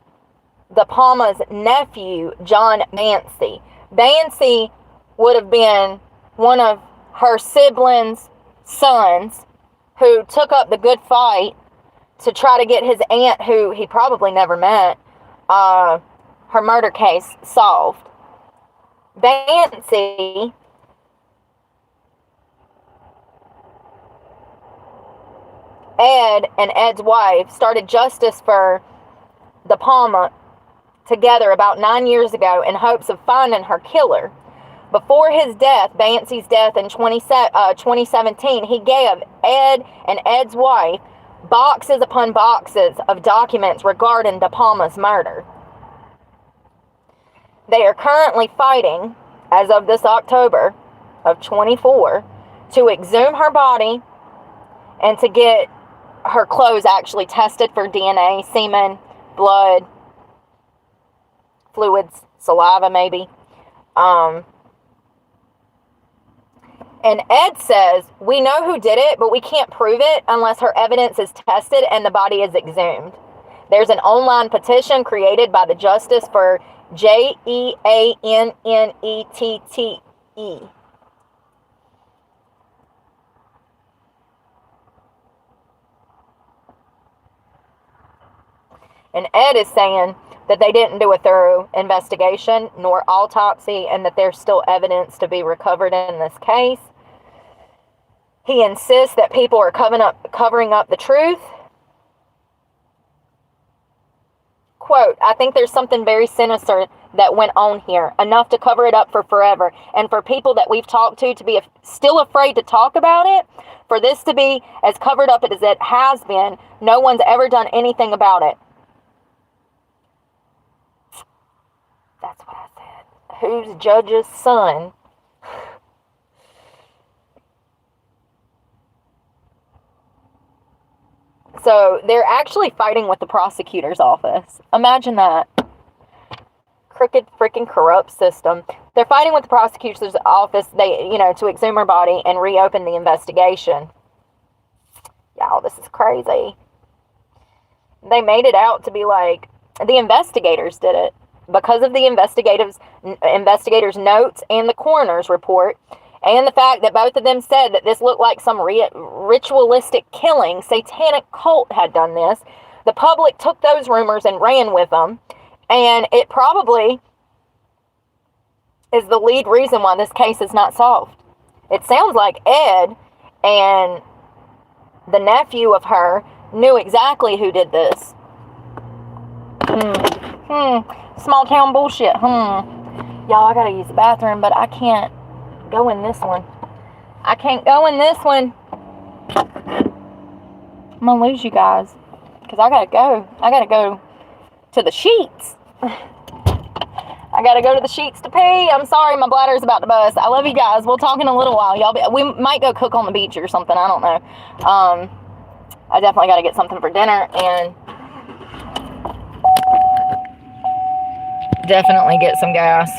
DePalma's nephew, John Bancy. Bancy would have been one of her siblings' sons who took up the good fight to try to get his aunt, who he probably never met, her murder case solved. Bancy Ed and Ed's wife started justice for DePalma together about 9 years ago in hopes of finding her killer. Before his death, Bancy's death in 2017, he gave Ed and Ed's wife boxes upon boxes of documents regarding DePalma's murder. They are currently fighting, as of this October of 24, to exhume her body and to get her clothes actually tested for DNA, semen, blood, fluids, saliva maybe. And Ed says, we know who did it, but we can't prove it unless her evidence is tested and the body is exhumed. There's an online petition created by the Justice for Jeannette. And Ed is saying that they didn't do a thorough investigation nor autopsy and that there's still evidence to be recovered in this case. He insists that people are covering up the truth. Quote, I think there's something very sinister that went on here, enough to cover it up for forever. And for people that we've talked to be still afraid to talk about it, for this to be as covered up as it has been, no one's ever done anything about it. That's what I said. Who's judge's son? So they're actually fighting with the prosecutor's office. Imagine that. Crooked, freaking corrupt system. They're fighting with the prosecutor's office, to exhume her body and reopen the investigation. Y'all, this is crazy. They made it out to be like the investigators did it. Because of the investigators' notes and the coroner's report, and the fact that both of them said that this looked like some ritualistic killing, satanic cult had done this, the public took those rumors and ran with them, and it probably is the lead reason why this case is not solved. It sounds like Ed and the nephew of her knew exactly who did this. Small town bullshit. Y'all, I gotta use the bathroom, but I can't go in this one. I can't go in this one. I'm gonna lose you guys. Because I gotta go. I gotta go to the sheets. I gotta go to the sheets to pee. I'm sorry, my bladder's about to bust. I love you guys. We'll talk in a little while. We might go cook on the beach or something. I don't know. I definitely gotta get something for dinner and definitely get some gas.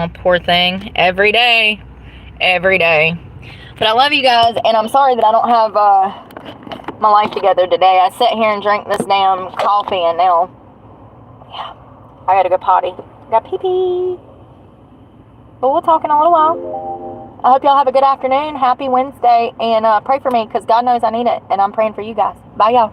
Oh, poor thing. Every day. Every day. But I love you guys, and I'm sorry that I don't have my life together today. I sat here and drank this damn coffee, and now, yeah, I gotta go potty. Got pee-pee. But we'll talk in a little while. I hope y'all have a good afternoon. Happy Wednesday, and pray for me, because God knows I need it, and I'm praying for you guys. Bye, y'all.